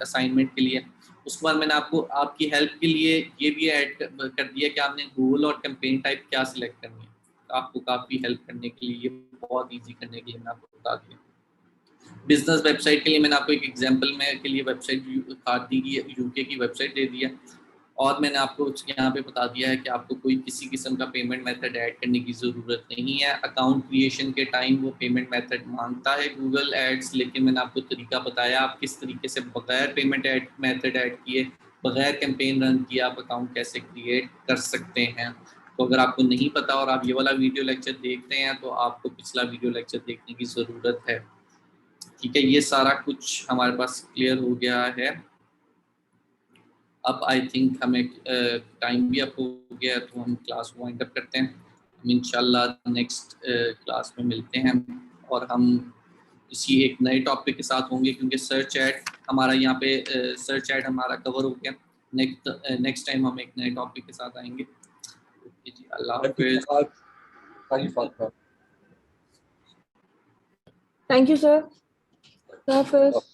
[SPEAKER 1] असाइनमेंट के लिए। उसके बाद मैंने आपको आपकी हेल्प के लिए ये भी ऐड कर दिया कि आपने गूगल और कैंपेन टाइप क्या सिलेक्ट करनी है। आपको काफ़ी हेल्प करने के लिए, ये बहुत ईजी करने के लिए मैंने आपको बता दिया। बिजनेस वेबसाइट के लिए मैंने आपको एक एग्जांपल में के लिए वेबसाइट कार्ड दी है, यूके की वेबसाइट दे दी है। और मैंने आपको यहाँ पे बता दिया है कि आपको कोई किसी किस्म का पेमेंट मेथड ऐड करने की ज़रूरत नहीं है। अकाउंट क्रिएशन के टाइम वो पेमेंट मेथड मांगता है गूगल एड्स, लेकिन मैंने आपको तरीका बताया आप किस तरीके से बगैर पेमेंट मेथड ऐड किए, बगैर कैंपेन रन किए आप अकाउंट कैसे क्रिएट कर सकते हैं। तो अगर आपको नहीं पता और आप ये वाला वीडियो लेक्चर देखते हैं तो आपको पिछला वीडियो लेक्चर देखने की ज़रूरत है। ठीक है, ये सारा कुछ हमारे पास क्लियर हो गया है। अब आई थिंक हमें टाइम भी अप हो गया तो हम क्लास वाइंड अप करते हैं। हम इंशाल्लाह नेक्स्ट क्लास में मिलते हैं और हम इसी एक नए टॉपिक के साथ होंगे, क्योंकि सर्च ऐड हमारा यहाँ पे सर्च ऐड हमारा कवर हो गया। नेक्स्ट टाइम हम एक नए टॉपिक के साथ आएंगे। जी, अल्लाह हाफिज़।
[SPEAKER 2] Thank you, sir.
[SPEAKER 3] Thank you, sir. Allah Hafiz.